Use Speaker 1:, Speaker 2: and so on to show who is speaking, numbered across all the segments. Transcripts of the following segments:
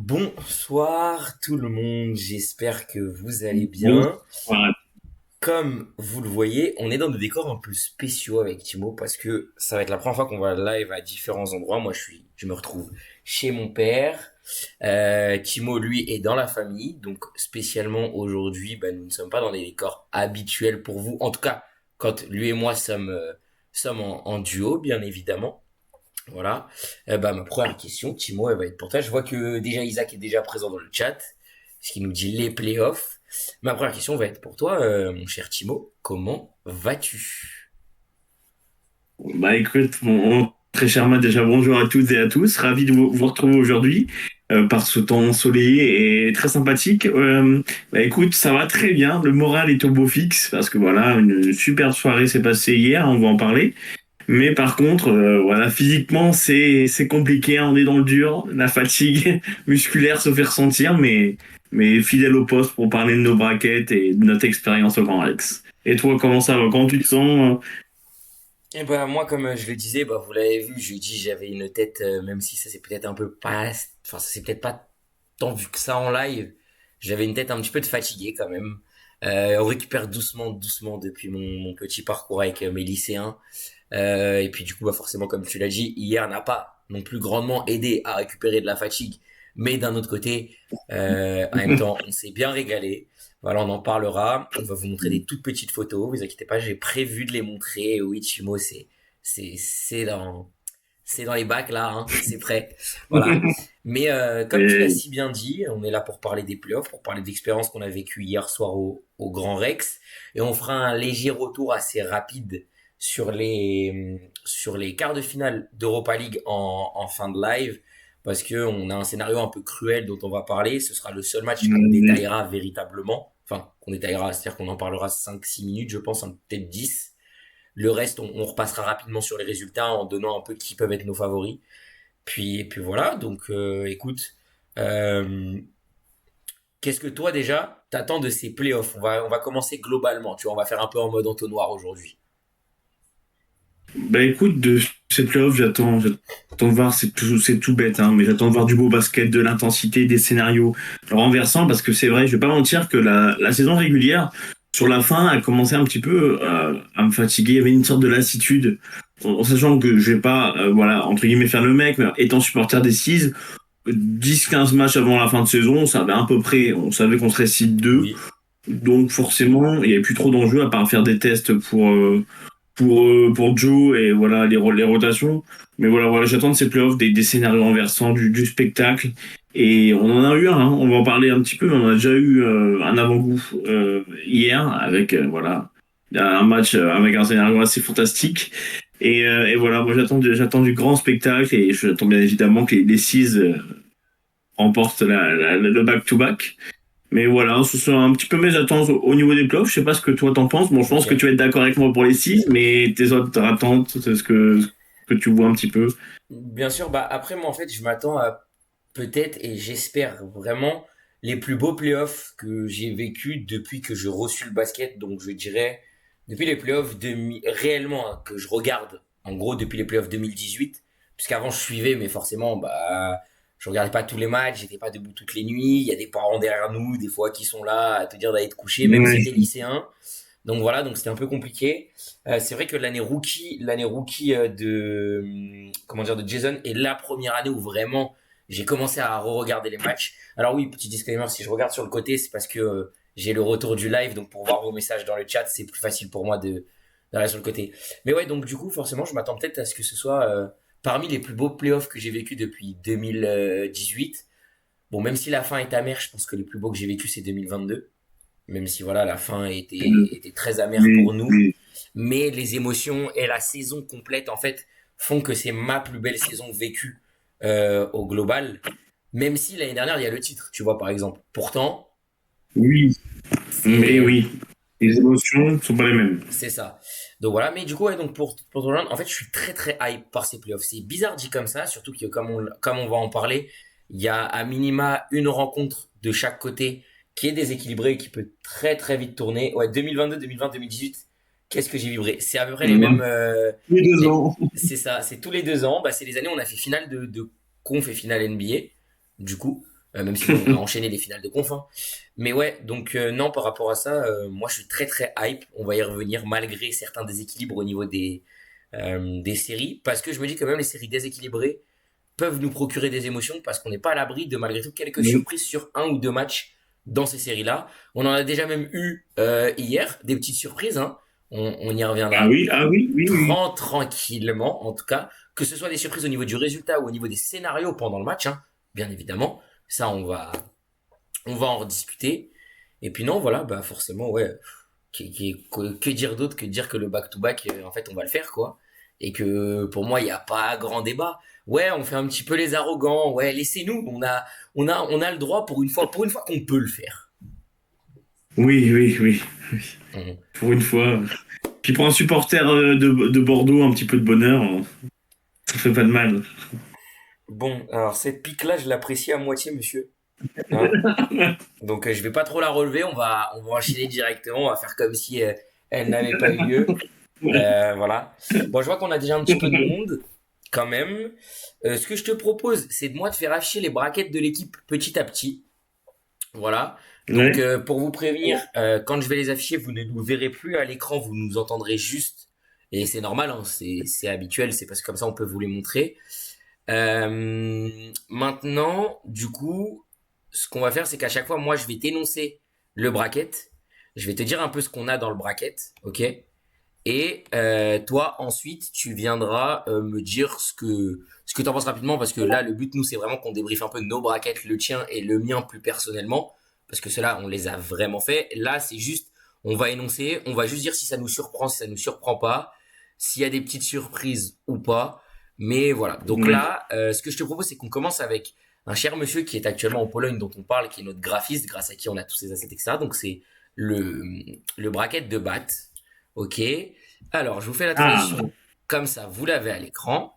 Speaker 1: Bonsoir tout le monde, j'espère que vous allez
Speaker 2: Bon,
Speaker 1: bien.
Speaker 2: voilà.
Speaker 1: Comme vous le voyez, on est dans des décors un peu spéciaux avec Timo parce que ça va être la première fois qu'on va live à différents endroits. Moi, je me retrouve chez mon père. Timo, lui, est dans la famille. Donc, spécialement aujourd'hui, nous ne sommes pas dans des décors habituels pour vous. En tout cas, quand lui et moi sommes en duo, bien évidemment. Voilà. Ma première question, Timo, elle va être pour toi. Je vois que déjà Isaac est déjà présent dans le chat, ce qui nous dit les playoffs. Ma première question va être pour toi, mon cher Timo. Comment vas-tu?
Speaker 2: Écoute, mon très cher Matt, déjà bonjour à toutes et à tous. Ravi de vous retrouver aujourd'hui par ce temps ensoleillé et très sympathique. Écoute, ça va très bien. Le moral est au beau fixe parce que voilà, une super soirée s'est passée hier, on va en parler. Mais par contre, voilà, physiquement, c'est compliqué, hein, on est dans le dur. La fatigue musculaire se fait ressentir, mais fidèle au poste pour parler de nos braquettes et de notre expérience au Grand Rex. Et toi, comment ça va? Comment tu te sens?
Speaker 1: Moi, comme je le disais, vous l'avez vu, je dis j'avais une tête, même si ça c'est peut-être un peu pas, enfin ça c'est peut-être pas tant vu que ça en live. J'avais une tête un petit peu de fatigué quand même. On récupère doucement, doucement depuis mon petit parcours avec mes lycéens. Et puis du coup, forcément, comme tu l'as dit, hier n'a pas non plus grandement aidé à récupérer de la fatigue. Mais d'un autre côté, en même temps, on s'est bien régalé. Voilà, on en parlera. On va vous montrer des toutes petites photos. Vous inquiétez pas, j'ai prévu de les montrer. Oui, Chimo, c'est dans les bacs là, hein. C'est prêt. Voilà. Mais comme tu l'as
Speaker 2: Et
Speaker 1: si bien dit, on est là pour parler des playoffs, pour parler d'expériences qu'on a vécues hier soir au Grand Rex, et on fera un léger retour assez rapide sur les quarts de finale d'Europa League en fin de live, parce que on a un scénario un peu cruel dont on va parler. Ce sera le seul match qu'on détaillera véritablement, enfin qu'on détaillera, c'est-à-dire qu'on en parlera 5 6 minutes, je pense, hein, peut-être 10. Le reste, on repassera rapidement sur les résultats en donnant un peu qui peuvent être nos favoris. Puis voilà, donc écoute, euh, qu'est-ce que toi déjà t'attends de ces playoffs? On va commencer globalement, tu vois, on va faire un peu en mode entonnoir aujourd'hui.
Speaker 2: écoute, de ces playoffs, j'attends de voir, c'est tout bête, hein, mais j'attends de voir du beau basket, de l'intensité, des scénarios renversants, parce que c'est vrai, je vais pas mentir que la saison régulière, sur la fin, a commencé un petit peu à me fatiguer. Il y avait une sorte de lassitude, en sachant que je vais pas, voilà, entre guillemets, faire le mec, mais étant supporter des Seas, 10-15 matchs avant la fin de saison, on savait à peu près, on savait qu'on serait seed 2,
Speaker 1: Oui.
Speaker 2: donc forcément, il n'y avait plus trop d'enjeux à part faire des tests pour Joe et voilà les rotations. Mais voilà, j'attends de ces playoffs des scénarios renversants, du spectacle. Et on en a eu un, hein, on va en parler un petit peu, mais on a déjà eu un avant-goût hier avec voilà un match avec un scénario assez fantastique. Et voilà, moi j'attends du grand spectacle et j'attends bien évidemment que les Seas remportent le back-to-back. Mais voilà, ce sont un petit peu mes attentes au niveau des playoffs. Je sais pas ce que toi t'en penses. Bon, je pense que tu
Speaker 1: Ok.
Speaker 2: vas être d'accord avec moi pour les 6, mais tes autres attentes, c'est ce que tu vois un petit peu.
Speaker 1: Bien sûr, après moi en fait je m'attends à peut-être et j'espère vraiment les plus beaux playoffs que j'ai vécu depuis que je reçus le basket. Donc je dirais depuis les playoffs réellement, hein, que je regarde en gros depuis les playoffs 2018. puisqu'avant je suivais, mais forcément, bah, je regardais pas tous les matchs, j'étais pas debout toutes les nuits. Il y a des parents derrière nous, des fois, qui sont là à te dire d'aller te coucher, même si t'es
Speaker 2: Ouais.
Speaker 1: lycéen. Donc voilà, donc c'était un peu compliqué. C'est vrai que l'année rookie comment dire, de Jason est la première année où vraiment j'ai commencé à re-regarder les matchs. Alors oui, petit disclaimer, si je regarde sur le côté, c'est parce que j'ai le retour du live, donc pour voir vos messages dans le chat, c'est plus facile pour moi de regarder sur le côté. Mais ouais, donc du coup, forcément, je m'attends peut-être à ce que ce soit parmi les plus beaux playoffs que j'ai vécu depuis 2018. Bon, même si la fin est amère, je pense que les plus beaux que j'ai vécu c'est 2022. Même si voilà, la fin était très amère
Speaker 2: Oui,
Speaker 1: pour nous.
Speaker 2: oui.
Speaker 1: Mais les émotions et la saison complète, en fait, font que c'est ma plus belle saison vécue au global. Même si l'année dernière, il y a le titre, tu vois, par exemple. Pourtant,
Speaker 2: Oui, mais
Speaker 1: c'est
Speaker 2: oui. Les émotions sont pas les mêmes.
Speaker 1: c'est ça. Donc voilà, mais du coup, ouais, donc pour te rejoindre, en fait, je suis très très hype par ces playoffs. C'est bizarre dit comme ça, surtout que comme on va en parler, il y a à minima une rencontre de chaque côté qui est déséquilibrée et qui peut très très vite tourner. Ouais, 2022, 2020, 2018, qu'est-ce que j'ai vibré? C'est à peu près les mêmes.
Speaker 2: Mhm. Tous les deux ans.
Speaker 1: C'est ça, c'est tous les 2 ans. Bah, c'est les années où on a fait finale de conf et finale NBA, du coup. Même si bon, on a enchaîné les finales de conf, hein. Mais ouais, donc non, par rapport à ça, moi je suis très très hype. On va y revenir malgré certains déséquilibres au niveau des séries. Parce que je me dis que même les séries déséquilibrées peuvent nous procurer des émotions parce qu'on n'est pas à l'abri de malgré tout quelques
Speaker 2: Oui.
Speaker 1: surprises sur un ou deux matchs dans ces séries-là. On en a déjà même eu hier, des petites surprises, hein. On y
Speaker 2: Ah
Speaker 1: reviendra
Speaker 2: oui, ah oui, oui, oui.
Speaker 1: tranquillement, en tout cas. Que ce soit des surprises au niveau du résultat ou au niveau des scénarios pendant le match, hein, bien évidemment. Ça, on va en rediscuter. Et puis non, voilà, bah forcément, ouais. Que dire d'autre que dire que le back-to-back, en fait, on va le faire, quoi. Et que pour moi, il n'y a pas grand débat. Ouais, on fait un petit peu les arrogants. Ouais, laissez-nous. On a le droit pour une fois qu'on peut le faire.
Speaker 2: Oui, oui, oui.
Speaker 1: Mhm.
Speaker 2: Pour une fois. Puis pour un supporter de Bordeaux, un petit peu de bonheur, ça fait pas de mal.
Speaker 1: Bon, alors cette pique-là, je l'apprécie à moitié, monsieur. Hein. Donc je vais pas trop la relever. On va enchaîner directement. On va faire comme si elle n'avait pas eu lieu. Voilà. Bon, je vois qu'on a déjà un petit peu de monde, quand même. Ce que je te propose, c'est de moi de faire afficher les braquettes de l'équipe petit à petit. Voilà. Donc,
Speaker 2: Ouais.
Speaker 1: pour vous prévenir, quand je vais les afficher, vous ne nous verrez plus à l'écran, vous nous entendrez juste. Et c'est normal, hein, c'est habituel, c'est parce que comme ça, on peut vous les montrer. Maintenant, du coup, ce qu'on va faire, c'est qu'à chaque fois, moi, je vais t'énoncer le bracket. Je vais te dire un peu ce qu'on a dans le bracket, ok? Et toi, ensuite, tu viendras me dire ce que tu en penses rapidement, parce que là, le but, nous, c'est vraiment qu'on débriefe un peu nos brackets, le tien et le mien plus personnellement, parce que ceux-là, on les a vraiment fait. Là, c'est juste, on va énoncer, on va juste dire si ça nous surprend, si ça nous surprend pas, s'il y a des petites surprises ou pas. Mais voilà. Donc
Speaker 2: Ouais.
Speaker 1: là, ce que je te propose, c'est qu'on commence avec un cher monsieur qui est actuellement en Pologne, dont on parle, qui est notre graphiste, grâce à qui on a tous ces assets, etc. Donc c'est le, le bracket de Bat. Ok. Alors, je vous fais la
Speaker 2: Ah,
Speaker 1: transition comme ça, vous l'avez à l'écran.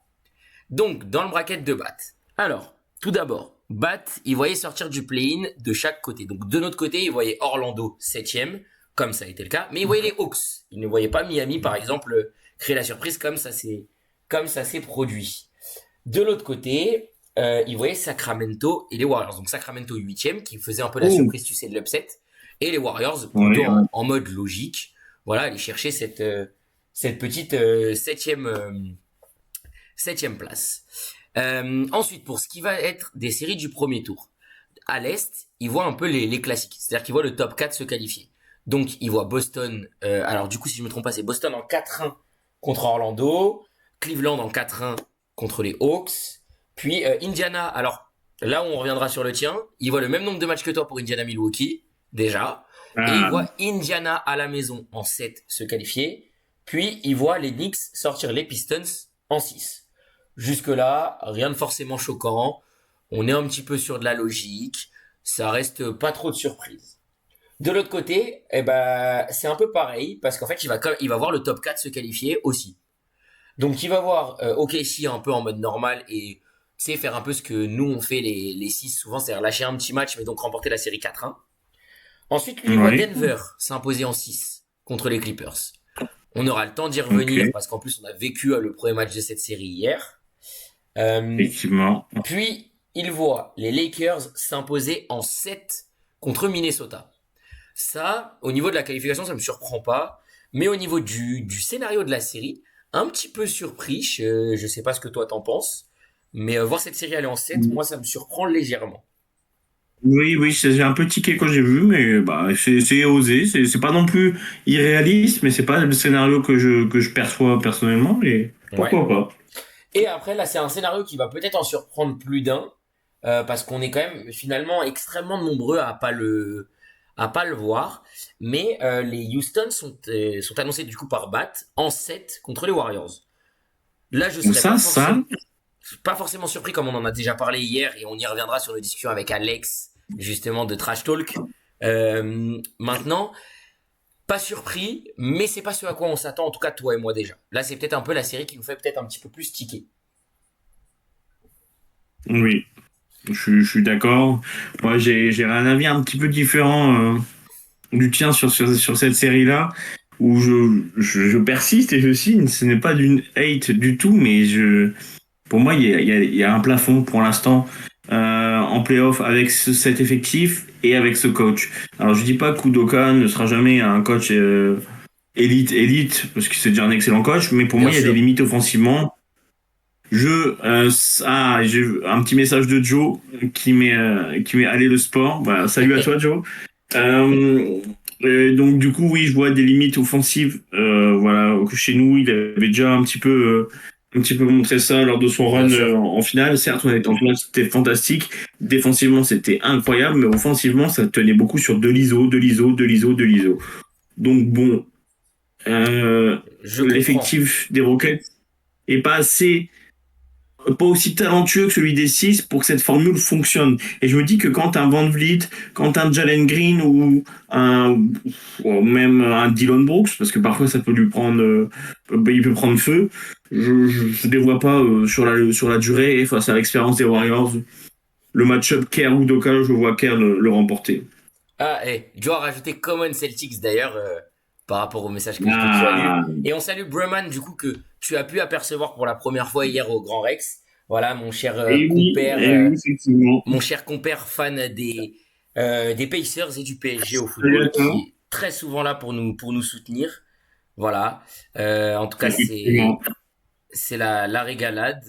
Speaker 1: Donc, dans le bracket de Bat. Alors, tout d'abord, Bat, il voyait sortir du play-in de chaque côté. Donc, de notre côté, il voyait Orlando 7e, comme ça a été le cas, mais il voyait les Hawks. Il ne voyait pas Miami, par exemple, créer la surprise comme ça s'est produit. De l'autre côté, il voyait Sacramento et les Warriors. Donc, Sacramento 8e, qui faisait un peu la
Speaker 2: oh,
Speaker 1: surprise, tu sais, de l'upset. Et les Warriors, plutôt
Speaker 2: ouais, ouais.
Speaker 1: en mode logique. Voilà, aller chercher cette petite septième place. Ensuite, pour ce qui va être des séries du premier tour, à l'Est, il voit un peu les classiques. C'est-à-dire qu'il voit le top 4 se qualifier. Donc, il voit Boston. Alors, du coup, si je me trompe pas, c'est Boston en 4-1 contre Orlando, Cleveland en 4-1 contre les Hawks, puis Indiana. Alors, là où on reviendra sur le tien, il voit le même nombre de matchs que toi pour Indiana-Milwaukee, déjà. Et il
Speaker 2: Ah,
Speaker 1: voit Indiana à la maison en 7 se qualifier. Puis, il voit les Knicks sortir les Pistons en 6. Jusque-là, rien de forcément choquant. On est un petit peu sur de la logique. Ça reste pas trop de surprise. De l'autre côté, eh ben, c'est un peu pareil parce qu'en fait, il va voir le top 4 se qualifier aussi. Donc, il va voir OKC un peu en mode normal et tu sais faire un peu ce que nous on fait les 6 souvent, c'est-à-dire lâcher un petit match mais donc remporter la série 4-1. Ensuite, lui, il voit
Speaker 2: ouais,
Speaker 1: Denver s'imposer en 6 contre les Clippers. On aura le temps d'y revenir
Speaker 2: ok.
Speaker 1: parce qu'en plus, on a vécu le premier match de cette série hier. Euh,
Speaker 2: Effectivement.
Speaker 1: Puis, il voit les Lakers s'imposer en 7 contre Minnesota. Ça, au niveau de la qualification, ça me surprend pas. Mais au niveau du scénario de la série, un petit peu surpris. Je sais pas ce que toi t'en penses. Mais voir cette série aller en 7, moi, ça me surprend légèrement.
Speaker 2: Oui, oui, j'ai un peu tiqué quand j'ai vu, mais bah, c'est osé. C'est pas non plus irréaliste, mais c'est pas le scénario que je perçois personnellement, et
Speaker 1: Ouais.
Speaker 2: pourquoi pas.
Speaker 1: Et après, là, c'est un scénario qui va peut-être en surprendre plus d'un, parce qu'on est quand même finalement extrêmement nombreux à pas le voir. Mais les Houston sont annoncés du coup par BAT en 7 contre les Warriors. Là, je
Speaker 2: Donc
Speaker 1: serais
Speaker 2: ça,
Speaker 1: pas forcément surpris comme on en a déjà parlé hier et on y reviendra sur nos discussions avec Alex justement de Trash Talk. Maintenant, pas surpris, mais c'est pas ce à quoi on s'attend, en tout cas toi et moi déjà. Là, c'est peut-être un peu la série qui nous fait peut-être un petit peu plus tiquer.
Speaker 2: oui, je suis d'accord. Moi, j'ai un avis un petit peu différent du tien sur cette série-là, où je persiste et je signe. Ce n'est pas d'une hate du tout, mais pour moi, il y a un plafond pour l'instant en playoff avec cet effectif et avec ce coach. Alors, je dis pas que Kudoka ne sera jamais un coach élite, parce que c'est déjà un excellent coach, mais pour moi,
Speaker 1: Bien
Speaker 2: il y a des
Speaker 1: sûr.
Speaker 2: limites offensivement. J'ai un petit message de Joe qui met allez le sport. Voilà, salut à toi, Joe. Euh, donc du coup, oui, je vois des limites offensives. Voilà, que chez nous, il avait déjà un petit peu montré ça lors de son
Speaker 1: Bien
Speaker 2: run
Speaker 1: sûr.
Speaker 2: en finale. Certes, on était en finale, c'était fantastique. Défensivement, c'était incroyable, mais offensivement, ça tenait beaucoup sur de l'ISO, de l'ISO, de l'ISO, de l'ISO. Donc bon, euh,
Speaker 1: Je comprends.
Speaker 2: l'effectif des Rockets est pas assez pas aussi talentueux que celui des 6 pour que cette formule fonctionne. Et je me dis que quand un Van Vliet, quand un Jalen Green ou même un Dylan Brooks, parce que parfois ça peut lui prendre, il peut prendre feu, je ne les vois pas sur la durée et face à l'expérience des Warriors. Le match-up Kerr ou Doka, je vois Kerr le remporter.
Speaker 1: Ah, Joe a rajouté Common Celtics d'ailleurs, par rapport au message que tu as lu.
Speaker 2: Ah,
Speaker 1: Et on salue Breman, du coup, que tu as pu apercevoir pour la première fois hier au Grand Rex. Voilà,
Speaker 2: et oui, effectivement.
Speaker 1: mon cher compère fan des Pacers et du PSG au
Speaker 2: Salut à
Speaker 1: football,
Speaker 2: toi.
Speaker 1: qui est très souvent là pour nous soutenir. Voilà. En tout cas,
Speaker 2: Effectivement.
Speaker 1: c'est la régalade.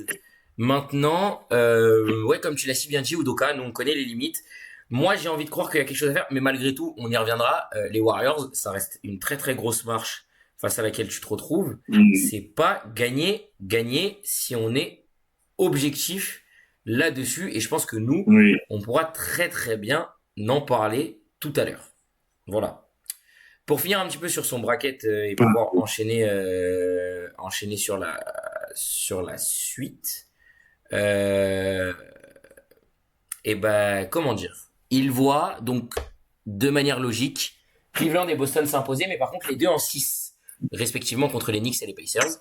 Speaker 1: Maintenant, ouais, comme tu l'as si bien dit, Udoka, nous on connaît les limites. Moi, j'ai envie de croire qu'il y a quelque chose à faire, mais malgré tout, on y reviendra. Les Warriors, ça reste une très très grosse marche face à laquelle tu te retrouves.
Speaker 2: Mm.
Speaker 1: C'est pas gagner si on est objectif là-dessus. Et je pense que nous,
Speaker 2: Oui.
Speaker 1: on pourra très très bien en parler tout à l'heure. Voilà. Pour finir un petit peu sur son bracket et pouvoir enchaîner sur la suite. Euh, et ben, comment dire? Il voit donc de manière logique Cleveland et Boston s'imposer, mais par contre les deux en 6 respectivement contre les Knicks et les Pacers.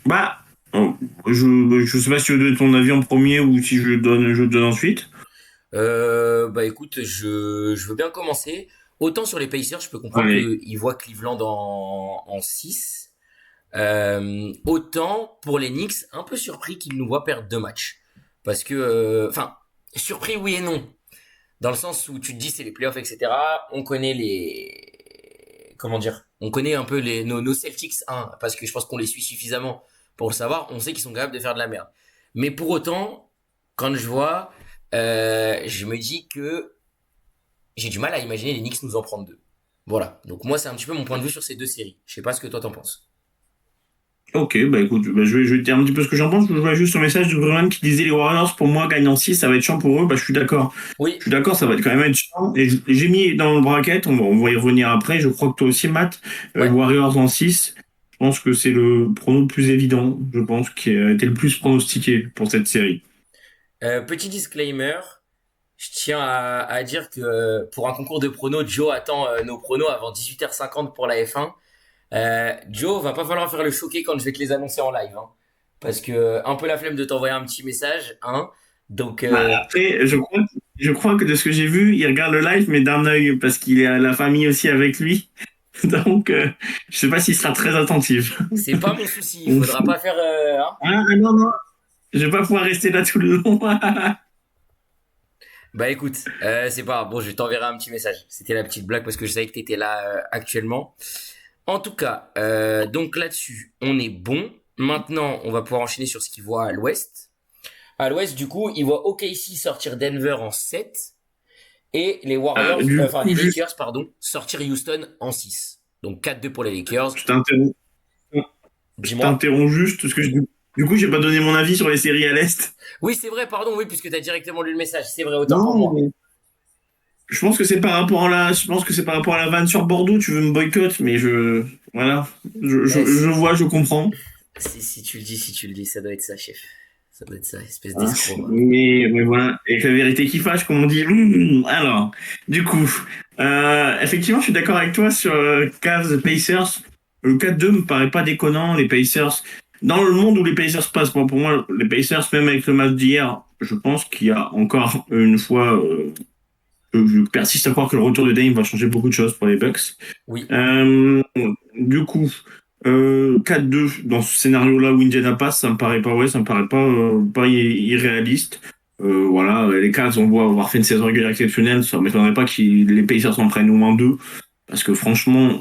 Speaker 2: Bah, oh, je sais pas si tu veux donner ton avis en premier ou si je donne ensuite.
Speaker 1: Bah écoute, je veux bien commencer. Autant sur les Pacers, je peux comprendre
Speaker 2: Allez.
Speaker 1: qu'ils voient Cleveland en 6. Autant pour les Knicks, un peu surpris qu'ils nous voient perdre 2 matchs. Parce que, enfin, surpris oui et non. Dans le sens où tu te dis c'est les playoffs, etc. On connaît comment dire, on connaît un peu nos Celtics 1, parce que je pense qu'on les suit suffisamment pour le savoir. On sait qu'ils sont capables de faire de la merde. Mais pour autant, quand je vois, je me dis que j'ai du mal à imaginer les Knicks nous en prendre 2. Voilà. Donc moi, c'est un petit peu mon point de vue sur ces deux séries. Je sais pas ce que toi t'en penses.
Speaker 2: Ok, bah écoute, bah, je vais te dire un petit peu ce que j'en pense. Je vois juste un message de Bruman qui disait les Warriors, pour moi, gagnant 6 ça va être chiant pour eux. Bah, je suis d'accord. Je
Speaker 1: Oui,
Speaker 2: suis d'accord, ça va quand même être chiant. Et j'ai mis dans le bracket, on va y revenir après. Je crois que toi aussi, Matt,
Speaker 1: ouais.
Speaker 2: Warriors en 6. Je pense que c'est le prono le plus évident, je pense, qui a été le plus pronostiqué pour cette série.
Speaker 1: Petit disclaimer, je tiens à dire que pour un concours de pronos, Joe attend nos pronos avant 18h50 pour la F1. Joe, va pas falloir faire le choquer quand je vais te les annoncer en live, hein. Parce que un peu la flemme de t'envoyer un petit message, hein. Donc
Speaker 2: Bah, après, je crois que de ce que j'ai vu, il regarde le live, mais d'un œil, parce qu'il a la famille aussi avec lui. Donc, je sais pas s'il sera très attentif.
Speaker 1: c'est pas mon souci, il faudra pas faire, hein.
Speaker 2: Non, non. Je vais pas pouvoir rester là tout le long.
Speaker 1: Bah écoute, c'est pas grave. Bon, je t'enverrai un petit message. C'était la petite blague parce que je savais que t'étais là actuellement. En tout cas, donc là-dessus, on est bon. Maintenant, on va pouvoir enchaîner sur ce qu'il voit à l'ouest. À l'ouest, du coup, il voit OKC sortir Denver en 7 et les Warriors,
Speaker 2: Du
Speaker 1: enfin
Speaker 2: coup,
Speaker 1: les
Speaker 2: juste,
Speaker 1: Lakers, pardon, sortir Houston en 6. Donc 4-2 pour les Lakers.
Speaker 2: je t'interromps. Je
Speaker 1: Dis-moi.
Speaker 2: t'interromps juste parce que du coup, j'ai pas donné mon avis sur les séries à l'Est.
Speaker 1: Oui, c'est vrai, pardon, oui, puisque t'as directement lu le message. C'est vrai, autant pour
Speaker 2: Non,
Speaker 1: moi.
Speaker 2: mais je pense que c'est par rapport à je pense que c'est par rapport à la vanne sur Bordeaux. Tu veux me boycotter, mais voilà,
Speaker 1: Mais
Speaker 2: je vois, je comprends.
Speaker 1: si tu le dis, si tu le dis, ça doit être ça, chef. Ça doit être ça, espèce
Speaker 2: Hein.
Speaker 1: d'escroc. Va.
Speaker 2: Mais voilà, et que la vérité qui fâche, comme on dit. Alors, du coup, effectivement, je suis d'accord avec toi sur Cavs Pacers. Le 4-2 me paraît pas déconnant. Les Pacers, dans le monde où les Pacers passent, pour moi, les Pacers, même avec le match d'hier, je pense qu'il y a encore une fois, je persiste à croire que le retour de Dame va changer beaucoup de choses pour les Bucks.
Speaker 1: Oui,
Speaker 2: Euh, du coup, 4-2 dans ce scénario-là où Indiana passe, ça me paraît pas, ouais, ça me paraît pas, pas irréaliste. Voilà, les Cavs, on voit avoir fait une saison régulière exceptionnelle, ça m'étonnerait pas que les Pacers en prennent au moins deux, parce que franchement,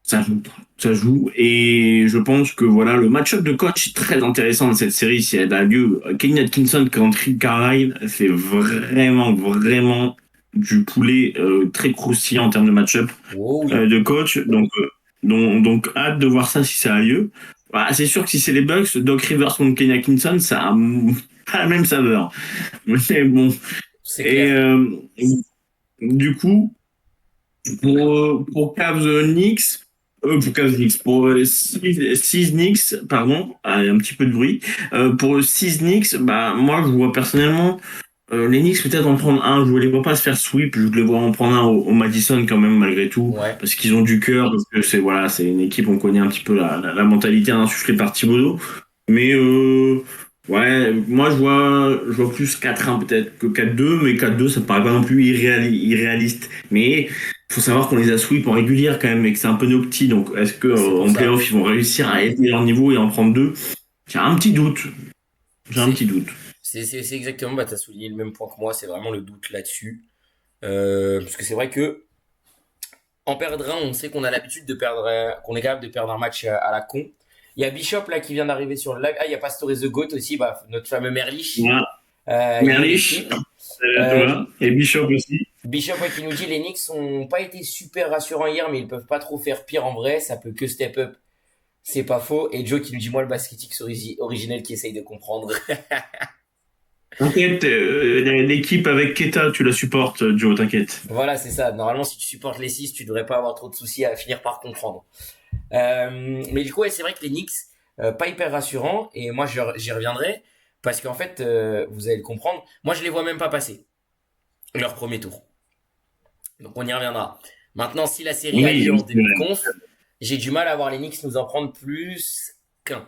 Speaker 2: ça joue, ça joue, et je pense que voilà, le match-up de coach est très intéressant dans cette série si elle a lieu. Kenny Atkinson contre Rick Carlisle, c'est vraiment du poulet très croustillant en termes de match-up
Speaker 1: oh oui,
Speaker 2: de coach. Donc, hâte de voir ça si ça a lieu. Bah, c'est sûr que si c'est les Bucks, Doc Rivers contre Kenny Atkinson, ça a pas la même saveur. Mais bon.
Speaker 1: c'est
Speaker 2: Et
Speaker 1: clair.
Speaker 2: du coup, pour Cavs Knicks, pour Cavs Knicks, pour 6 Knicks, pardon, un petit peu de bruit. Pour 6 Knicks, bah, moi, je vois personnellement les Knicks peut-être en prendre un. Je ne les vois pas se faire sweep. Je les vois en prendre un au Madison quand même malgré tout,
Speaker 1: Ouais,
Speaker 2: parce qu'ils ont du cœur, parce que c'est voilà, c'est une équipe, on connaît un petit peu la mentalité insufflée par Thibodeau. Mais ouais, moi je vois plus 4-1 peut-être que 4-2, mais 4-2 ça me paraît pas non plus irréaliste. Mais faut savoir qu'on les a sweep en régulière quand même et que c'est un peu nos petits. Donc est-ce que
Speaker 1: c'est pour
Speaker 2: en
Speaker 1: ça.
Speaker 2: playoff ils vont réussir à élever leur niveau et en prendre deux? J'ai un petit doute. J'ai un
Speaker 1: C'est
Speaker 2: petit doute.
Speaker 1: c'est exactement, bah, t'as souligné le même point que moi, c'est vraiment le doute là-dessus. Parce que c'est vrai que en perdre un, on sait qu'on a l'habitude de perdre, qu'on est capable de perdre un match à la con. Il y a Bishop là qui vient d'arriver sur le live. Ah, il y a Pastore The Goat aussi, bah, notre fameux Merlich.
Speaker 2: Voilà.
Speaker 1: Il est de
Speaker 2: Merlich,
Speaker 1: l'équipe. Euh,
Speaker 2: toi, et Bishop aussi.
Speaker 1: Bishop ouais, qui nous dit les Knicks ont pas été super rassurants hier, mais ils peuvent pas trop faire pire en vrai. Ça peut que step up. C'est pas faux. Et Joe qui nous dit moi le basketique originel qui essaye de comprendre.
Speaker 2: T'inquiète, l'équipe avec Keta, tu la supportes, Joe, t'inquiète.
Speaker 1: Voilà, c'est ça. Normalement, si tu supportes les 6 tu devrais pas avoir trop de soucis à finir par comprendre. Mais du coup, ouais, c'est vrai que les Knicks, pas hyper rassurants. Et moi, j'y reviendrai. Parce qu'en fait, vous allez le comprendre. Moi, je les vois même pas passer leur premier tour. Donc, on y reviendra. Maintenant, si la série a
Speaker 2: Oui,
Speaker 1: lieu en
Speaker 2: c'est vrai.
Speaker 1: demi-conf, j'ai du mal à voir les Knicks nous en prendre plus qu'un.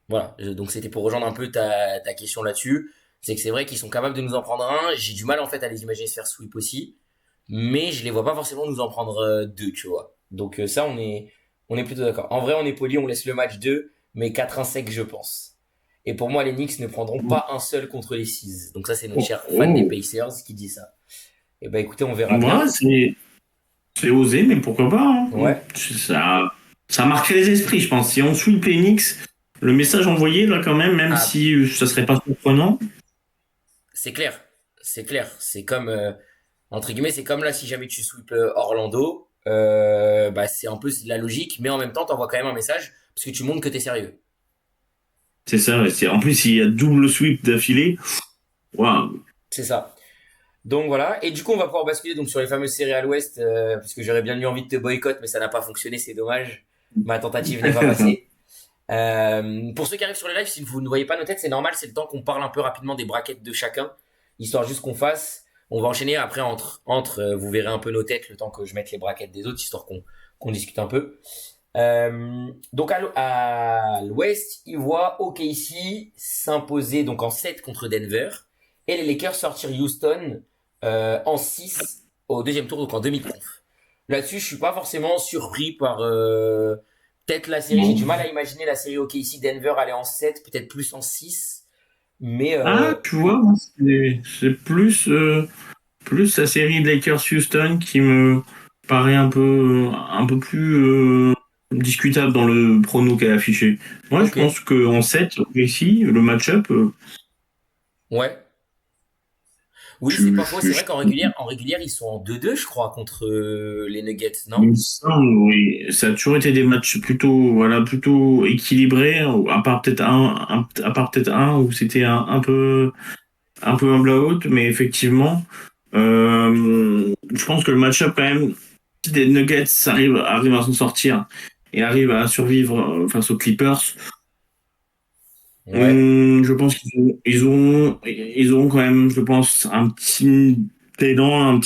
Speaker 1: Voilà. Donc, c'était pour rejoindre un peu ta question là-dessus. C'est que c'est vrai qu'ils sont capables de nous en prendre un. J'ai du mal, en fait, à les imaginer se faire sweep aussi. Mais je les vois pas forcément nous en prendre deux, tu vois. Donc, ça, on est plutôt d'accord. En vrai, on est poli, on laisse le match 2, mais 4-1 sec, je pense. Et pour moi, les Knicks ne prendront pas un seul contre les 6. Donc ça, c'est notre
Speaker 2: Oh,
Speaker 1: cher fan des
Speaker 2: oh.
Speaker 1: Pacers qui dit ça. Et ben écoutez, on verra
Speaker 2: Moi,
Speaker 1: bien.
Speaker 2: c'est osé, mais pourquoi pas, hein.
Speaker 1: Ouais.
Speaker 2: Ça marquerait les esprits, je pense. Si on suit le Phoenix, le message envoyé, là, quand même
Speaker 1: Ah,
Speaker 2: si ça serait pas surprenant.
Speaker 1: c'est clair. C'est clair. C'est comme, entre guillemets, c'est comme là, si jamais tu sweeps Orlando, bah, c'est un peu la logique, mais en même temps, t'envoies quand même un message parce que tu montres que t'es sérieux.
Speaker 2: C'est ça, ouais, en plus, il y a double sweep d'affilée. Waouh.
Speaker 1: C'est ça. Donc voilà. Et du coup, on va pouvoir basculer donc sur les fameuses séries à l'Ouest, parce que j'aurais bien eu envie de te boycott, mais ça n'a pas fonctionné, c'est dommage. Ma tentative n'est pas passée. Pour ceux qui arrivent sur les lives, si vous ne voyez pas nos têtes, c'est normal, c'est le temps qu'on parle un peu rapidement des brackets de chacun, histoire juste qu'on fasse. On va enchaîner après vous verrez un peu nos têtes le temps que je mette les brackets des autres, histoire qu'on discute un peu. Donc à l'Ouest, ils voient OKC s'imposer donc en 7 contre Denver et les Lakers sortir Houston en 6 au deuxième tour, donc en demi-conf. Là-dessus, je suis pas forcément surpris Peut-être la série, j'ai
Speaker 2: Bon.
Speaker 1: du mal à imaginer la série OKC Denver aller en 7, peut-être plus en 6. Mais
Speaker 2: Ah, tu vois, moi, c'est plus la série Lakers-Houston qui me paraît un peu plus discutable dans le prono qu'elle a affiché. Moi, je
Speaker 1: ok.
Speaker 2: pense qu'en 7 ici, le match-up,
Speaker 1: Ouais. Oui, c'est pas faux. C'est vrai qu'en régulière, ils sont en 2-2, je crois, contre les Nuggets,
Speaker 2: il
Speaker 1: non?
Speaker 2: me semble, oui, ça a toujours été des matchs plutôt, voilà, plutôt équilibrés, à part peut-être un où c'était un peu un blowout, mais effectivement, je pense que le match-up quand même, si les Nuggets arrivent à s'en sortir et arrivent à survivre face aux Clippers,
Speaker 1: Ouais.
Speaker 2: je pense ils auront quand même, je pense, un petit élan,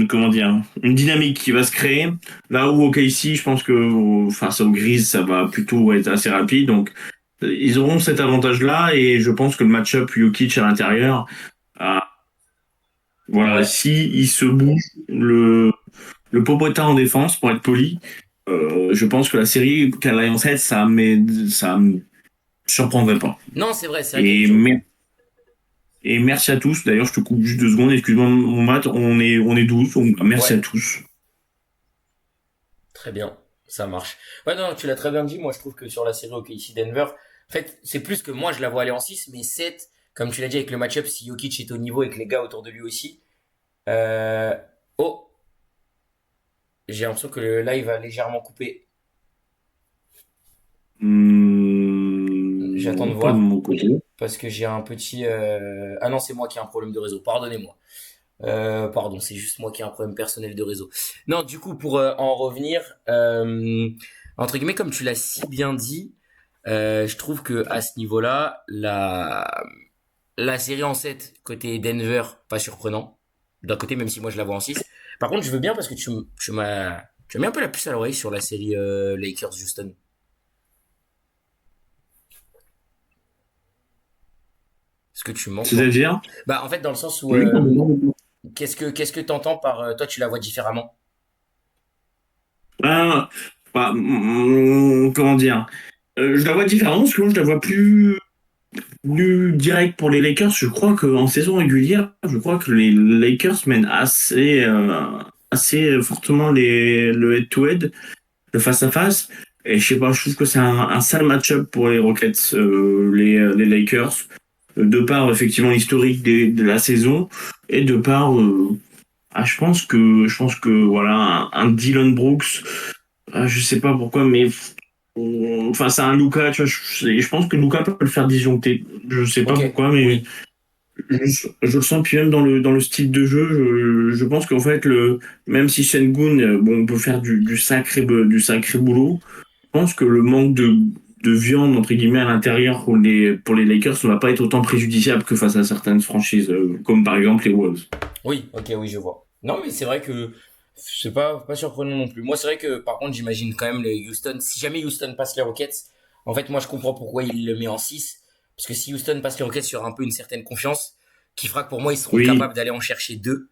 Speaker 2: comment dire, une dynamique qui va se créer. Là où au KC, je pense que face aux Grizzlies, ça va plutôt être assez rapide. Donc, ils auront cet avantage-là et je pense que le match-up Jokic à l'intérieur, ah, voilà,
Speaker 1: Ouais.
Speaker 2: si il se bouge le popotin en défense, pour être poli, je pense que la série qu'elle en 7, ça me surprendrait pas.
Speaker 1: Non, c'est vrai, c'est vrai
Speaker 2: Et, mer- et merci à tous. D'ailleurs, je te coupe juste 2 secondes. Excuse-moi, mon mat. On est 12. Donc, merci
Speaker 1: Ouais.
Speaker 2: à tous.
Speaker 1: Très bien. Ça marche. Ouais, non, tu l'as très bien dit. Moi, je trouve que sur la série OKC Denver, en fait, c'est plus que moi, je la vois aller en 6, mais 7, comme tu l'as dit avec le match-up, si Jokic est au niveau et que les gars autour de lui aussi. Euh... Oh, j'ai l'impression que le live a légèrement coupé. J'attends de
Speaker 2: Non, pas de
Speaker 1: voir
Speaker 2: mon côté.
Speaker 1: parce que j'ai un petit. Ah non, c'est moi qui ai un problème de réseau. Pardonnez-moi. Pardon, c'est juste moi qui ai un problème personnel de réseau. Non, du coup, pour en revenir, entre guillemets, comme tu l'as si bien dit, je trouve que à ce niveau-là, la série en 7 côté Denver, pas surprenant. D'un côté, même si moi je la vois en 6. Par contre, je veux bien parce que tu m'as mis un peu la puce à l'oreille sur la série Lakers-Houston. Est-ce que tu m'entends?
Speaker 2: C'est-à-dire?
Speaker 1: Bah, en fait, dans le sens où,
Speaker 2: Oui,
Speaker 1: qu'est-ce que t'entends par, toi, tu la vois différemment?
Speaker 2: ah, bah, comment dire? Je la vois différemment parce que moi, je la vois plus direct pour les Lakers. Je crois qu'en saison régulière, je crois que les Lakers mènent assez fortement le head-to-head, le face-à-face. Et je sais pas, je trouve que c'est un sale match-up pour les Rockets, les Lakers, de par effectivement l'historique de la saison et de par, je pense que voilà, un Dylan Brooks, je sais pas pourquoi, mais face à un Luka, tu vois, je pense que Luka peut le faire disjoncter. Je sais pas
Speaker 1: Ok,
Speaker 2: pourquoi, mais
Speaker 1: oui.
Speaker 2: je le sens, puis même dans le style de jeu, je pense qu'en fait, même si Sengun, bon, on peut faire du sacré boulot, je pense que le manque de viande, entre guillemets, à l'intérieur pour les Lakers ne va pas être autant préjudiciable que face à certaines franchises, comme par exemple les Wolves.
Speaker 1: Oui, ok, oui, je vois. Non, mais c'est vrai que c'est pas surprenant non plus. Moi, c'est vrai que par contre, j'imagine quand même le Houston. Si jamais Houston passe les Rockets, en fait, moi, je comprends pourquoi il le met en 6. Parce que si Houston passe les Rockets, il y aura un peu une certaine confiance qui fera que pour moi, ils seront
Speaker 2: Oui,
Speaker 1: capables d'aller en chercher deux.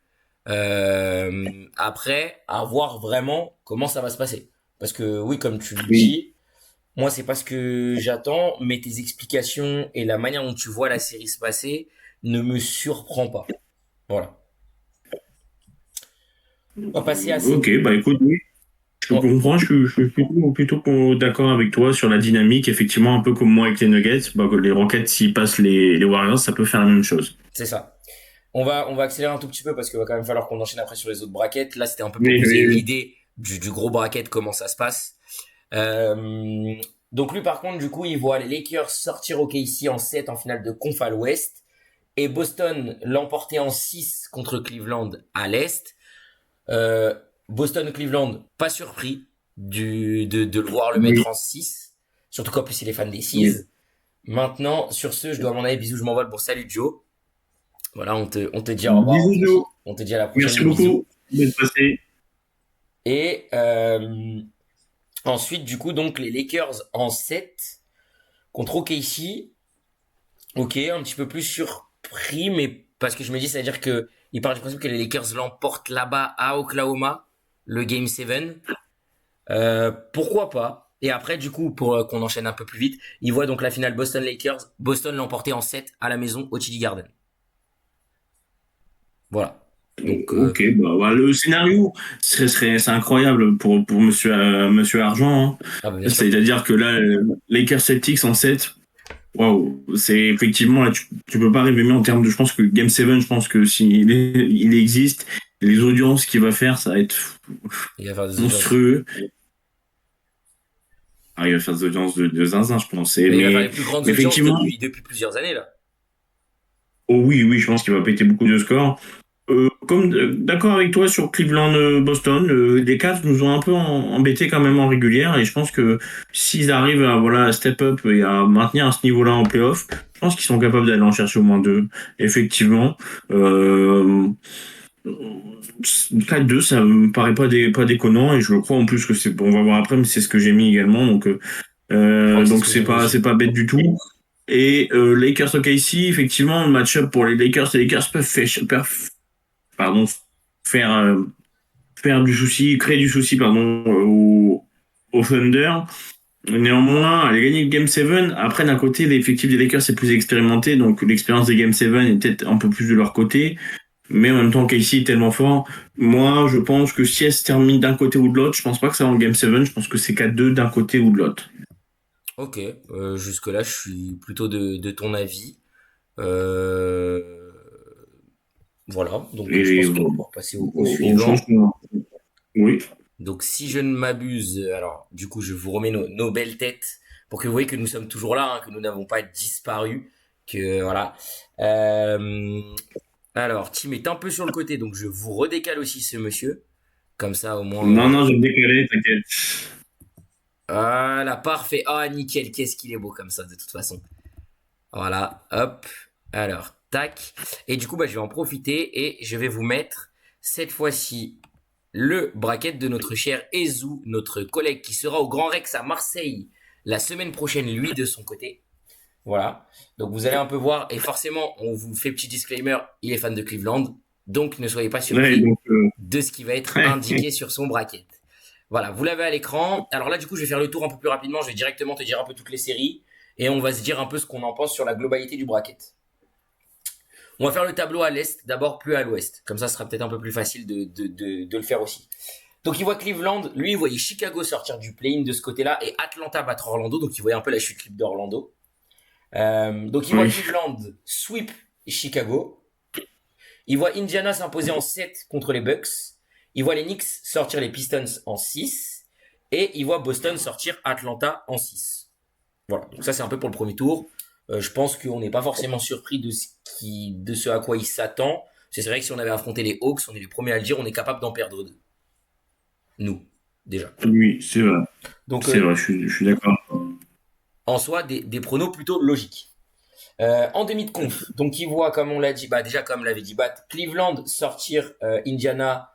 Speaker 1: Après, à voir vraiment comment ça va se passer. Parce que oui, comme tu le
Speaker 2: oui.
Speaker 1: dis, moi, c'est pas ce que j'attends, mais tes explications et la manière dont tu vois la série se passer ne me surprend pas. Voilà. On va passer à
Speaker 2: Ok, bah écoute, oui. Je
Speaker 1: on-
Speaker 2: comprends, je suis plutôt d'accord avec toi sur la dynamique. Effectivement, un peu comme moi avec les Nuggets, bah, que les Rockets, s'ils passent les Warriors, ça peut faire la même chose.
Speaker 1: c'est ça. On va accélérer un tout petit peu parce qu'il va quand même falloir qu'on enchaîne après sur les autres brackets. Là, c'était un peu pour
Speaker 2: Oui,
Speaker 1: que vous ayez
Speaker 2: oui,
Speaker 1: une
Speaker 2: oui.
Speaker 1: idée du gros bracket, comment ça se passe. Euh, donc lui, par contre, du coup, il voit les Lakers sortir OKC en 7 en finale de conf à l'ouest et Boston l'emporter en 6 contre Cleveland à l'est. Euh, Boston-Cleveland, pas surpris de le voir le
Speaker 2: Oui,
Speaker 1: mettre en 6. Surtout qu'en plus, il est fan des
Speaker 2: oui.
Speaker 1: 6. Maintenant, sur ce, je dois m'en aller. Bisous, je m'envole. Bon, salut Joe. Voilà, on te dit au revoir.
Speaker 2: Bisous, Joe.
Speaker 1: On te dit à la prochaine.
Speaker 2: Merci
Speaker 1: Les bisous.
Speaker 2: beaucoup d'être passé.
Speaker 1: Et ensuite, du coup, donc les Lakers en 7 contre OKC. Ok, un petit peu plus surpris, mais parce que je me dis, c'est-à-dire que il part du principe que les Lakers l'emportent là-bas à Oklahoma, le Game 7. Pourquoi pas? Et après, du coup, pour qu'on enchaîne un peu plus vite, ils voient donc la finale Boston-Lakers. Boston l'emporter en 7 à la maison au TD Garden. Voilà. Donc,
Speaker 2: Ok, le scénario c'est incroyable pour Monsieur Argent, hein.
Speaker 1: ah bah bien sûr.
Speaker 2: C'est-à-dire que là, Lakers Celtics en 7, waouh, c'est effectivement là, tu peux pas rêver mieux en termes de. Je pense que Game 7, je pense que s'il il existe, les audiences qu'il va faire, ça va être
Speaker 1: Il va faire des audiences.
Speaker 2: monstrueux. Ah, il va faire des audiences de zinzin, je pense.
Speaker 1: Mais il va faire les plus grandes
Speaker 2: Mais
Speaker 1: audiences
Speaker 2: effectivement,
Speaker 1: depuis plusieurs années, là.
Speaker 2: oh oui, oui, je pense qu'il va péter beaucoup de scores. D'accord avec toi sur Cleveland-Boston, les Cavs nous ont un peu embêtés quand même en régulière et je pense que s'ils arrivent à à step up et à maintenir à ce niveau-là en playoff, je pense qu'ils sont capables d'aller en chercher au moins deux. Effectivement, euh, 4-2, ça me paraît pas déconnant et je crois en plus que c'est, bon, on va voir après, mais c'est ce que j'ai mis également,
Speaker 1: Je crois que c'est ce
Speaker 2: donc
Speaker 1: que j'ai mis
Speaker 2: c'est
Speaker 1: aussi.
Speaker 2: pas bête du tout. Et Lakers OKC, effectivement, le match-up pour les Lakers peuvent pardon, faire, faire du souci, créer du souci, pardon, au Thunder. Néanmoins, aller gagner le Game 7, après, d'un côté, l'effectif des Lakers est plus expérimenté, donc l'expérience des Game 7 est peut-être un peu plus de leur côté. Mais en même temps, Casey est tellement fort. Moi, je pense que si elle se termine d'un côté ou de l'autre, je pense pas que ça va en Game 7, je pense que c'est 4-2 d'un côté ou de l'autre.
Speaker 1: Ok, jusque-là, je suis plutôt de ton avis. Euh, voilà, donc je
Speaker 2: Et
Speaker 1: pense qu'on va pouvoir passer au
Speaker 2: au
Speaker 1: suivant.
Speaker 2: changement. Oui.
Speaker 1: Donc si je ne m'abuse, alors du coup je vous remets nos belles têtes pour que vous voyez que nous sommes toujours là, hein, que nous n'avons pas disparu, que voilà. Euh, alors Tim est un peu sur le côté, donc je vous redécale aussi ce monsieur, comme ça au moins.
Speaker 2: Non, non, je vais me décaler, t'inquiète.
Speaker 1: Voilà, parfait. Ah nickel, qu'est-ce qu'il est beau comme ça de toute façon. Voilà, hop. Alors tac. Et du coup bah je vais en profiter et je vais vous mettre cette fois-ci le bracket de notre cher Ezou, notre collègue qui sera au Grand Rex à Marseille la semaine prochaine, lui de son côté. Voilà. Donc vous allez un peu voir, et forcément, on vous fait petit disclaimer, il est fan de Cleveland, donc ne soyez pas
Speaker 2: Ouais,
Speaker 1: surpris
Speaker 2: donc,
Speaker 1: de ce qui va être indiqué sur son bracket. Voilà, vous l'avez à l'écran. Alors là, du coup, je vais faire le tour un peu plus rapidement, je vais directement te dire un peu toutes les séries, et on va se dire un peu ce qu'on en pense sur la globalité du bracket. On va faire le tableau à l'est, d'abord plus à l'ouest. Comme ça, ce sera peut-être un peu plus facile de le faire aussi. Donc il voit Cleveland, lui il voyait Chicago sortir du play-in de ce côté-là et Atlanta battre Orlando, donc il voyait un peu la chute libre d'Orlando. Donc il voit
Speaker 2: oui.
Speaker 1: Cleveland sweep Chicago, il voit Indiana s'imposer en 7 contre les Bucks, il voit les Knicks sortir les Pistons en 6 et il voit Boston sortir Atlanta en 6. Voilà, donc ça c'est un peu pour le premier tour. Je pense qu'on n'est pas forcément surpris de ce à quoi il s'attend. C'est vrai que si on avait affronté les Hawks, on est les premiers à le dire, on est capable d'en perdre deux. Nous, déjà.
Speaker 2: Oui, c'est vrai.
Speaker 1: Donc,
Speaker 2: C'est vrai, je suis d'accord.
Speaker 1: en soi, des pronos plutôt logiques. En demi de conf, donc il voit, comme on l'a dit, bah déjà comme l'avait dit Bat, Cleveland sortir Indiana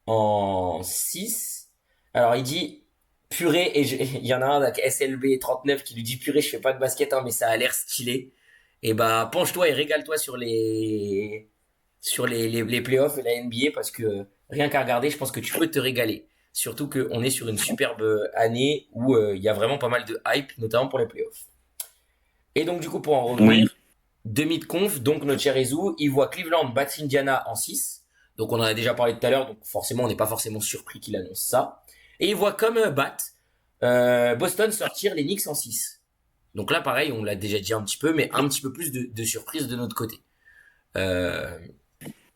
Speaker 1: en 6. Alors il dit purée, et il y en a un avec SLB 39 qui lui dit purée, je fais pas de basket, hein, mais ça a l'air stylé. Et bah penche-toi et régale-toi sur les playoffs et la NBA parce que rien qu'à regarder, je pense que tu peux te régaler. Surtout qu'on est sur une superbe année où il y a vraiment pas mal de hype, notamment pour les playoffs. Et donc, du coup, pour en
Speaker 2: Oui.
Speaker 1: revenir, demi de conf, donc notre cher Ezou, il voit Cleveland battre Indiana en 6. Donc, on en a déjà parlé tout à l'heure, donc forcément, on n'est pas forcément surpris qu'il annonce ça. Et il voit comme Boston sortir les Knicks en 6. Donc là, pareil, on l'a déjà dit un petit peu, mais un petit peu plus de surprise de notre côté. Euh,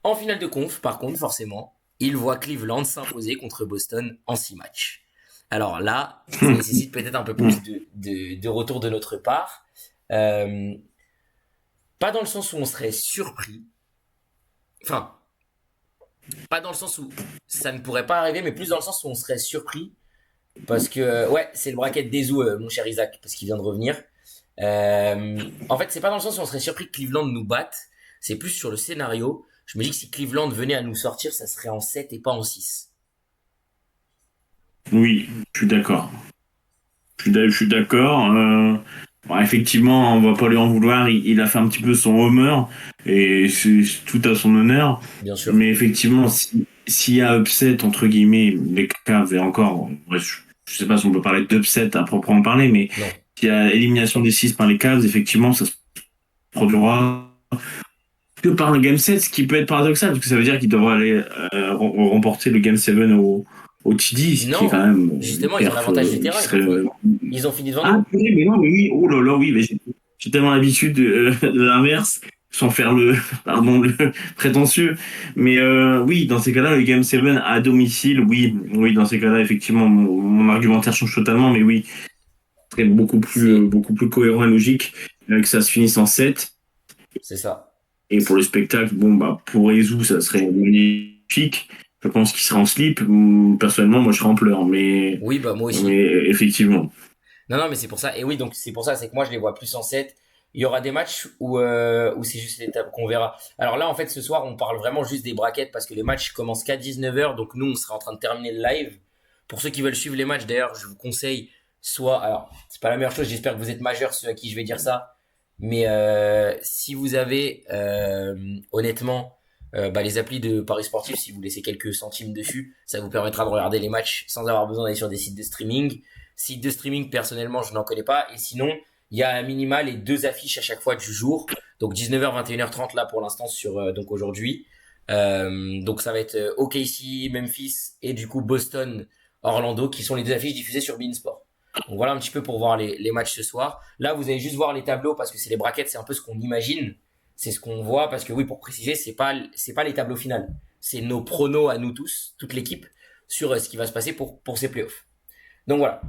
Speaker 1: En finale de conf, par contre, forcément, il voit Cleveland s'imposer contre Boston en 6 matchs. Alors là, ça nécessite peut-être un peu plus de retour de notre part. Euh, Pas dans le sens où on serait surpris. Enfin, pas dans le sens où ça ne pourrait pas arriver, mais plus dans le sens où on serait surpris. Parce que, ouais, c'est le bracket des mon cher Isaac, parce qu'il vient de revenir. En fait, c'est pas dans le sens où on serait surpris que Cleveland nous batte. C'est plus sur le scénario. Je me dis que si Cleveland venait à nous sortir, ça serait en 7 et pas en 6.
Speaker 2: Oui, je suis d'accord. Je suis d'accord. Effectivement, on va pas lui en vouloir. Il a fait un petit peu son homer et c'est tout à son honneur.
Speaker 1: Bien sûr.
Speaker 2: Mais effectivement, s'il y a upset entre guillemets, les Cavs et encore, ouais, je sais pas si on peut parler d'upset à proprement parler, mais
Speaker 1: Non.
Speaker 2: s'il y a élimination des 6 par les Cavs, effectivement, ça se produira que par un Game 7, ce qui peut être paradoxal, parce que ça veut dire qu'ils devraient aller remporter le Game 7 au TD, ce qui est quand
Speaker 1: Non.
Speaker 2: même une
Speaker 1: Justement, ils ont
Speaker 2: perf
Speaker 1: l'avantage du
Speaker 2: qui
Speaker 1: terrain.
Speaker 2: serait...
Speaker 1: Ils ont fini devant
Speaker 2: Ah,
Speaker 1: nous.
Speaker 2: purée, mais non, mais oui, oh là là, oui, mais j'ai tellement l'habitude de l'inverse, sans faire pardon, le prétentieux. Mais oui, dans ces cas-là, le Game 7 à domicile, oui, oui, dans ces cas-là, effectivement, mon argumentaire change totalement, mais oui, ce serait
Speaker 1: C'est,
Speaker 2: beaucoup plus cohérent et logique que ça se finisse en 7.
Speaker 1: c'est ça.
Speaker 2: Et pour le spectacle, bon, bah, pour Ezou, ça serait magnifique. Je pense qu'il sera en slip. Personnellement, moi, je serais en pleurs,
Speaker 1: Oui, bah, moi
Speaker 2: mais
Speaker 1: aussi.
Speaker 2: effectivement.
Speaker 1: Non, non, mais c'est pour ça. Et oui, donc c'est pour ça, c'est que moi je les vois plus en 7. Il y aura des matchs où c'est juste l'étape qu'on verra. Alors là, en fait, ce soir, on parle vraiment juste des brackets parce que les matchs commencent qu'à 19h. Donc nous, on sera en train de terminer le live. Pour ceux qui veulent suivre les matchs, d'ailleurs, je vous conseille soit. Alors, c'est pas la meilleure chose, j'espère que vous êtes majeurs, ceux à qui je vais dire ça. Mais si vous avez, honnêtement, bah, les applis de Paris Sportif, si vous laissez quelques centimes dessus, ça vous permettra de regarder les matchs sans avoir besoin d'aller sur des sites de streaming. Site de streaming, personnellement, je n'en connais pas. Et sinon, il y a à minima les deux affiches à chaque fois du jour. Donc 19h, 21h30 là pour l'instant sur donc aujourd'hui. Donc ça va être OKC, Memphis et du coup Boston, Orlando qui sont les deux affiches diffusées sur beIN Sport. Donc voilà un petit peu pour voir les matchs ce soir. Là, vous allez juste voir les tableaux parce que c'est les brackets, c'est un peu ce qu'on imagine. C'est ce qu'on voit parce que oui, pour préciser, c'est pas les tableaux finaux. C'est nos pronos à nous tous, toute l'équipe, sur ce qui va se passer pour ces playoffs. Donc voilà.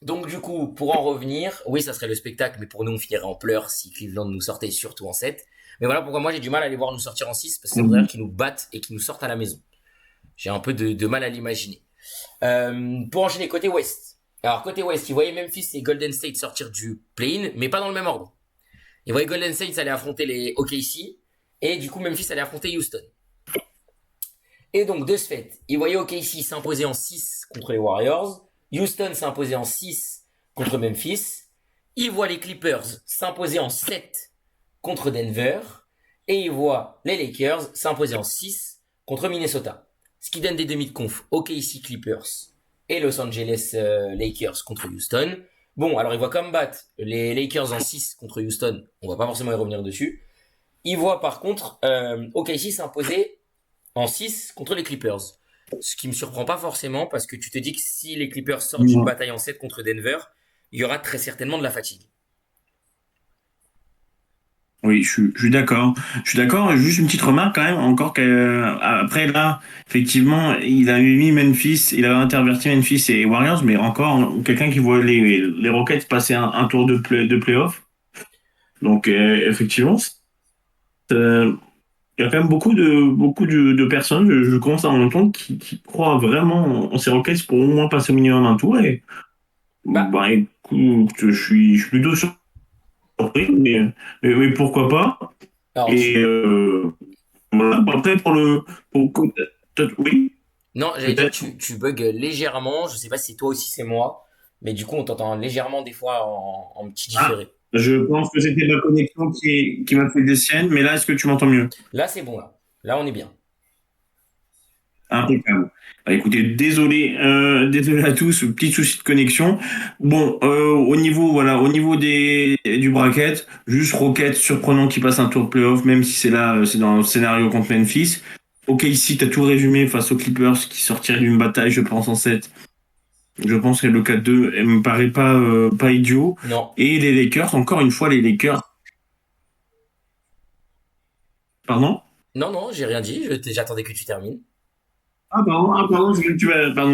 Speaker 1: Donc du coup, pour en revenir, oui, ça serait le spectacle, mais pour nous, on finirait en pleurs si Cleveland nous sortait surtout en 7. Mais voilà pourquoi moi j'ai du mal à les voir nous sortir en 6 parce que ça voudrait dire qu'ils nous battent et qu'ils nous sortent à la maison. J'ai un peu de mal à l'imaginer. Pour enchaîner côté Ouest. Alors côté Ouest, ils voyaient Memphis et Golden State sortir du play-in, mais pas dans le même ordre. Ils voyaient Golden State aller affronter les OKC et du coup Memphis allait affronter Houston. Et donc de ce fait, ils voyaient OKC s'imposer en 6 contre les Warriors, Houston s'imposer en 6 contre Memphis, ils voient les Clippers s'imposer en 7 contre Denver et ils voient les Lakers s'imposer en 6 contre Minnesota. Ce qui donne des demi de conf OKC Clippers et Los Angeles Lakers contre Houston. Bon, alors ils voient comme battre les Lakers en 6 contre Houston, on va pas forcément y revenir dessus. Ils voient par contre OKC s'imposer en 6 contre les Clippers. Ce qui me surprend pas forcément parce que tu te dis que si les Clippers sortent d'une bataille en 7 contre Denver, il y aura très certainement de la fatigue.
Speaker 2: Oui, je suis d'accord. Je suis d'accord. Juste une petite remarque quand même, encore qu'après là, effectivement, il avait mis Memphis, il avait interverti Memphis et Warriors, mais encore quelqu'un qui voit les Rockets passer un tour de playoff. Donc effectivement, il y a quand même beaucoup de personnes, je commence à en entendre, qui croient vraiment en ces Rockets pour au moins passer au minimum un tour. Et
Speaker 1: Bah,
Speaker 2: bah écoute, je suis plutôt surpris, mais pourquoi pas.
Speaker 1: alors
Speaker 2: Et voilà. Bon, après, peut-être, oui,
Speaker 1: non, j'allais dire
Speaker 2: peut-être.
Speaker 1: tu bugs légèrement. Je sais pas si c'est toi aussi c'est moi, mais du coup on t'entend légèrement des fois en petit
Speaker 2: Ah,
Speaker 1: différé.
Speaker 2: je pense que c'était ma connexion qui m'a fait des siennes, mais là, est-ce que tu m'entends mieux?
Speaker 1: Là c'est bon là. Là on est bien.
Speaker 2: Impeccable. Bah, écoutez, désolé à tous, petit souci de connexion. Bon, au niveau du bracket, juste Rocket surprenant qui passe un tour de playoff, même si c'est là, c'est dans le scénario contre Memphis. Ok, ici, t'as tout résumé face aux Clippers qui sortiraient d'une bataille, je pense, en 7. Je pense que le 4-2 elle me paraît pas idiot.
Speaker 1: Non,
Speaker 2: Et les Lakers, encore une fois, les Lakers, pardon?
Speaker 1: non, non, j'ai rien dit. J'attendais que tu termines.
Speaker 2: Pardon,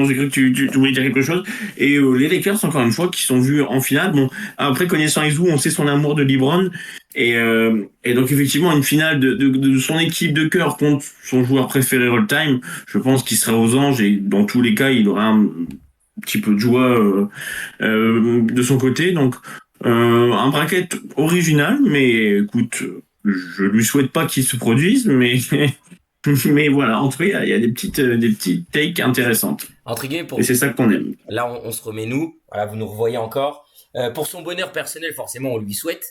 Speaker 2: j'ai cru que tu voulais dire quelque chose. Et les Lakers, encore une fois, qui sont vus en finale. Bon, après, connaissant Izou, on sait son amour de LeBron. Et donc, effectivement, une finale de son équipe de cœur contre son joueur préféré all-time, je pense qu'il sera aux anges. Et dans tous les cas, il aura un petit peu de joie de son côté. Donc, un bracket original, mais écoute, je lui souhaite pas qu'il se produise, mais mais voilà, en tout cas, il y a des petites takes intéressantes.
Speaker 1: Entre guillemets,
Speaker 2: Et c'est ça qu'on aime.
Speaker 1: là on se remet nous. Voilà, vous nous revoyez encore. Pour son bonheur personnel, forcément, on lui souhaite.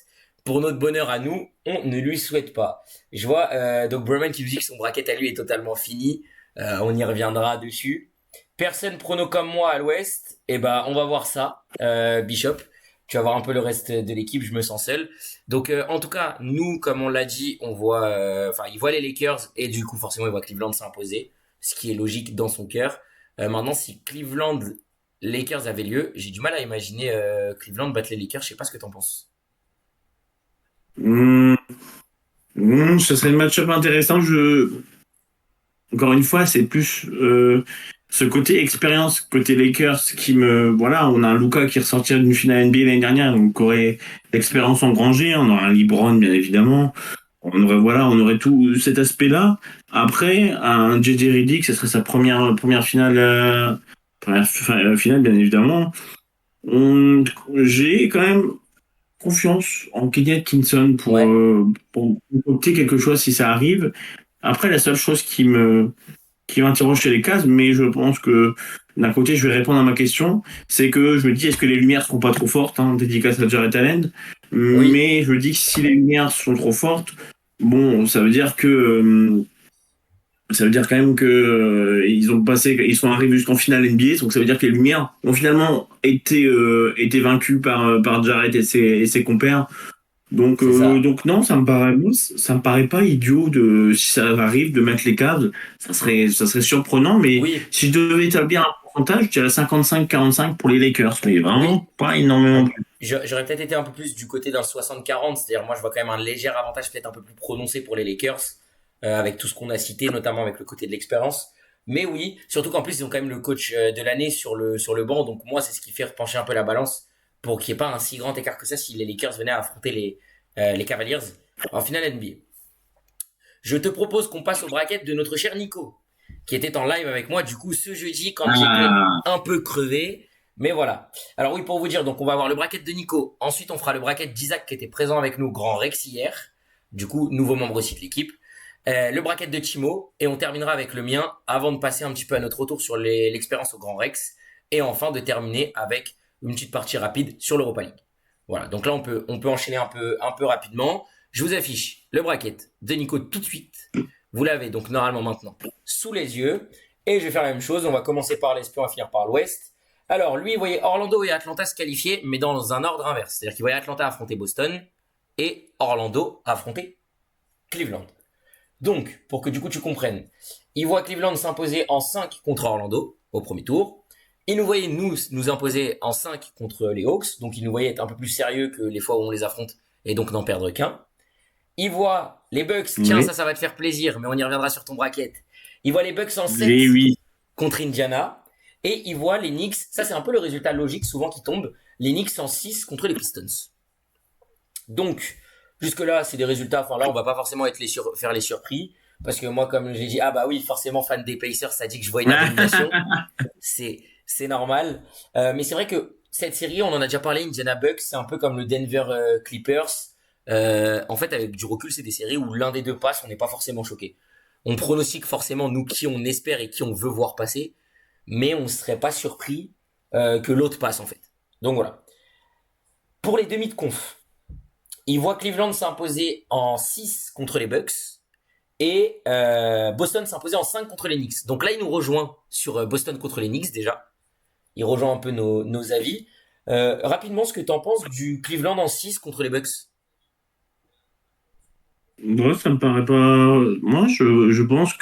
Speaker 1: Pour notre bonheur à nous, on ne lui souhaite pas. Je vois donc Bremen qui nous dit que son bracket à lui est totalement fini. On y reviendra dessus. Personne prono comme moi à l'Ouest. Et ben, on va voir ça, Bishop. Tu vas voir un peu le reste de l'équipe. Je me sens seul. Donc, en tout cas, nous, comme on l'a dit, on voit, enfin, il voit les Lakers et du coup, forcément, il voit Cleveland s'imposer, ce qui est logique dans son cœur. Maintenant, si Cleveland Lakers avait lieu, j'ai du mal à imaginer Cleveland battre les Lakers. Je sais pas ce que t'en penses.
Speaker 2: Hum, Ce serait un match-up intéressant. Encore une fois, c'est plus ce côté expérience, côté Lakers qui me. Voilà, on a un Luka qui est ressorti d'une finale NBA l'année dernière, donc aurait l'expérience engrangée. On aurait un LeBron, bien évidemment. On aurait tout cet aspect-là. Après, un JJ Redick, ce serait sa première finale, finale, bien évidemment. On- j'ai quand même confiance en Kenny Atkinson
Speaker 1: Ouais.
Speaker 2: pour opter quelque chose si ça arrive. Après, la seule chose qui m'interroge chez les Cavs, mais je pense que d'un côté, je vais répondre à ma question, c'est que je me dis, est-ce que les lumières seront pas trop fortes, hein, dédicace à Jared Allen,
Speaker 1: Oui.
Speaker 2: mais je me dis que si les lumières sont trop fortes, bon, ça veut dire quand même que ils sont arrivés jusqu'en finale NBA, donc ça veut dire que les lumières ont finalement été vaincues par Jared et ses compères.
Speaker 1: C'est ça.
Speaker 2: Donc non, ça me paraît pas idiot si ça arrive de mettre les Cavs, ça serait surprenant, mais
Speaker 1: Oui.
Speaker 2: si je devais établir un pourcentage, je dirais 55-45 pour les Lakers, mais
Speaker 1: Oui.
Speaker 2: vraiment pas énormément
Speaker 1: On-
Speaker 2: plus.
Speaker 1: J'aurais peut-être été un peu plus du côté d'un 60-40, c'est-à-dire moi je vois quand même un léger avantage peut-être un peu plus prononcé pour les Lakers, avec tout ce qu'on a cité, notamment avec le côté de l'expérience. Mais oui, surtout qu'en plus ils ont quand même le coach de l'année sur le banc, donc moi c'est ce qui fait pencher un peu la balance pour qu'il n'y ait pas un si grand écart que ça si les Lakers venaient à affronter les Cavaliers en finale NBA. Je te propose qu'on passe au bracket de notre cher Nico, qui était en live avec moi, du coup, ce jeudi, quand j'étais
Speaker 2: Ah,
Speaker 1: un peu crevé. Mais voilà. Alors oui, pour vous dire, donc on va avoir le bracket de Nico. Ensuite, on fera le bracket d'Isaac, qui était présent avec nous, Grand Rex hier. Du coup, nouveau membre aussi de l'équipe. Le bracket de Timo. Et on terminera avec le mien, avant de passer un petit peu à notre retour sur l'expérience au Grand Rex. Et enfin, de terminer avec une petite partie rapide sur l'Europa League. Voilà. Donc là, on peut enchaîner un peu rapidement. Je vous affiche le bracket de Nico tout de suite. Vous l'avez donc normalement maintenant sous les yeux. Et je vais faire la même chose. On va commencer par l'Est, puis on va finir par l'Ouest. Alors, lui, il voyait Orlando et Atlanta se qualifier, mais dans un ordre inverse. C'est-à-dire qu'il voyait Atlanta affronter Boston et Orlando affronter Cleveland. Donc, pour que du coup tu comprennes, il voit Cleveland s'imposer en 5 contre Orlando au premier tour. Il nous voyait nous imposer en 5 contre les Hawks. Donc, il nous voyait être un peu plus sérieux que les fois où on les affronte et donc n'en perdre qu'un. Il voit les Bucks, tiens,
Speaker 2: oui,
Speaker 1: ça va te faire plaisir, mais on y reviendra sur ton bracket. Il voit les Bucks en 7
Speaker 2: oui, oui.
Speaker 1: contre Indiana. Et il voit les Knicks, ça c'est un peu le résultat logique souvent qui tombe, les Knicks en 6 contre les Pistons. Donc, jusque-là, c'est des résultats, enfin là, on va pas forcément faire les surpris, parce que moi, comme j'ai dit, ah bah oui, forcément, fan des Pacers, ça dit que je vois une abomination. C'est normal. Mais c'est vrai que cette série, on en a déjà parlé, Indiana Bucks, c'est un peu comme le Denver Clippers. En fait, avec du recul, c'est des séries où l'un des deux passe, on n'est pas forcément choqué. On pronostique forcément, nous, qui on espère et qui on veut voir passer, mais on ne serait pas surpris que l'autre passe, en fait. Donc voilà. Pour les demi de conf, il voit Cleveland s'imposer en 6 contre les Bucks et Boston s'imposer en 5 contre les Knicks. Donc là, il nous rejoint sur Boston contre les Knicks déjà. Il rejoint un peu nos avis. Rapidement, ce que tu en penses du Cleveland en 6 contre les Bucks.
Speaker 2: Moi, ça me paraît pas. Moi, je pense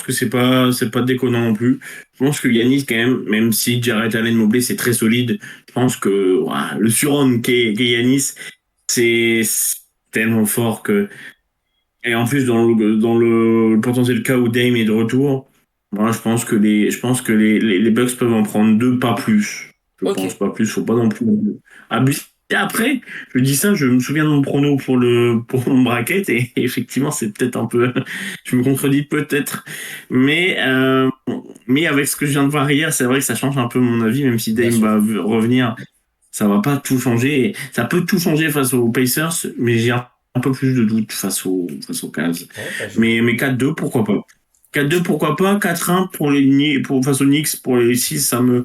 Speaker 2: que c'est pas déconnant non plus. Je pense que Yanis, quand même si Jarrett Allen Mobley, c'est très solide, je pense que ouah, le surhomme qu'est Yanis, c'est tellement fort que. Et en plus, dans le potentiel cas où Dame est de retour, moi, je pense que les Bucks peuvent en prendre deux, pas plus. Je
Speaker 1: Ok.
Speaker 2: pense pas plus, faut pas non plus abuser. Et après, je dis ça, je me souviens de mon prono pour mon bracket, et effectivement, c'est peut-être un peu, je me contredis peut-être, mais, euh, mais avec ce que je viens de voir hier, c'est vrai que ça change un peu mon avis, même si
Speaker 1: Bien
Speaker 2: Dame
Speaker 1: sûr.
Speaker 2: va revenir, ça va pas tout changer. Ça peut tout changer face aux Pacers, mais j'ai un peu plus de doutes face aux Cavs.
Speaker 1: Ouais, bah,
Speaker 2: Mais 4-2, pourquoi pas? 4-2, pourquoi pas? 4-1 face aux Knicks, pour les 6, ça me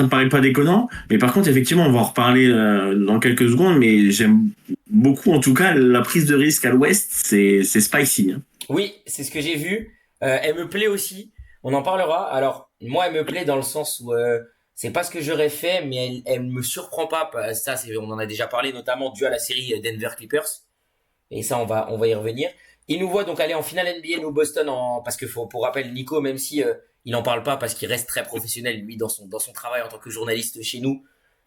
Speaker 2: paraît pas déconnant. Mais par contre, effectivement, on va en reparler dans quelques secondes, mais j'aime beaucoup, en tout cas, la prise de risque à l'Ouest, c'est spicy, hein.
Speaker 1: Oui, c'est ce que j'ai vu. Elle me plaît aussi. On en parlera. Alors, moi, elle me plaît dans le sens où c'est pas ce que j'aurais fait, mais elle me surprend pas. Ça, on en a déjà parlé, notamment dû à la série Denver Clippers. Et ça, on va y revenir. Il nous voit donc aller en finale NBA, nous Boston, parce que pour rappel, Nico, même si il en parle pas parce qu'il reste très professionnel, lui, dans son travail en tant que journaliste chez nous,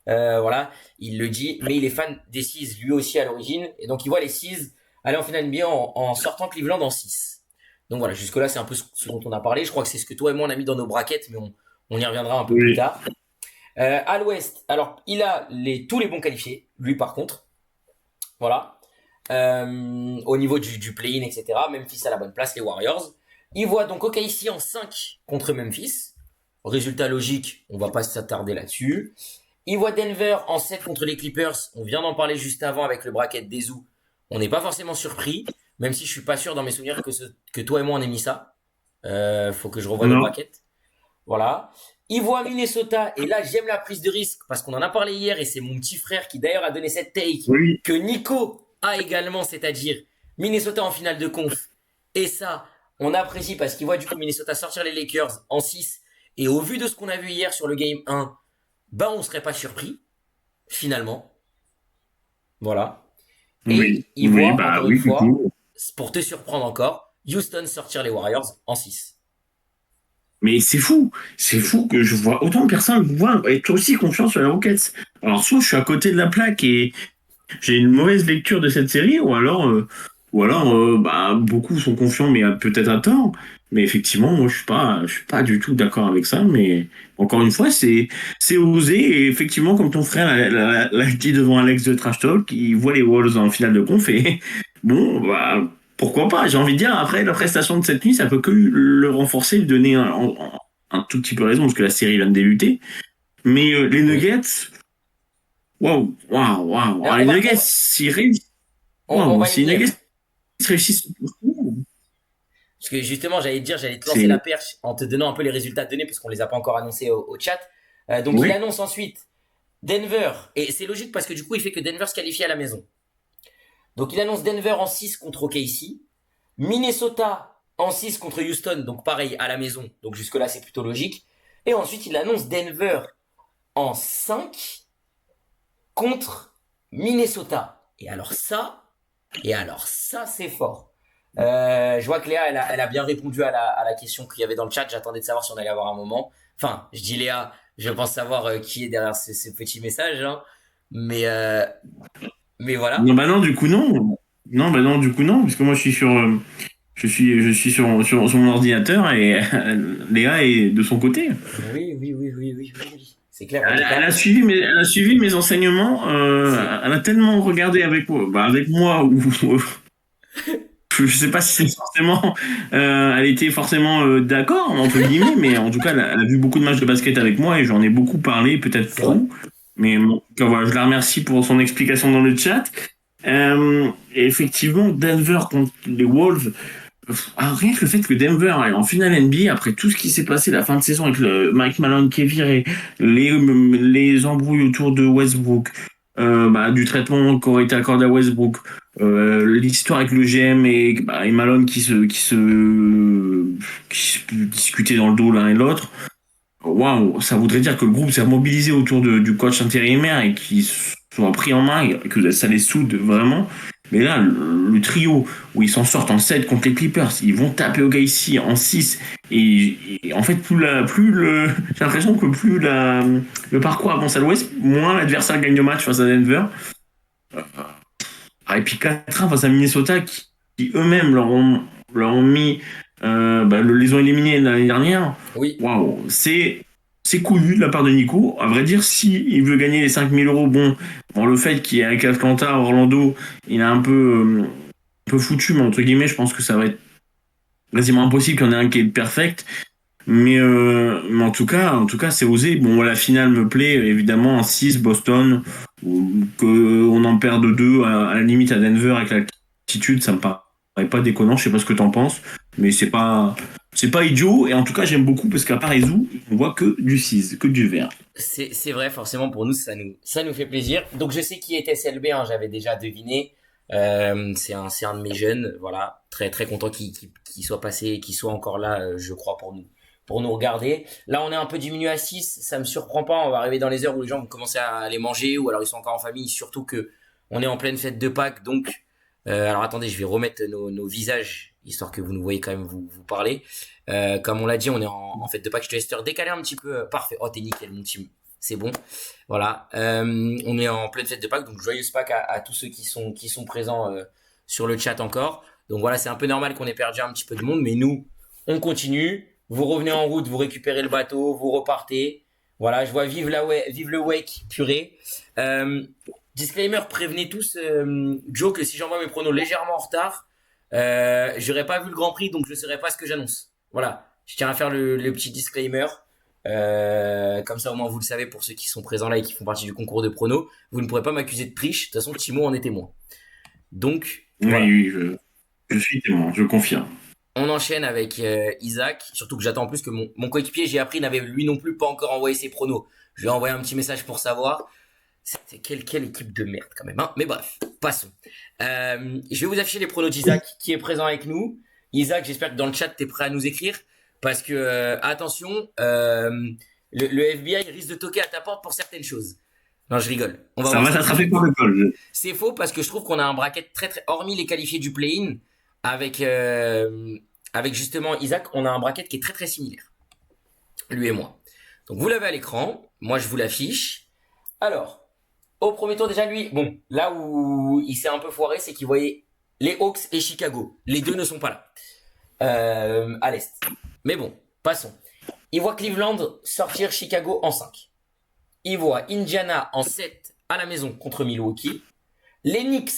Speaker 1: voilà, il le dit, mais il est fan des Seas lui aussi à l'origine, et donc il voit les Seas aller en finale NBA en sortant Cleveland en 6. Donc voilà, jusque-là, c'est un peu ce dont on a parlé. Je crois que c'est ce que toi et moi on a mis dans nos braquettes, mais on y reviendra un peu plus
Speaker 2: Oui.
Speaker 1: tard. À l'Ouest, alors il a tous les bons qualifiés, lui par contre, voilà. Au niveau du play-in, etc. Memphis à la bonne place, les Warriors. Il voit donc OKC en 5 contre Memphis. Résultat logique, on va pas s'attarder là-dessus. Il voit Denver en 7 contre les Clippers. On vient d'en parler juste avant avec le bracket des Zoo. On n'est pas forcément surpris, même si je suis pas sûr dans mes souvenirs que toi et moi on ait mis ça. Faut que je revoie nos
Speaker 2: Non.
Speaker 1: brackets. Voilà. Il voit Minnesota, et là j'aime la prise de risque parce qu'on en a parlé hier et c'est mon petit frère qui d'ailleurs a donné cette take
Speaker 2: Oui.
Speaker 1: que Nico a également, c'est-à-dire Minnesota en finale de conf. Et ça, on apprécie parce qu'il voit du coup Minnesota sortir les Lakers en 6. Et au vu de ce qu'on a vu hier sur le Game 1, ben on serait pas surpris, finalement. Voilà. Et
Speaker 2: Oui.
Speaker 1: il
Speaker 2: Oui,
Speaker 1: voit,
Speaker 2: bah
Speaker 1: encore une
Speaker 2: oui, du
Speaker 1: fois,
Speaker 2: coup.
Speaker 1: pour te surprendre encore, Houston sortir les Warriors en 6.
Speaker 2: Mais c'est fou que je vois autant de personnes voir être aussi confiants sur les Rockets. Alors soit je suis à côté de la plaque et j'ai une mauvaise lecture de cette série, ou alors bah, beaucoup sont confiants, mais peut-être à tort. Mais effectivement, moi je suis pas du tout d'accord avec ça. Mais encore une fois, c'est osé et effectivement, comme ton frère l'a dit devant Alex de Trash Talk, il voit les Wolves en finale de conf et bon, bah pourquoi pas. J'ai envie de dire après la prestation de cette nuit, ça peut que le renforcer, lui donner un tout petit peu raison parce que la série vient de débuter. Mais les
Speaker 1: Oui.
Speaker 2: Nuggets. Waouh, waouh, waouh.
Speaker 1: Alors,
Speaker 2: Alors, les Nuggets, s'ils réussissent,
Speaker 1: on
Speaker 2: waouh,
Speaker 1: va y
Speaker 2: si les
Speaker 1: venir.
Speaker 2: Nuggets réussissent,
Speaker 1: Parce que justement, j'allais te dire, j'allais te lancer la
Speaker 2: c'est,
Speaker 1: perche en te donnant un peu les résultats de données, parce qu'on les a pas encore annoncés au chat. Donc, il
Speaker 2: oui,
Speaker 1: annonce ensuite Denver, et c'est logique parce que du coup, il fait que Denver se qualifie à la maison. Donc, il annonce Denver en 6 contre OKC, Minnesota en 6 contre Houston, donc pareil, à la maison. Donc, jusque-là, c'est plutôt logique. Et ensuite, il annonce Denver en 5 contre Minnesota. Et alors ça, c'est fort. Je vois que Léa, elle a bien répondu à la question qu'il y avait dans le chat. J'attendais de savoir si on allait avoir un moment. Enfin, je dis Léa, je pense savoir qui est derrière ces petits messages. Hein. Mais, euh, mais
Speaker 2: non,
Speaker 1: voilà.
Speaker 2: bah non, du coup, non. Non, bah non, du coup, non, parce que moi, je suis je suis sur mon ordinateur et Léa est de son côté.
Speaker 1: Oui. C'est clair, en tout
Speaker 2: Elle
Speaker 1: cas.
Speaker 2: a elle a suivi mes enseignements,
Speaker 1: C'est,
Speaker 2: elle a tellement regardé avec moi, ou, je sais pas si c'est forcément, elle était forcément d'accord entre guillemets, mais en tout cas, elle a vu beaucoup de matchs de basket avec moi et j'en ai beaucoup parlé, peut-être
Speaker 1: c'est vrai.
Speaker 2: trop. Mais bon, en tout cas, voilà, je la remercie pour son explication dans le chat. Et effectivement, Denver contre les Wolves. Rien que le fait que Denver est en finale NBA après tout ce qui s'est passé la fin de saison avec Mike Malone qui est viré, les embrouilles autour de Westbrook, bah, du traitement qui aurait été accordé à Westbrook, l'histoire avec le GM et Malone qui se discutaient dans le dos l'un et l'autre. Waouh, ça voudrait dire que le groupe s'est mobilisé autour du coach intérimaire et qu'ils soient pris en main et que ça les soude vraiment. Mais là, le trio où ils s'en sortent en 7 contre les Clippers, ils vont taper OKC en 6 et en fait, j'ai l'impression que le parcours avance à l'ouest, moins l'adversaire gagne le match face à Denver. Ah, et puis 4-1 face à Minnesota qui eux-mêmes leur ont mis, les ont éliminés l'année dernière.
Speaker 1: Oui.
Speaker 2: Waouh, c'est couillu de la part de Nico. À vrai dire, si il veut gagner les 5 000 euros, bon, le fait qu'il y ait avec Atlanta, Orlando, il est un peu foutu, mais entre guillemets, je pense que ça va être quasiment impossible qu'il y en ait un qui est perfect. Mais en tout cas, c'est osé. Bon, la finale me plaît, évidemment, en 6 Boston, qu'on en perde 2 à la limite à Denver avec l'altitude, ça me paraît pas déconnant. Je sais pas ce que t'en penses, mais c'est pas idiot. Et en tout cas, j'aime beaucoup parce qu'à part Ezou, on voit que du 6, que du vert.
Speaker 1: C'est vrai, forcément, pour nous, ça nous fait plaisir. Donc, je sais qui est SLB, hein, j'avais déjà deviné. C'est un de mes jeunes, voilà. Très content qu'il soit passé et qu'il soit encore là, je crois, pour nous regarder. Là, on est un peu diminué à 6, ça me surprend pas. On va arriver dans les heures où les gens vont commencer à aller manger ou alors ils sont encore en famille, surtout que on est en pleine fête de Pâques. Donc, alors attendez, je vais remettre nos visages, histoire que vous nous voyez quand même vous parler. Comme on l'a dit, on est en fête de Pâques. Je te laisse te décaler un petit peu. Parfait. Oh, t'es nickel, mon team. C'est bon. Voilà. On est en pleine fête de Pâques, donc joyeuse Pâques à tous ceux qui sont présents sur le chat encore. Donc voilà, c'est un peu normal qu'on ait perdu un petit peu de monde, mais nous, on continue. Vous revenez en route, vous récupérez le bateau, vous repartez. Voilà, je vois vive le wake, purée. Disclaimer, prévenez tous Joe que si j'envoie mes pronos légèrement en retard, j'aurais pas vu le Grand Prix, donc je ne saurais pas ce que j'annonce. Voilà, je tiens à faire le petit disclaimer. Comme ça au moins vous le savez pour ceux qui sont présents là et qui font partie du concours de pronos. Vous ne pourrez pas m'accuser de triche. De toute façon, Timo en est témoin. Donc, voilà.
Speaker 2: Oui, je suis témoin, je confirme.
Speaker 1: On enchaîne avec Isaac, surtout que j'attends en plus que mon coéquipier, j'ai appris, n'avait lui non plus pas encore envoyé ses pronos. Je lui ai envoyé un petit message pour savoir. C'était quelle équipe de merde quand même, hein. Mais bref, passons. Je vais vous afficher les pronos d'Isaac qui est présent avec nous. Isaac, j'espère que dans le chat, tu es prêt à nous écrire. Parce que, attention, le FBI risque de toquer à ta porte pour certaines choses. Non, je rigole.
Speaker 2: Ça va s'attraper par le col.
Speaker 1: C'est faux parce que je trouve qu'on a un bracket très, hormis les qualifiés du play-in, avec justement Isaac, on a un bracket qui est très, très similaire. Lui et moi. Donc, vous l'avez à l'écran. Moi, je vous l'affiche. Alors, au premier tour, déjà, lui, bon, là où il s'est un peu foiré, c'est qu'il voyait les Hawks et Chicago. Les deux ne sont pas là. À l'Est. Mais bon, passons. Il voit Cleveland sortir Chicago en 5. Il voit Indiana en 7 à la maison contre Milwaukee. Les Knicks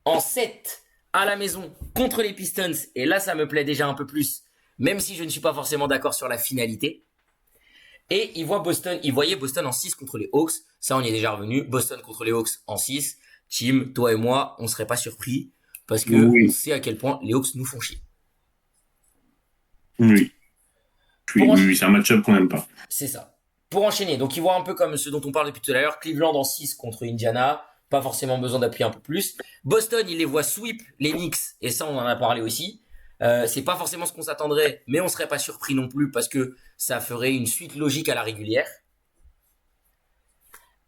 Speaker 1: en 7 à la maison contre les Pistons. Et là, ça me plaît déjà un peu plus, même si je ne suis pas forcément d'accord sur la finalité. Et il voyait Boston en 6 contre les Hawks. Ça, on y est déjà revenu. Boston contre les Hawks en 6. Tim, toi et moi, on serait pas surpris parce que on sait à quel point les Hawks nous font chier.
Speaker 2: Oui. Oui, c'est un match-up qu'on n'aime pas.
Speaker 1: C'est ça. Pour enchaîner, donc il voit un peu comme ce dont on parle depuis tout à l'heure, Cleveland en 6 contre Indiana, pas forcément besoin d'appuyer un peu plus. Boston, il les voit sweep les Knicks, et ça on en a parlé aussi. C'est pas forcément ce qu'on s'attendrait, mais on serait pas surpris non plus parce que ça ferait une suite logique à la régulière.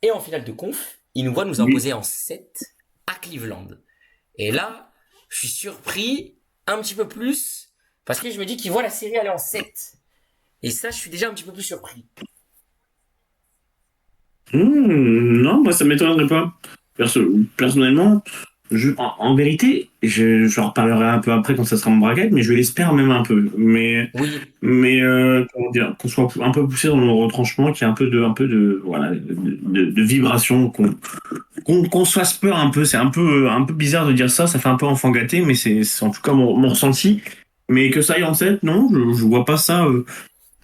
Speaker 1: Et en finale de conf, il nous voit nous imposer en 7 à Cleveland. Et là, je suis surpris un petit peu plus parce que je me dis qu'il voit la série aller en 7. Et ça, je suis déjà un petit peu plus surpris.
Speaker 2: Non, moi ça m'étonnerait pas. Personnellement, en vérité, je reparlerai un peu après quand ça sera mon bracket, mais je l'espère même un peu. Mais comment dire, qu'on soit un peu poussé dans le retranchement, qu'il y ait un peu de vibration, qu'on se fasse peur un peu. C'est un peu bizarre de dire ça, ça fait un peu enfant gâté, mais c'est en tout cas mon ressenti. Mais que ça aille en 7, non, je vois pas ça.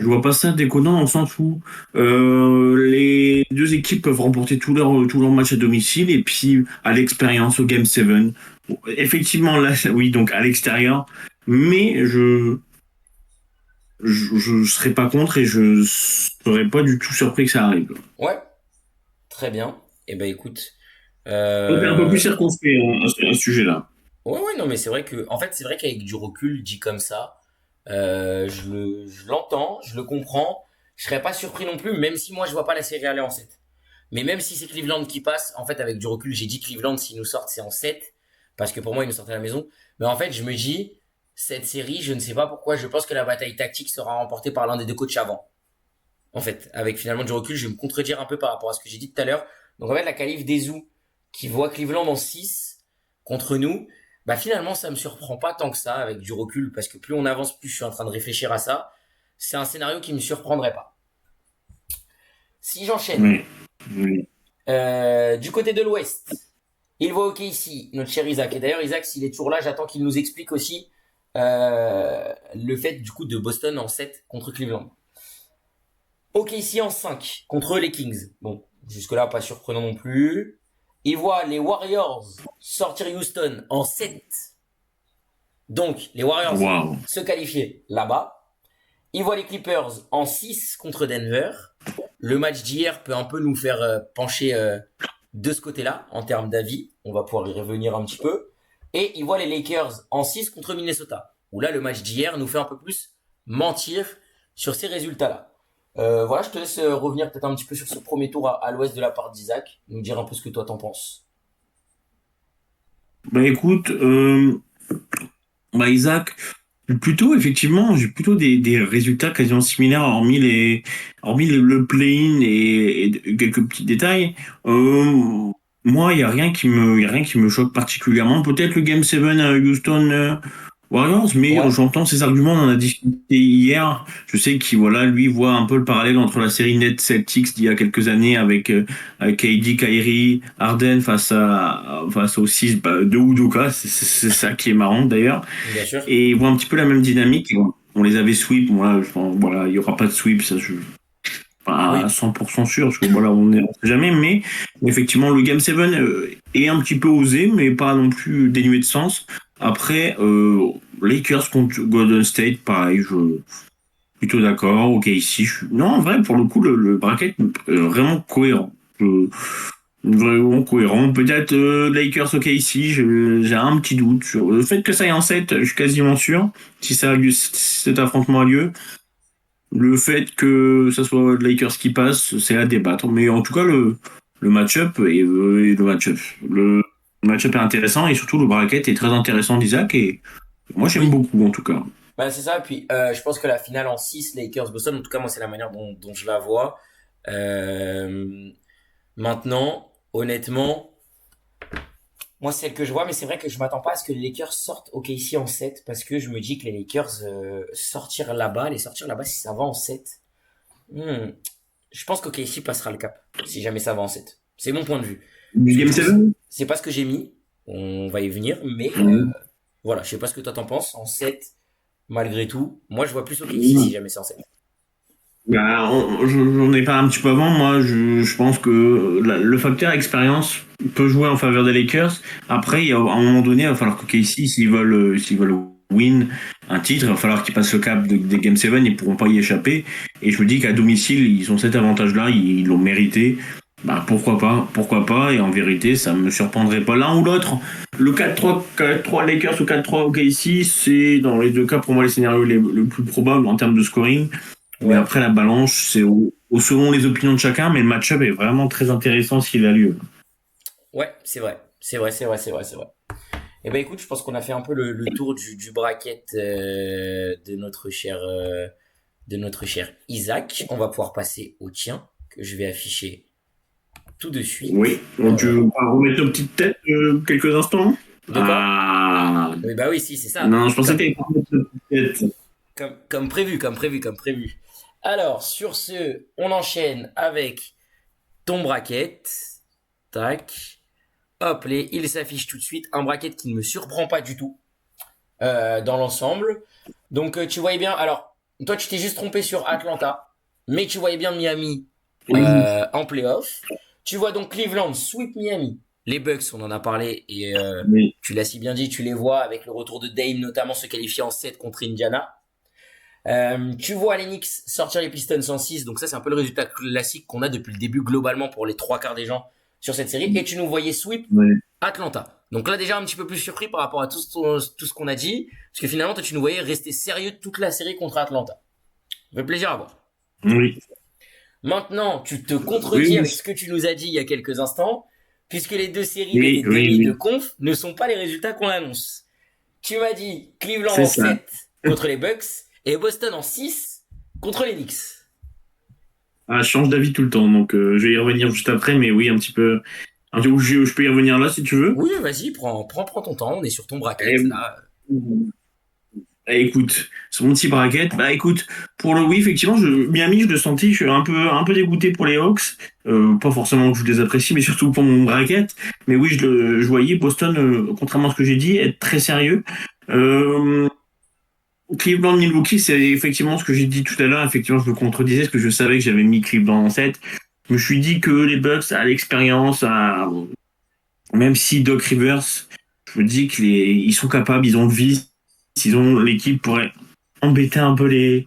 Speaker 2: Je vois pas ça déconnant dans le sens où les deux équipes peuvent remporter tous leurs matchs à domicile et puis à l'expérience au Game 7. Bon, effectivement, là, oui, donc à l'extérieur, mais je serais pas contre et je serais pas du tout surpris que ça arrive.
Speaker 1: Ouais, très bien. Eh ben écoute.
Speaker 2: On est un peu plus circonspect à ce sujet-là.
Speaker 1: Ouais, non, mais c'est vrai qu'avec du recul, dit comme ça, je l'entends, je le comprends. Je serais pas surpris non plus, même si moi je vois pas la série aller en 7. Mais même si c'est Cleveland qui passe, en fait, avec du recul, j'ai dit Cleveland, s'ils nous sortent, c'est en 7. Parce que pour moi, ils nous sortent à la maison. Mais en fait, je me dis, cette série, je ne sais pas pourquoi, je pense que la bataille tactique sera remportée par l'un des deux coachs avant. En fait, avec finalement du recul, je vais me contredire un peu par rapport à ce que j'ai dit tout à l'heure. Donc en fait, la qualif d'Ezou, qui voit Cleveland en 6 contre nous, bah finalement, ça me surprend pas tant que ça, avec du recul, parce que plus on avance, plus je suis en train de réfléchir à ça. C'est un scénario qui me surprendrait pas. Si j'enchaîne, du côté de l'Ouest, il voit OKC, notre cher Isaac. Et d'ailleurs, Isaac, s'il est toujours là, j'attends qu'il nous explique aussi le fait du coup de Boston en 7 contre Cleveland. OKC en 5 contre les Kings. Bon, jusque-là, pas surprenant non plus. Il voit les Warriors sortir Houston en 7. Donc, les Warriors se qualifier là-bas. Il voit les Clippers en 6 contre Denver. Le match d'hier peut un peu nous faire pencher de ce côté-là, en termes d'avis. On va pouvoir y revenir un petit peu. Et il voit les Lakers en 6 contre Minnesota. Où là, le match d'hier nous fait un peu plus mentir sur ces résultats-là. Voilà, je te laisse revenir peut-être un petit peu sur ce premier tour à l'ouest de la part d'Isaac, nous dire un peu ce que toi t'en penses.
Speaker 2: Bah écoute, Isaac, plutôt effectivement, j'ai plutôt des résultats quasiment similaires, hormis le play-in et quelques petits détails. Moi, il y a rien qui me choque particulièrement. Peut-être le Game 7 à Houston Warriors, mais
Speaker 1: Ouais,
Speaker 2: j'entends ses arguments, on en a discuté hier. Je sais qu'il, voilà, lui voit un peu le parallèle entre la série Nets Celtics d'il y a quelques années avec KD, Kyrie, Harden face aux 6 de Udoka. C'est ça qui est marrant d'ailleurs.
Speaker 1: bien sûr.
Speaker 2: Et ils voient un petit peu la même dynamique. On les avait sweep, moi, voilà, il y aura pas de sweep, ça, je suis pas à
Speaker 1: Oui,
Speaker 2: 100% sûr, parce que voilà, on sait jamais, mais effectivement, le Game 7 est un petit peu osé, mais pas non plus dénué de sens. Après, Lakers contre Golden State, pareil, je plutôt d'accord. Ok, ici, non, en vrai, pour le coup, le bracket est vraiment cohérent. Je- Vraiment cohérent. Peut-être Lakers, ok, ici, j'ai un petit doute sur le fait que ça aille en 7, je suis quasiment sûr, si ça a lieu, si cet affrontement a lieu. Le fait que ça soit Lakers qui passe, c'est à débattre. Mais en tout cas, le match-up le match-up est intéressant et surtout le bracket est très intéressant d'Isaac et moi j'aime
Speaker 1: oui.
Speaker 2: beaucoup en tout cas.
Speaker 1: Bah, c'est ça. Puis, je pense que la finale en 6 Lakers-Boston, en tout cas, moi, c'est la manière dont je la vois. Euh, Maintenant, honnêtement, moi, c'est celle que je vois, mais c'est vrai que je m'attends pas à ce que les Lakers sortent OKC en 7 parce que je me dis que les Lakers les sortir là-bas si ça va en 7. hmm, je pense qu'OKC passera le cap si jamais ça va en 7. C'est mon point de vue.
Speaker 2: Du
Speaker 1: Parce que
Speaker 2: Game
Speaker 1: du coup,
Speaker 2: 7?
Speaker 1: c'est pas ce que j'ai mis. On va y venir, mais voilà, je sais pas ce que toi t'en penses. En 7, malgré tout, moi je vois plus OKC si jamais c'est en 7.
Speaker 2: Bah, j'en ai pas un petit peu avant. Moi, je pense que le facteur expérience peut jouer en faveur des Lakers. Après, à un moment donné, il va falloir que KC, s'ils veulent win un titre, il va falloir qu'ils passent le cap des Game 7. Ils pourront pas y échapper. Et je me dis qu'à domicile, ils ont cet avantage-là. Ils l'ont mérité. Bah, pourquoi pas? Pourquoi pas? Et en vérité, ça me surprendrait pas l'un ou l'autre. Le 4-3 Lakers ou 4-3 OKC, c'est dans les deux cas pour moi les scénarios le plus probables en termes de scoring. Mais
Speaker 1: Ouais,
Speaker 2: après, la balance, c'est selon les opinions de chacun, mais le match-up est vraiment très intéressant s'il a lieu.
Speaker 1: ouais, c'est vrai. C'est vrai, c'est vrai, c'est vrai, c'est vrai. Eh ben écoute, je pense qu'on a fait un peu le tour du bracket de notre cher Isaac. On va pouvoir passer au tien, que je vais afficher tout de suite.
Speaker 2: Oui, donc tu vas remettre nos petites têtes quelques instants.
Speaker 1: De quoi?
Speaker 2: Ah,
Speaker 1: Oui, bah oui, si, c'est ça.
Speaker 2: non, je pensais que t'allais pas remettre nos petites têtes.
Speaker 1: Comme prévu, comme prévu, comme prévu. Alors, sur ce, on enchaîne avec ton bracket. Tac. Hop, il s'affiche tout de suite. Un bracket qui ne me surprend pas du tout dans l'ensemble. Donc, tu voyais bien. Alors, toi, tu t'es juste trompé sur Atlanta, mais tu voyais bien Miami
Speaker 2: Oui,
Speaker 1: en playoff. Tu vois donc Cleveland sweep Miami. Les Bucks, on en a parlé et
Speaker 2: mais
Speaker 1: tu l'as si bien dit, tu les vois avec le retour de Dame, notamment se qualifier en 7 contre Indiana. Tu vois les Knicks sortir les Pistons en 6, donc ça c'est un peu le résultat classique qu'on a depuis le début globalement pour les trois quarts des gens sur cette série. Et tu nous voyais sweep
Speaker 2: ouais.
Speaker 1: Atlanta. Donc là déjà un petit peu plus surpris par rapport à tout ce qu'on a dit, parce que finalement toi tu nous voyais rester sérieux toute la série contre Atlanta. Ça fait plaisir à voir.
Speaker 2: Oui,
Speaker 1: Maintenant tu te
Speaker 2: oui,
Speaker 1: contredis
Speaker 2: oui,
Speaker 1: avec ce que tu nous as dit il y a quelques instants, puisque les deux séries
Speaker 2: oui,
Speaker 1: des
Speaker 2: oui,
Speaker 1: demi de
Speaker 2: oui.
Speaker 1: conf ne sont pas les résultats qu'on annonce. Tu m'as dit Cleveland
Speaker 2: C'est
Speaker 1: en
Speaker 2: ça.
Speaker 1: 7 contre les Bucks et Boston en 6 contre les Knicks.
Speaker 2: Ah, je change d'avis tout le temps, donc je vais y revenir juste après, mais oui, un petit peu. Je peux y revenir là si tu veux.
Speaker 1: Oui, vas-y, prends ton temps. On est sur ton bracket,
Speaker 2: Eh,
Speaker 1: là.
Speaker 2: écoute, sur mon petit bracket, bah écoute, pour le oui, effectivement, Miami, je le sentis, je suis un peu dégoûté pour les Hawks. Pas forcément que je les apprécie, mais surtout pour mon bracket. Mais oui, je voyais Boston, contrairement à ce que j'ai dit, être très sérieux. Euh, Cleveland, Milwaukee, c'est effectivement ce que j'ai dit tout à l'heure. Effectivement, je me contredisais parce que je savais que j'avais mis Cleveland en 7. Je me suis dit que les Bucks, à l'expérience, même si Doc Rivers, je me dis ils sont capables, ils ont le vice, ils ont l'équipe pour embêter un peu les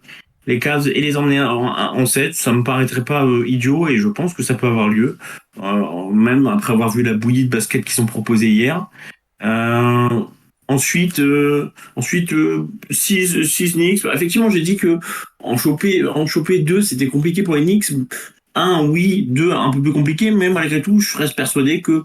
Speaker 2: Cavs et les emmener en 7, ça me paraîtrait pas idiot et je pense que ça peut avoir lieu, même après avoir vu la bouillie de basket qu'ils ont proposé hier. Euh, ensuite 6 Knicks. Effectivement, j'ai dit que en choper 2, c'était compliqué pour les Knicks. Un, oui, 2, un peu plus compliqué, mais malgré tout, je reste persuadé que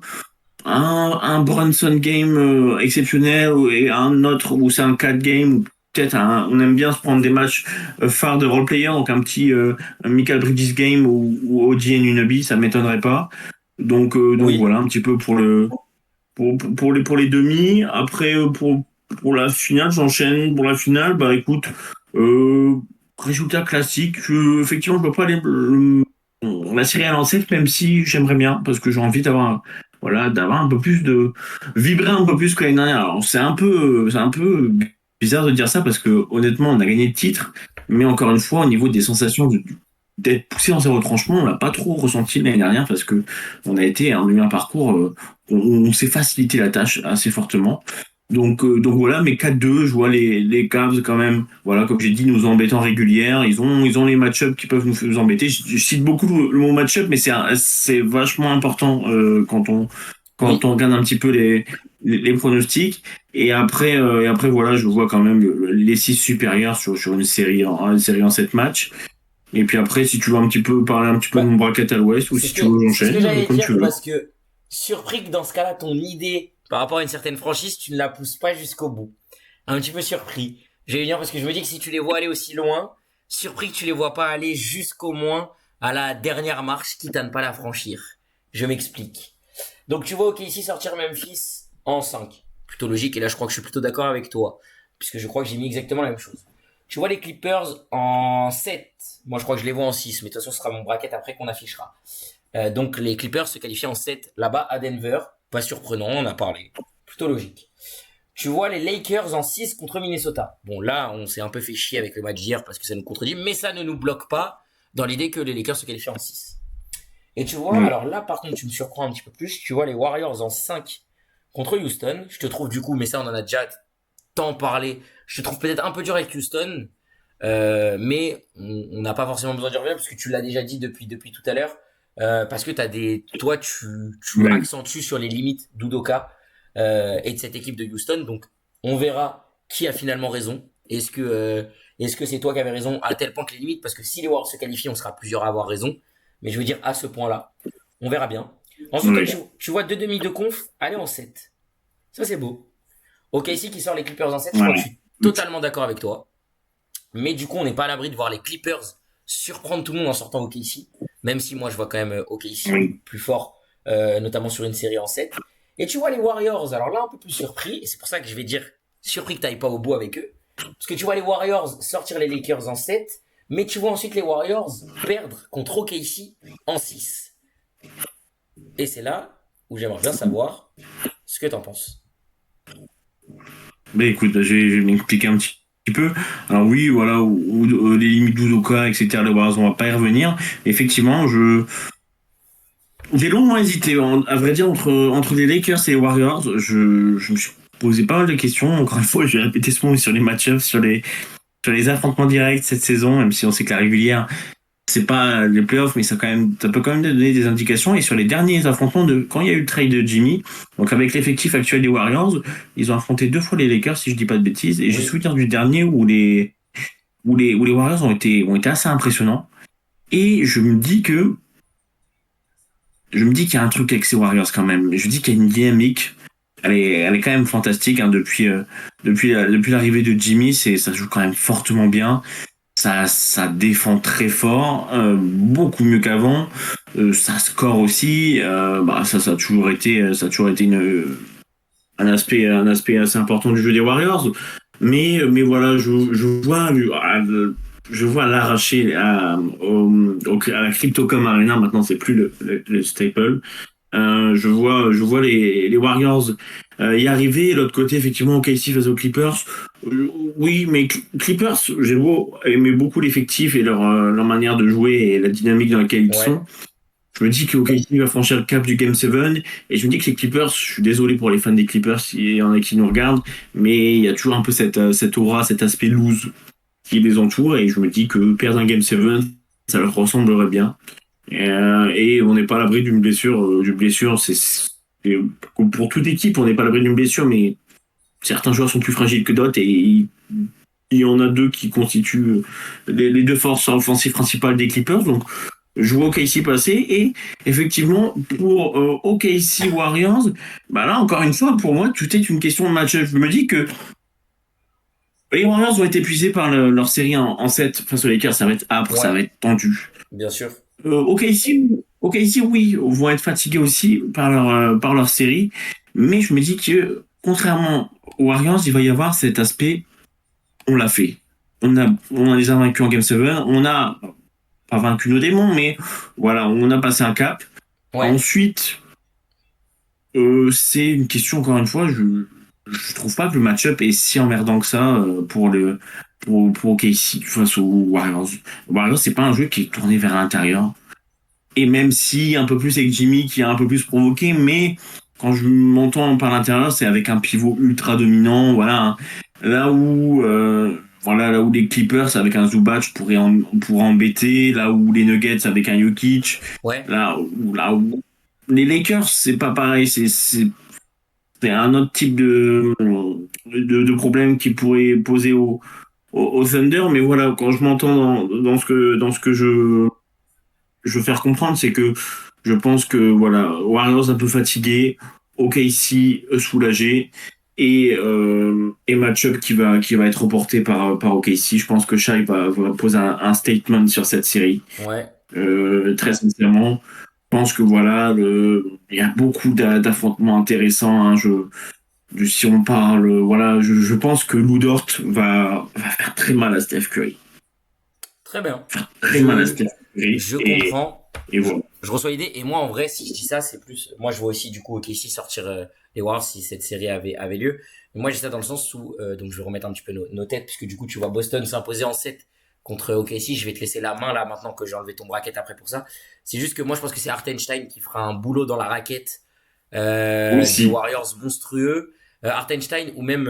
Speaker 2: un Brunson game exceptionnel et un autre où c'est un 4 game, ou peut-être on aime bien se prendre des matchs phares de role-player, donc un petit un Michael Bridges game ou OG Anunoby, ça m'étonnerait pas. Donc
Speaker 1: Oui.
Speaker 2: voilà un petit peu pour les demi. Après pour la finale, j'enchaîne pour la finale. Bah écoute, euh, résultat classique. Effectivement, je peux pas aller la série à lancer, même si j'aimerais bien parce que j'ai envie d'avoir un peu plus de vibrer un peu plus que l'année dernière. Alors c'est un peu bizarre de dire ça parce que honnêtement, on a gagné le titre, mais encore une fois, au niveau des sensations d'être poussé dans ses retranchements, on l'a pas trop ressenti l'année dernière parce que on a eu un parcours, on s'est facilité la tâche assez fortement. Donc voilà, mais 4-2, je vois les Cavs quand même, voilà, comme j'ai dit, nous embêtant régulière. Ils ont les match-ups qui peuvent nous embêter. Je cite beaucoup le mot match-up, mais c'est vachement important quand
Speaker 1: Oui.
Speaker 2: on regarde un petit peu les pronostics. Et après, voilà, je vois quand même les 6 supérieurs sur une série en 7 matchs. Et puis après, si tu veux un petit peu parler un petit peu de
Speaker 1: Bah,
Speaker 2: mon bracket à l'ouest, ou si tu veux,
Speaker 1: c'est ce que
Speaker 2: j'enchaîne,
Speaker 1: j'allais
Speaker 2: comme
Speaker 1: dire
Speaker 2: tu veux.
Speaker 1: parce que surpris que dans ce cas-là, ton idée par rapport à une certaine franchise, tu ne la pousses pas jusqu'au bout. Un petit peu surpris. J'allais dire parce que je me dis que si tu les vois aller aussi loin, surpris que tu les vois pas aller jusqu'au moins à la dernière marche, quitte à ne pas la franchir. Je m'explique. Donc tu vois OKC sortir Memphis en 5. Plutôt logique, et là je crois que je suis plutôt d'accord avec toi, puisque je crois que j'ai mis exactement la même chose. Tu vois les Clippers en 7. Moi je crois que je les vois en 6, mais de toute façon ce sera mon bracket après qu'on affichera. Donc les Clippers se qualifient en 7 là-bas à Denver. Pas surprenant, on en a parlé. Plutôt logique. Tu vois les Lakers en 6 contre Minnesota. Bon là on s'est un peu fait chier avec le match d'hier parce que ça nous contredit, mais ça ne nous bloque pas dans l'idée que les Lakers se qualifient en 6. Et tu vois,
Speaker 2: Oui.
Speaker 1: alors là, par contre, tu me surprends un petit peu plus. Tu vois les Warriors en 5 contre Houston. Je te trouve du coup, mais ça, on en a déjà tant parlé. Je te trouve peut-être un peu dur avec Houston. Mais on n'a pas forcément besoin d'y revenir parce que tu l'as déjà dit depuis tout à l'heure. Parce que toi, tu
Speaker 2: Ouais.
Speaker 1: accentues sur les limites d'Udoka et de cette équipe de Houston. Donc, on verra qui a finalement raison. Est-ce que c'est toi qui avais raison à tel point que les limites, parce que si les Warriors se qualifient, on sera plusieurs à avoir raison. Mais je veux dire, à ce point-là, on verra bien. Ensuite, toi,
Speaker 2: Oui.
Speaker 1: tu vois deux demi de conf aller en 7. Ça, c'est beau. OKC qui sort les Clippers en 7, je crois que je
Speaker 2: Ouais.
Speaker 1: suis totalement d'accord avec toi. Mais du coup, on n'est pas à l'abri de voir les Clippers surprendre tout le monde en sortant OKC. Même si moi, je vois quand même OKC
Speaker 2: Oui.
Speaker 1: plus fort, notamment sur une série en 7. Et tu vois les Warriors, alors là, un peu plus surpris. Et c'est pour ça que je vais dire surpris que tu n'ailles pas au bout avec eux. Parce que tu vois les Warriors sortir les Lakers en 7. Mais tu vois ensuite les Warriors perdre contre OKC en 6. Et c'est là où j'aimerais bien savoir ce que t'en penses.
Speaker 2: Mais écoute, je vais m'expliquer un petit peu. Alors oui, voilà, les limites d'Udoka, etc., les Warriors, on va pas y revenir. Effectivement, j'ai longuement hésité, à vrai dire, entre les Lakers et les Warriors. Je me suis posé pas mal de questions. Encore une fois, je vais répéter ce mot sur les match-ups, sur les affrontements directs cette saison, même si on sait que la régulière, c'est pas les playoffs, mais ça peut quand même donner des indications. Et sur les derniers affrontements quand il y a eu le trade de Jimmy, donc avec l'effectif actuel des Warriors, ils ont affronté 2 fois les Lakers, si je dis pas de bêtises. Et j'ai
Speaker 1: Oui,
Speaker 2: souvenir du dernier où les Warriors ont été assez impressionnants. Et je me dis qu'il y a un truc avec ces Warriors quand même. Je dis qu'il y a une dynamique. Elle est quand même fantastique, hein, depuis l'arrivée de Jimmy, ça joue quand même fortement bien. Ça défend très fort, beaucoup mieux qu'avant. Ça score aussi. Ça a toujours été un aspect assez important du jeu des Warriors. Mais voilà, je vois l'arracher à la Crypto.com Arena. Maintenant, c'est plus le staple. Je vois les Warriors y arriver. L'autre côté, effectivement, OKC face aux Clippers. Oui, mais Clippers, j'ai beau aimer beaucoup l'effectif et leur manière de jouer et la dynamique dans laquelle ils
Speaker 1: ouais.
Speaker 2: sont. Je me dis que OKC va franchir le cap du Game 7 et je me dis que les Clippers, je suis désolé pour les fans des Clippers s'il y en a qui nous regardent, mais il y a toujours un peu cette aura, cet aspect loose qui les entoure et je me dis que perdre un Game 7, ça leur ressemblerait bien. Et on n'est pas à l'abri d'une blessure. C'est pour toute équipe, on n'est pas à l'abri d'une blessure, mais certains joueurs sont plus fragiles que d'autres et il y en a deux qui constituent les deux forces offensives principales des Clippers. Donc, je vois OKC passer et effectivement pour OKC Warriors, bah là encore une fois pour moi tout est une question de match-up. Je me dis que les Warriors ont été épuisés par leur série en 7 face aux Lakers, ça va être âpre, ça
Speaker 1: Ouais,
Speaker 2: va être tendu.
Speaker 1: bien sûr.
Speaker 2: OKC, oui, vont être fatigués aussi par leur série, mais je me dis que contrairement aux Warriors, il va y avoir cet aspect, on l'a fait. On les a vaincus en Game 7, on a pas vaincu nos démons, mais voilà, on a passé un cap.
Speaker 1: Ouais,
Speaker 2: Ensuite, c'est une question, encore une fois, je trouve pas que le match-up est si emmerdant que ça pour OKC face aux Warriors. Warriors, c'est pas un jeu qui est tourné vers l'intérieur. Et même si un peu plus avec Jimmy qui a un peu plus provoqué, mais quand je m'entends par l'intérieur, c'est avec un pivot ultra dominant, voilà. Là où les Clippers avec un Zubac pourraient embêter, là où les Nuggets avec un Jokic,
Speaker 1: ouais.
Speaker 2: là où les Lakers, c'est pas pareil, c'est un autre type de problème qui pourrait poser au Thunder, mais voilà, quand je m'entends dans ce que je veux faire comprendre, c'est que je pense que voilà, Warriors un peu fatigué, OKC soulagé et match-up qui va être reporté par OKC. Je pense que Shai va poser un statement sur cette série.
Speaker 1: Ouais,
Speaker 2: Très sincèrement, je pense que voilà, il y a beaucoup d'affrontements intéressants. Hein, si on parle, voilà, je pense que Lou Dort va faire très mal à Steph Curry.
Speaker 1: très bien.
Speaker 2: Très mal à
Speaker 1: Je,
Speaker 2: Steph Curry
Speaker 1: je comprends.
Speaker 2: et
Speaker 1: Je,
Speaker 2: voilà.
Speaker 1: je reçois l'idée. Et moi, en vrai, si je dis ça, c'est plus. Moi, je vois aussi, du coup, OKC sortir les Warriors si cette série avait lieu. Mais moi, j'ai ça dans le sens où. Donc, je vais remettre un petit peu nos têtes, puisque du coup, tu vois Boston s'imposer en 7 contre OKC. Je vais te laisser la main là maintenant que j'ai enlevé ton bracket après pour ça. C'est juste que moi, je pense que c'est Hartenstein qui fera un boulot dans la raquette des
Speaker 2: Aussi.
Speaker 1: Warriors monstrueux. Hartenstein ou même.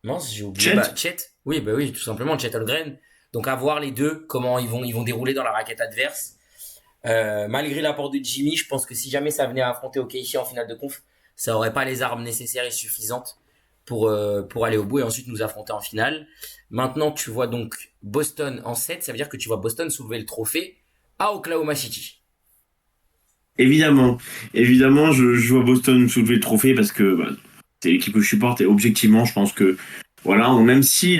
Speaker 1: Mince, j'ai oublié.
Speaker 2: Chet,
Speaker 1: Bah, Chet. Oui, bah oui, tout simplement, Chet Holmgren. Donc, à voir les deux, comment ils vont dérouler dans la raquette adverse. Malgré l'apport de Jimmy, je pense que si jamais ça venait à affronter OKC en finale de conf, ça aurait pas les armes nécessaires et suffisantes pour aller au bout et ensuite nous affronter en finale. Maintenant, tu vois donc Boston en 7, ça veut dire que tu vois Boston soulever le trophée à Oklahoma City.
Speaker 2: évidemment. Évidemment, je vois Boston soulever le trophée parce que bah, c'est l'équipe que je supporte et objectivement, je pense que voilà, même si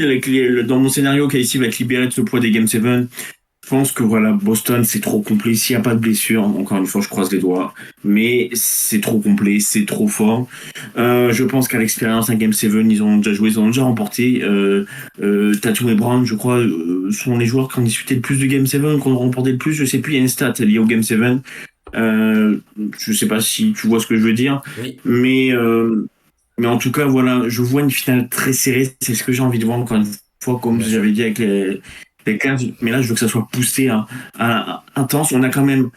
Speaker 2: dans mon scénario, KC va être libéré de ce poids des Game 7, je pense que voilà, Boston c'est trop complet. S'il n'y a pas de blessure, encore une fois, je croise les doigts, mais c'est trop complet, c'est trop fort. Je pense qu'à l'expérience, un Game 7, ils ont déjà joué, ils ont déjà remporté. Tatum et Brown, je crois, sont les joueurs qui ont disputé le plus de Game 7, qui ont remporté le plus. Je sais plus, il y a une stat liée au Game 7. Je sais pas si tu vois ce que je veux dire,
Speaker 1: Oui,
Speaker 2: mais, euh, mais en tout cas, voilà, je vois une finale très serrée. C'est ce que j'ai envie de voir encore une fois, comme
Speaker 1: bien sûr.
Speaker 2: j'avais dit avec les 15. Mais là, je veux que ça soit poussé à intense. On a quand même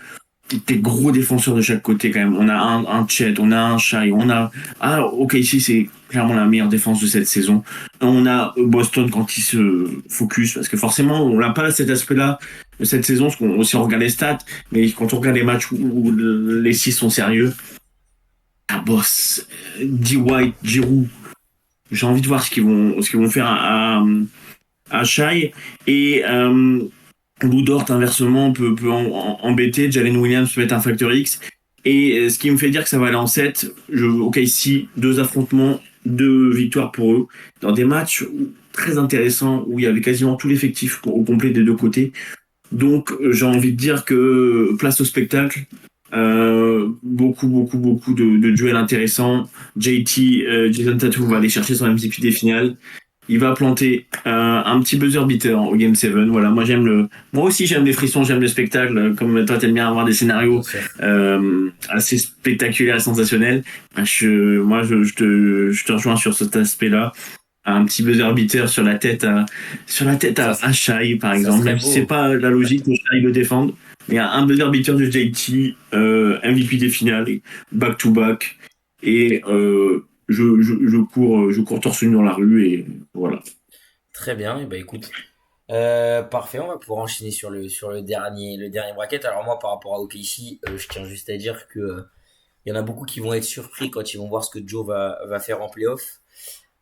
Speaker 2: des gros défenseurs de chaque côté quand même. On a un Chet, on a un Shai, on a ok ici c'est clairement la meilleure défense de cette saison. On a Boston quand il se focus parce que forcément on n'a pas cet aspect-là de cette saison parce qu'on si on regarde les stats, mais quand on regarde les matchs où les six sont sérieux, ah boss, D White, Giroud, j'ai envie de voir ce qu'ils vont faire à Shai et Lou Dort, inversement, peut embêter. Jalen Williams peut être un facteur X. Et ce qui me fait dire que ça va aller en 7, ok, ici, deux affrontements, deux victoires pour eux, dans des matchs très intéressants où il y avait quasiment tout l'effectif au complet des deux côtés. Donc, j'ai envie de dire que place au spectacle. Beaucoup de duels intéressants. JT, Jason Tatum va aller chercher son MVP des finales. Il va planter un petit buzzer beater au Game 7. Voilà, moi aussi j'aime les frissons, j'aime le spectacle. Comme toi t'aimes bien avoir des
Speaker 1: Bien
Speaker 2: scénarios
Speaker 1: sûr.
Speaker 2: assez spectaculaires et sensationnels. Je te rejoins sur cet aspect-là. Un petit buzzer beater
Speaker 1: Ça,
Speaker 2: à Shai par
Speaker 1: ça
Speaker 2: exemple,
Speaker 1: serait
Speaker 2: même si c'est
Speaker 1: beau.
Speaker 2: pas la logique que Shai le défende. Mais un buzzer beater de JT, MVP des finales, back to back. Et je cours torse nu dans la rue et voilà.
Speaker 1: Très bien. Et ben écoute, parfait. On va pouvoir enchaîner sur le dernier bracket. Alors moi, par rapport à OKC, je tiens juste à dire que Il y en a beaucoup qui vont être surpris quand ils vont voir ce que Joe va faire en playoff.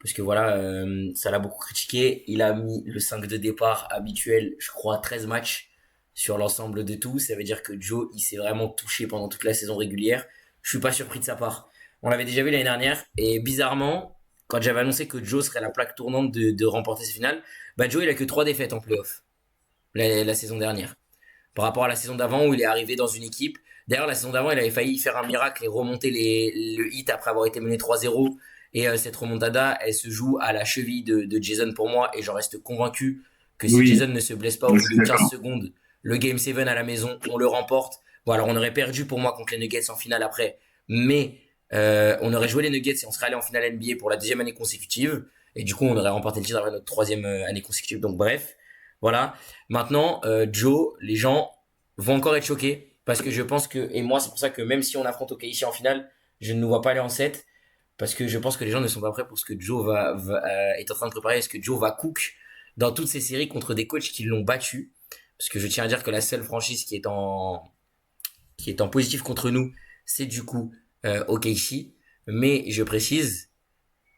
Speaker 1: Parce que voilà, ça l'a beaucoup critiqué. Il a mis le 5 de départ habituel, je crois, 13 matchs sur l'ensemble de tout. Ça veut dire que Joe, il s'est vraiment touché pendant toute la saison régulière. Je suis pas surpris de sa part. On l'avait déjà vu l'année dernière. Et bizarrement, quand j'avais annoncé que Joe serait la plaque tournante de remporter ces finales, bah Joe, il a que 3 défaites en playoff la saison dernière. Par rapport à la saison d'avant où il est arrivé dans une équipe. D'ailleurs, la saison d'avant, il avait failli faire un miracle et remonter le hit après avoir été mené 3-0. Et cette remontada, elle se joue à la cheville de Jason pour moi. Et j'en reste convaincu que si
Speaker 2: Oui,
Speaker 1: Jason ne se blesse pas au
Speaker 2: je
Speaker 1: bout
Speaker 2: suis
Speaker 1: de 15
Speaker 2: d'accord.
Speaker 1: secondes, le Game 7 à la maison, on le remporte. Bon, alors on aurait perdu pour moi contre les Nuggets en finale après. Mais on aurait joué les Nuggets et on serait allé en finale NBA pour la deuxième année consécutive. Et du coup, on aurait remporté le titre après notre troisième année consécutive. Donc bref, voilà. Maintenant, Joe, les gens vont encore être choqués parce que je pense que, et moi, c'est pour ça que même si on affronte OKC en finale, je ne nous vois pas aller en 7 parce que je pense que les gens ne sont pas prêts pour ce que Joe est en train de préparer, est ce que Joe va cook dans toutes ces séries contre des coachs qui l'ont battu. Parce que je tiens à dire que la seule franchise qui est en positif contre nous, c'est du coup OKC. Mais je précise,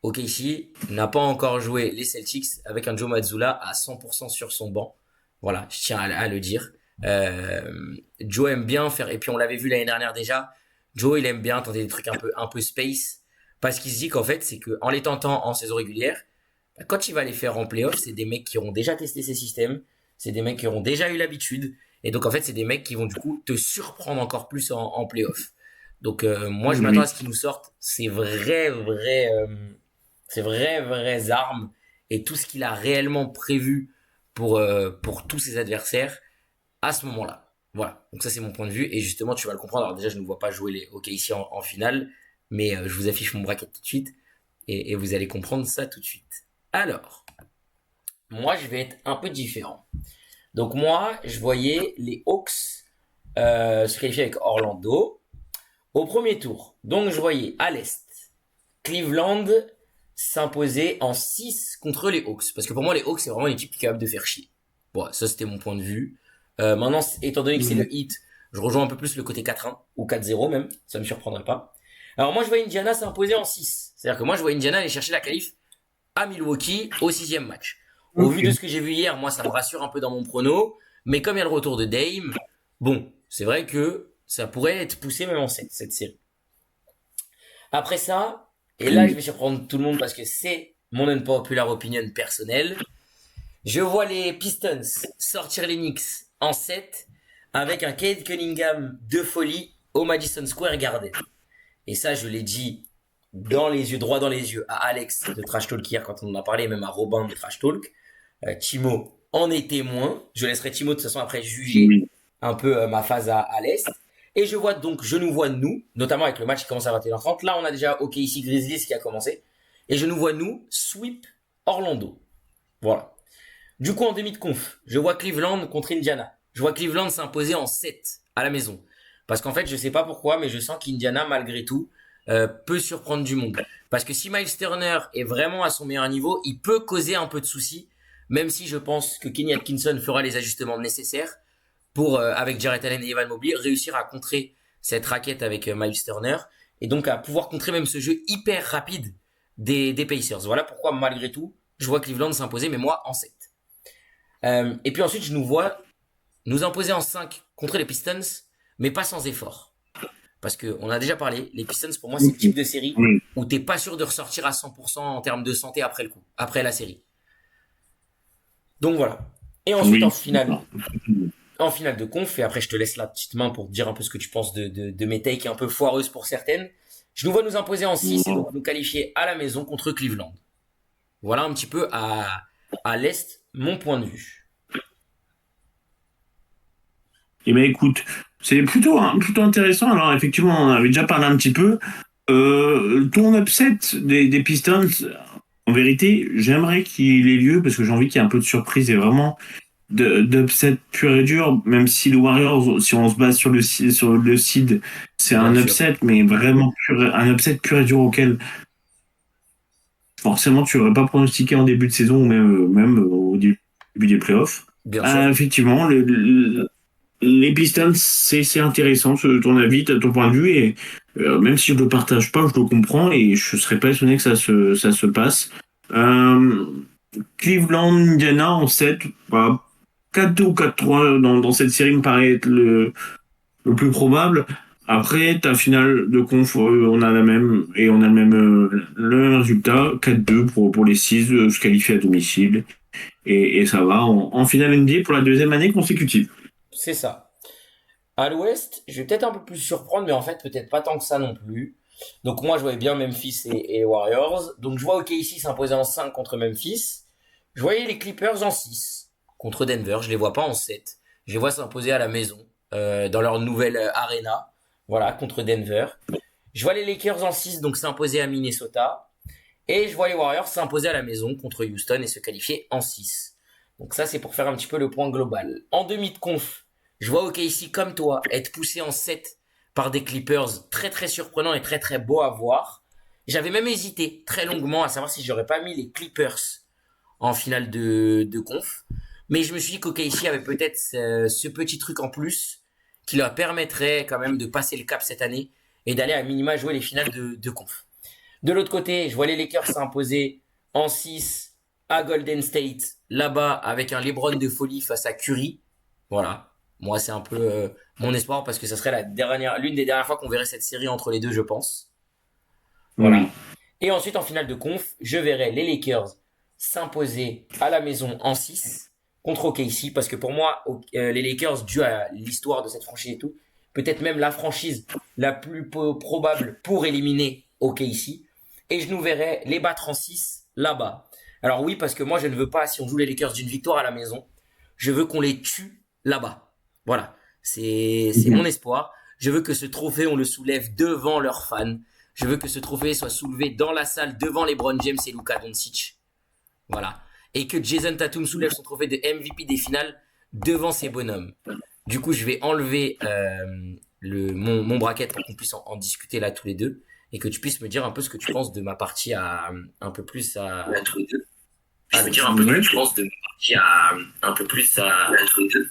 Speaker 1: OKC n'a pas encore joué les Celtics avec un Joe Mazzulla à 100% sur son banc. Voilà, je tiens à le dire. Joe aime bien faire, et puis on l'avait vu l'année dernière déjà, Joe il aime bien tenter des trucs un peu space, parce qu'il se dit qu'en fait c'est que en les tentant en saison régulière, bah, quand il va les faire en playoff, c'est des mecs qui auront déjà testé ces systèmes, c'est des mecs qui auront déjà eu l'habitude, et donc en fait c'est des mecs qui vont du coup te surprendre encore plus en playoff. Donc moi je m'attends à
Speaker 2: Oui.
Speaker 1: ce qu'ils nous sortent ces vraies armes et tout ce qu'il a réellement prévu pour tous ses adversaires à ce moment-là. Voilà, donc ça c'est mon point de vue et justement tu vas le comprendre. Alors déjà je ne vois pas jouer les hockey ici en finale, mais je vous affiche mon bracket tout de suite et vous allez comprendre ça tout de suite. Alors, moi je vais être un peu différent. Donc moi je voyais les Hawks se qualifier avec Orlando au premier tour. Donc je voyais à l'Est Cleveland s'imposer en 6 contre les Hawks. Parce que pour moi, les Hawks, c'est vraiment une équipe qui est capable de faire chier. Bon, ça, c'était mon point de vue. Maintenant, étant donné que c'est
Speaker 2: Oui.
Speaker 1: le hit, je rejoins un peu plus le côté 4-1 ou 4-0 même. Ça me surprendrait pas. Alors moi, je vois Indiana s'imposer en 6. C'est-à-dire que moi, je vois Indiana aller chercher la qualif à Milwaukee au sixième match. Au vu de
Speaker 2: Ok.
Speaker 1: ce que j'ai vu hier, moi, ça me rassure un peu dans mon prono. Mais comme il y a le retour de Dame, bon, c'est vrai que ça pourrait être poussé même en 7, cette série. Après ça, et là je
Speaker 2: Oui.
Speaker 1: vais surprendre tout le monde parce que c'est mon unpopular opinion personnelle, je vois les Pistons sortir les Knicks en 7 avec un Cade Cunningham de folie au Madison Square Garden. Et ça, je l'ai dit dans les yeux, droit dans les yeux, à Alex de Trash Talk hier quand on en a parlé, même à Robin de Trash Talk. Timo en est témoin. Je laisserai Timo de toute façon après juger
Speaker 2: Oui.
Speaker 1: un peu ma phase à l'Est. Et je vois donc, je nous vois nous, notamment avec le match qui commence à 21h30. Là, on a déjà OKC Grizzlies qui a commencé. Et je nous vois nous sweep Orlando. Voilà. Du coup, en demi de conf, je vois Cleveland contre Indiana. Je vois Cleveland s'imposer en 7 à la maison. Parce qu'en fait, je sais pas pourquoi, mais je sens qu'Indiana, malgré tout, peut surprendre du monde. Parce que si Miles Turner est vraiment à son meilleur niveau, il peut causer un peu de soucis, même si je pense que Kenny Atkinson fera les ajustements nécessaires pour, avec Jarrett Allen et Evan Mobley, réussir à contrer cette raquette avec Miles Turner et donc à pouvoir contrer même ce jeu hyper rapide des Pacers. Voilà pourquoi, malgré tout, je vois Cleveland s'imposer, mais moi en 7. Et puis ensuite, je nous vois nous imposer en 5 contre les Pistons, mais pas sans effort. Parce que on a déjà parlé, les Pistons, pour moi, c'est le type
Speaker 2: Ok.
Speaker 1: de série
Speaker 2: Oui.
Speaker 1: où t'es pas sûr de ressortir à 100% en termes de santé après le coup, après la série. Donc voilà. Et ensuite,
Speaker 2: Oui. D'accord.
Speaker 1: en finale de conf, et après je te laisse la petite main pour te dire un peu ce que tu penses de mes takes un peu foireuses pour certaines. Je nous vois nous imposer en 6 et donc nous qualifier à la maison contre Cleveland. Voilà un petit peu à l'Est mon point de vue.
Speaker 2: Eh ben écoute, c'est plutôt intéressant. Alors effectivement, on avait déjà parlé un petit peu. Ton upset des Pistons, en vérité, j'aimerais qu'il ait lieu parce que j'ai envie qu'il y ait un peu de surprise et vraiment d'upset pur et dur, même si le Warriors, si on se base sur le seed, c'est
Speaker 1: Bien
Speaker 2: un
Speaker 1: sûr.
Speaker 2: upset, mais vraiment un upset pur et dur auquel forcément tu n'aurais pas pronostiqué en début de saison ou même au début des playoffs.
Speaker 1: Bien sûr.
Speaker 2: Effectivement, les Pistons, c'est intéressant, ton avis, ton point de vue, Même si je le partage pas, je le comprends et je serais pas étonné que ça se passe. Euh, Cleveland, Indiana en 7, bah, 4-2 ou 4-3 dans cette série me paraît être le plus probable. Après, ta finale de conf, on a la même, et on a le même résultat, 4-2 pour les 6 se qualifier à domicile. Et ça va en finale NBA pour la deuxième année consécutive.
Speaker 1: C'est ça. À l'ouest, je vais peut-être un peu plus surprendre, mais en fait, peut-être pas tant que ça non plus. Donc moi, je voyais bien Memphis et Warriors. Donc je vois OKC s'imposer en 5 contre Memphis. Je voyais les Clippers en 6 contre Denver. Je les vois pas en 7. Je les vois s'imposer à la maison, dans leur nouvelle arena. Voilà, contre Denver. Je vois les Lakers en 6, donc s'imposer à Minnesota. Et je vois les Warriors s'imposer à la maison contre Houston et se qualifier en 6. Donc ça, c'est pour faire un petit peu le point global. En demi de conf, je vois OKC comme toi être poussé en 7 par des Clippers très très surprenants et très très beaux à voir. J'avais même hésité très longuement à savoir si j'aurais pas mis les Clippers en finale de conf. Mais je me suis dit qu'OKC avait peut-être ce petit truc en plus qui leur permettrait quand même de passer le cap cette année et d'aller à minima jouer les finales de conf. De l'autre côté, je vois les Lakers s'imposer en 6 à Golden State, là-bas, avec un LeBron de folie face à Curry. Voilà. Moi, c'est un peu mon espoir parce que ça serait l'une des dernières fois qu'on verrait cette série entre les deux, je pense.
Speaker 2: Oui.
Speaker 1: Voilà. Et ensuite, en finale de conf, je verrai les Lakers s'imposer à la maison en 6 contre OKC parce que pour moi, les Lakers, dû à l'histoire de cette franchise et tout, peut-être même la franchise la plus probable pour éliminer OKC. Et je nous verrai les battre en 6 là-bas. Alors oui, parce que moi, je ne veux pas, si on joue les Lakers d'une victoire à la maison, je veux qu'on les tue là-bas. Voilà. C'est mon espoir. Je veux que ce trophée, on le soulève devant leurs fans. Je veux que ce trophée soit soulevé dans la salle devant LeBron James et Luka Doncic. Voilà. Et que Jason Tatum soulève son trophée de MVP des finales devant ces bonhommes. Du coup, je vais enlever mon bracket pour qu'on puisse en discuter là tous les deux et que tu puisses me dire un peu ce que tu penses de ma partie à un peu plus à tous les deux. Je veux dire un peu ce que tu penses de ma partie à un peu plus à tous les deux.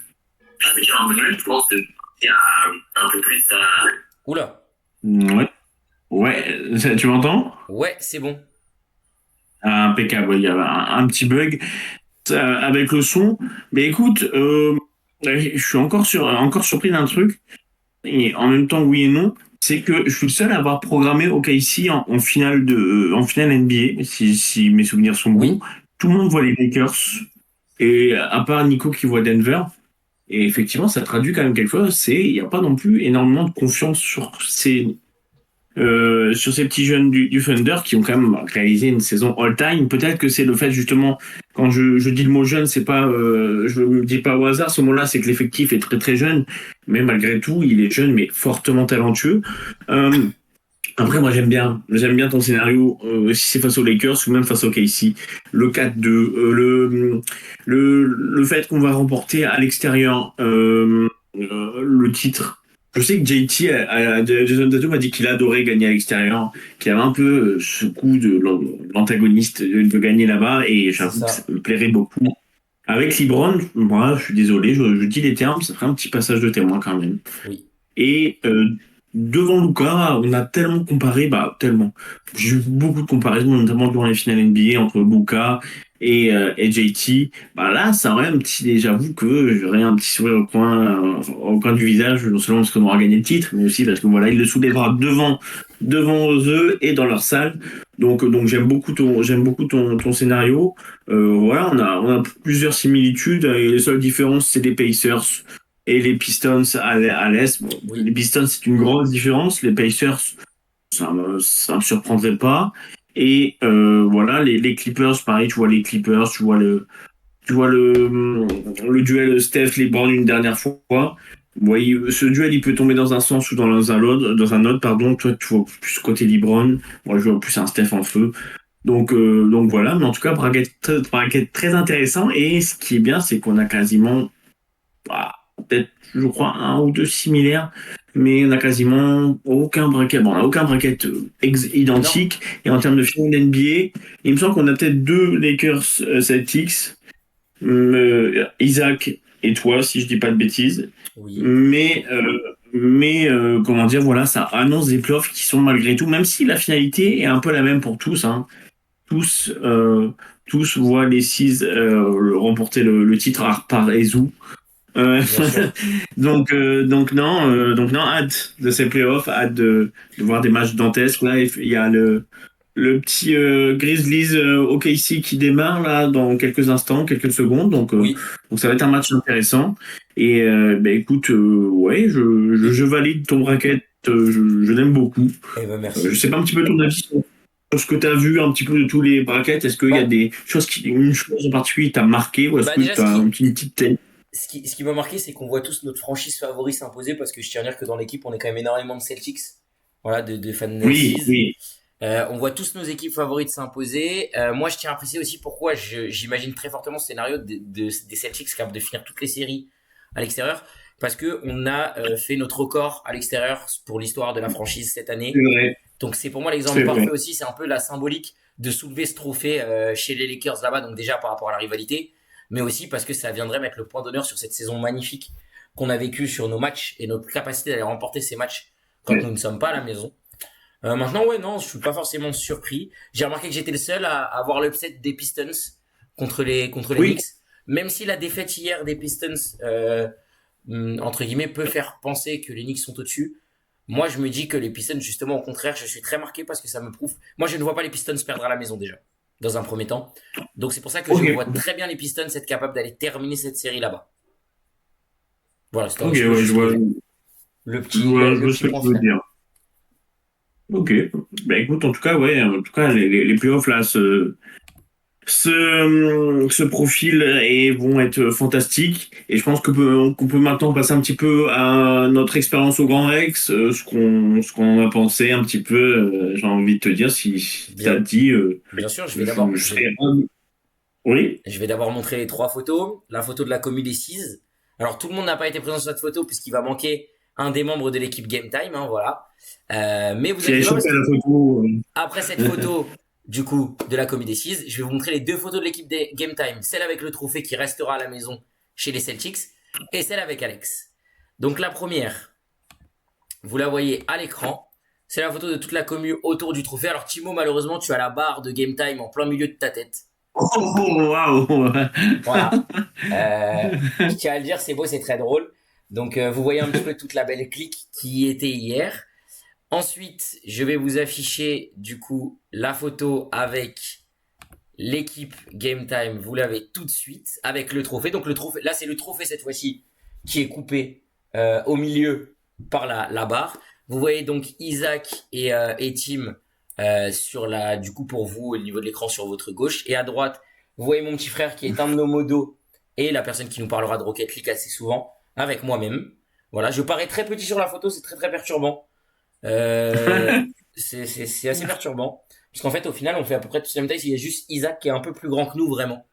Speaker 1: Je veux dire un peu ce que tu penses de ma partie à un peu plus à. Oula.
Speaker 2: Ouais. Ouais, tu m'entends?
Speaker 1: Ouais, c'est bon.
Speaker 2: Ah, impeccable, ouais, il y avait un petit bug avec le son. Mais écoute, je suis encore surpris d'un truc, et en même temps oui et non, c'est que je suis le seul à avoir programmé OKC en finale NBA, si mes souvenirs sont bons.
Speaker 1: Oui.
Speaker 2: Tout le monde voit les Lakers, et à part Nico qui voit Denver. Et effectivement, ça traduit quand même quelque chose, il n'y a pas non plus énormément de confiance sur ces petits jeunes du Thunder qui ont quand même réalisé une saison all-time. Peut-être que c'est le fait justement, quand je dis le mot jeune, c'est pas, je ne le dis pas au hasard, ce mot-là, c'est que l'effectif est très très jeune, mais malgré tout, il est jeune mais fortement talentueux. Euh, Après, moi, j'aime bien ton scénario, si c'est face aux Lakers ou même face aux KC. Le 4-2, le fait qu'on va remporter à l'extérieur le titre. Je sais que JT, Jason Tatum a dit qu'il adorait gagner à l'extérieur, qu'il avait un peu ce coup de l'antagoniste de gagner là-bas, et
Speaker 1: C'est
Speaker 2: j'avoue que ça
Speaker 1: ça.
Speaker 2: me plairait beaucoup. Avec LeBron, moi, je suis désolé, je dis les termes, ça ferait un petit passage de témoin quand même.
Speaker 1: Oui.
Speaker 2: Et devant Luka, on a tellement comparé, bah tellement. J'ai eu beaucoup de comparaisons, notamment durant les finales NBA entre Luka et JT. Bah là, ça aurait un petit. J'avoue que j'aurais un petit sourire au coin du visage, non seulement parce qu'on aura gagné le titre, mais aussi parce que voilà, il le soulèvera devant eux et dans leur salle. Donc j'aime beaucoup ton scénario. Voilà, on a plusieurs similitudes et les seules différences, c'est les Pacers et les Pistons à l'Est. Bon, les
Speaker 1: Oui.
Speaker 2: Pistons, c'est une grosse différence. Les Pacers, ça me surprendrait pas. Et voilà, les Clippers, pareil, tu vois les Clippers, tu vois le duel Steph-LeBron une dernière fois. Ouais, ce duel, il peut tomber dans un sens ou dans un autre, pardon. Toi, tu vois plus côté LeBron. Moi, je vois plus un Steph en feu. Donc voilà, mais en tout cas, bracket très intéressant. Et ce qui est bien, c'est qu'on a quasiment bah, peut-être, je crois, un ou deux similaires, mais on n'a quasiment aucun bracket. Bon, on n'a aucun bracket
Speaker 1: Non.
Speaker 2: identique. Et en termes de finale NBA, il me semble qu'on a peut-être deux Lakers Celtics, Isaac et toi, si je dis pas de bêtises.
Speaker 1: Oui.
Speaker 2: Mais comment dire, voilà, ça annonce des playoffs qui sont malgré tout, même si la finalité est un peu la même pour tous, hein, tous, tous voient les Six remporter le titre par Ezu. Euh,
Speaker 1: Bien sûr.
Speaker 2: donc non, hâte de ces playoffs, hâte de voir des matchs dantesques. Là, il y a le petit Grizzlies OKC qui démarre là dans quelques instants, quelques secondes.
Speaker 1: Oui.
Speaker 2: Donc ça va être un match intéressant. Et ben écoute, ouais, je
Speaker 1: Et,
Speaker 2: valide ton bracket, je l'aime beaucoup.
Speaker 1: eh ben
Speaker 2: Je
Speaker 1: merci.
Speaker 2: sais pas un petit peu ton avis sur ce que tu as vu un petit peu de tous les brackets. Est-ce qu'il y a
Speaker 1: Bah,
Speaker 2: des choses une chose en particulier qui t'a marqué ou est-ce
Speaker 1: bah
Speaker 2: que
Speaker 1: déjà,
Speaker 2: tu as une petite tête?
Speaker 1: ce qui m'a marqué, c'est qu'on voit tous notre franchise favori s'imposer parce que je tiens à dire que dans l'équipe, on est quand même énormément de Celtics. Voilà, de fans de
Speaker 2: Oui,
Speaker 1: Seas.
Speaker 2: oui.
Speaker 1: On voit tous nos équipes favorites s'imposer. Moi, je tiens à préciser aussi pourquoi j'imagine très fortement ce scénario des Celtics capables de finir toutes les séries à l'extérieur. Parce que on a fait notre record à l'extérieur pour l'histoire de la franchise cette
Speaker 2: C'est
Speaker 1: année.
Speaker 2: vrai,
Speaker 1: Donc c'est pour moi l'exemple
Speaker 2: c'est
Speaker 1: parfait
Speaker 2: vrai.
Speaker 1: aussi. C'est un peu la symbolique de soulever ce trophée chez les Lakers là-bas. Donc déjà par rapport à la rivalité, mais aussi parce que ça viendrait mettre le point d'honneur sur cette saison magnifique qu'on a vécue sur nos matchs et notre capacité d'aller remporter ces matchs quand nous
Speaker 2: Ouais.
Speaker 1: ne sommes pas à la maison. Maintenant, ouais, non, je suis pas forcément surpris. J'ai remarqué que j'étais le seul à avoir l'upset des Pistons contre les
Speaker 2: Oui,
Speaker 1: Knicks. Même si la défaite hier des Pistons, entre guillemets, peut faire penser que les Knicks sont au-dessus. Moi, je me dis que les Pistons, justement, au contraire, je suis très marqué parce que ça me prouve. Moi, je ne vois pas les Pistons perdre à la maison déjà, dans un premier temps. Donc, c'est pour ça que je vois
Speaker 2: ok.
Speaker 1: très bien les Pistons être capables d'aller terminer cette série là-bas. Voilà, c'était un
Speaker 2: Ok,
Speaker 1: petit peu
Speaker 2: ouais,
Speaker 1: juste
Speaker 2: je
Speaker 1: le
Speaker 2: vois ce
Speaker 1: petit
Speaker 2: que tu
Speaker 1: point
Speaker 2: veux
Speaker 1: final.
Speaker 2: dire. Ok. Ben écoute, en tout cas, ouais, en tout cas, les playoffs là se profilent et vont être fantastiques. Et je pense qu'on peut maintenant passer un petit peu à notre expérience au Grand Rex, ce qu'on en a pensé un petit peu. J'ai envie de te dire si t'as
Speaker 1: Bien,
Speaker 2: dit,
Speaker 1: bien sûr, je vais d'abord,
Speaker 2: je serais ravi. Oui.
Speaker 1: je vais d'abord montrer les trois photos. La photo de la commu des Seas. Alors tout le monde n'a pas été présent sur cette photo puisqu'il va manquer un des membres de l'équipe Game Time, hein, voilà. Mais vous
Speaker 2: Qui a
Speaker 1: inquiétez pas parce
Speaker 2: échappé à
Speaker 1: que
Speaker 2: la photo.
Speaker 1: après cette photo du coup de la commu des Seas, je vais vous montrer les deux photos de l'équipe des Game Time, celle avec le trophée qui restera à la maison chez les Celtics et celle avec Alex. Donc la première, vous la voyez à l'écran. C'est la photo de toute la commu autour du trophée. Alors Timo, malheureusement, tu as la barre de Game Time en plein milieu de ta tête.
Speaker 2: Oh, waouh!
Speaker 1: Voilà. Je tiens à le dire, c'est beau, c'est très drôle. Donc, vous voyez un petit peu toute la belle clique qui y était hier. Ensuite, je vais vous afficher du coup la photo avec l'équipe Game Time. Vous l'avez tout de suite avec le trophée. Donc le trophée, là c'est le trophée cette fois-ci qui est coupé au milieu par la barre. Vous voyez donc Isaac et Tim sur la, du coup pour vous au niveau de l'écran sur votre gauche et à droite, vous voyez mon petit frère qui est un de nos modos et la personne qui nous parlera de Rocket League assez souvent avec moi-même. Voilà, je parais très petit sur la photo, c'est très très perturbant. Euh, c'est assez perturbant. Parce qu'en fait, au final, on fait à peu près toute la même taille. Il y a juste Isaac qui est un peu plus grand que nous, vraiment.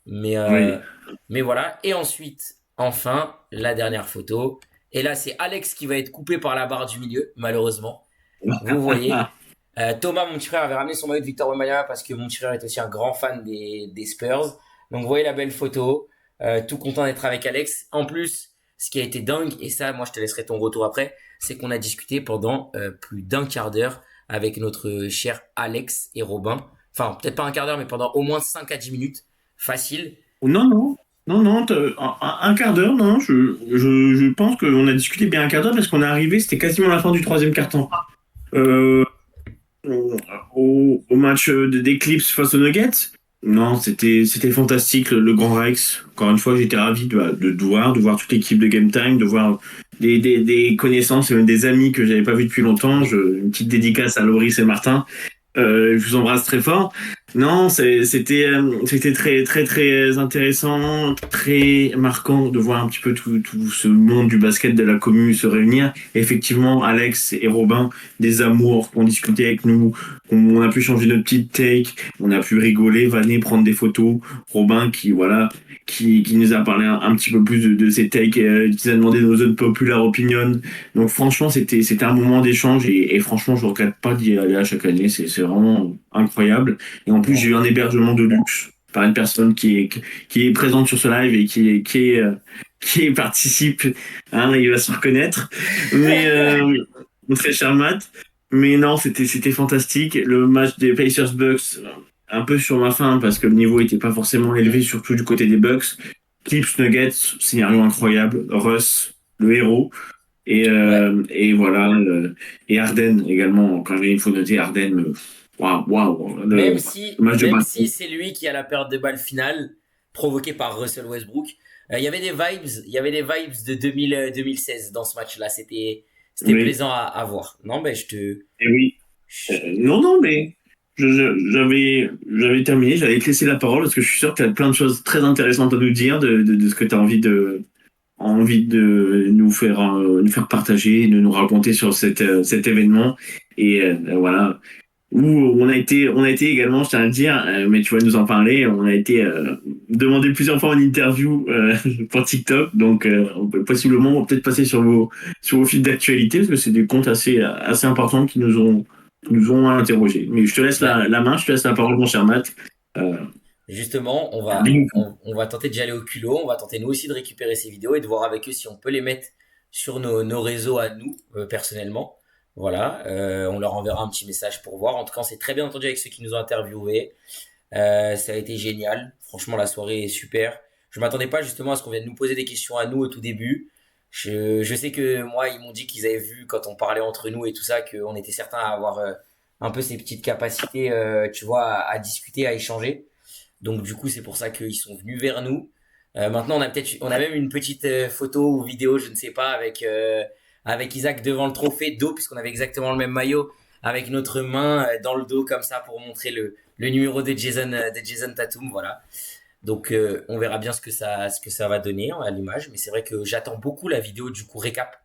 Speaker 1: Mais, euh,
Speaker 2: Oui.
Speaker 1: mais voilà. Et ensuite, enfin, la dernière photo. Et là, c'est Alex qui va être coupé par la barre du milieu, malheureusement. Vous voyez. Thomas, mon petit frère, avait ramené son maillot de Victor Wembanyama parce que mon petit frère est aussi un grand fan des Spurs. Donc, vous voyez la belle photo. Tout content d'être avec Alex. En plus, ce qui a été dingue, et ça, moi, je te laisserai ton retour après, c'est qu'on a discuté pendant plus d'un quart d'heure avec notre cher Alex et Robin. Enfin, peut-être pas un quart d'heure, mais pendant au moins 5 à 10 minutes. Facile.
Speaker 2: Non, non, non, non, un quart d'heure, non, je pense qu'on a discuté bien un quart d'heure parce qu'on est arrivé, c'était quasiment la fin du troisième quart-temps. Euh, au match d'Eclipse face aux Nuggets, non, c'était fantastique, le Grand Rex. Encore une fois, j'étais ravi de voir toute l'équipe de Game Time, de voir des connaissances et même des amis que j'avais pas vus depuis longtemps. Une petite dédicace à Loris et Martin. Je vous embrasse très fort. Non, c'était très, très, très intéressant, très marquant de voir un petit peu tout ce monde du basket de la commune se réunir. Et effectivement, Alex et Robin, des amours qu'on discutait avec nous, on a pu changer notre petite take, on a pu rigoler, vanner, prendre des photos. Robin voilà, qui nous a parlé un petit peu plus de ses takes, qui nous a demandé nos autres populaire opinion. Donc franchement, c'était un moment d'échange et franchement, je regrette pas d'y aller à chaque année. C'est vraiment incroyable. Et en plus, j'ai
Speaker 1: Bon.
Speaker 2: eu un hébergement de luxe par une personne qui est présente sur ce live et qui est qui participe, hein, il va se reconnaître. Mais mon très cher Matt. Mais non, c'était fantastique. Le match des Pacers Bucks, un peu sur ma fin parce que le niveau était pas forcément élevé, surtout du côté des Bucks. Clips Nuggets, scénario incroyable. Russ, le héros.
Speaker 1: Ouais.
Speaker 2: Et voilà. Et Harden également. Quand même, il faut noter Harden. Waouh, waouh. Le match de
Speaker 1: Même si
Speaker 2: basket.
Speaker 1: c'est lui qui a la perte de balle finale provoquée par Russell Westbrook, il y avait des vibes de 2016 dans ce match-là. C'était
Speaker 2: Oui,
Speaker 1: plaisant à voir. Non, mais
Speaker 2: et oui.
Speaker 1: je-
Speaker 2: Non, non, mais j'avais terminé, j'allais te laisser la parole parce que je suis sûr que tu as plein de choses très intéressantes à nous dire de ce que tu as envie de nous faire partager, de nous raconter sur cet événement. Et voilà, où on a été également, je tiens à le dire, mais tu vas nous en parler, on a été demandé plusieurs fois en interview pour TikTok, donc possiblement on va peut-être passer sur vos fils d'actualité, parce que c'est des comptes assez importants qui nous ont interrogés. Mais je te laisse
Speaker 1: bah,
Speaker 2: la main, je te laisse la parole, mon cher Matt. Euh,
Speaker 1: justement,
Speaker 2: dis-nous.
Speaker 1: on va tenter d'y aller au culot. On va tenter nous aussi de récupérer ces vidéos et de voir avec eux si on peut les mettre sur nos réseaux à nous, personnellement. Voilà, on leur enverra un petit message pour voir. En tout cas, on s'est très bien entendu avec ceux qui nous ont interviewés. Ça a été génial. Franchement, la soirée est super. Je m'attendais pas justement à ce qu'on vienne nous poser des questions à nous au tout début. Je sais que moi, ils m'ont dit qu'ils avaient vu quand on parlait entre nous et tout ça, qu'on était certains à avoir un peu ces petites capacités, tu vois, à discuter, à échanger. Donc du coup, c'est pour ça qu'ils sont venus vers nous. Maintenant, on a même une petite photo ou vidéo, je ne sais pas, avec Isaac devant le trophée d'eau, puisqu'on avait exactement le même maillot, avec notre main dans le dos comme ça pour montrer le numéro de Jason Tatum, voilà. Donc on verra bien ce que ça va donner hein, à l'image, mais c'est vrai que j'attends beaucoup la vidéo du coup récap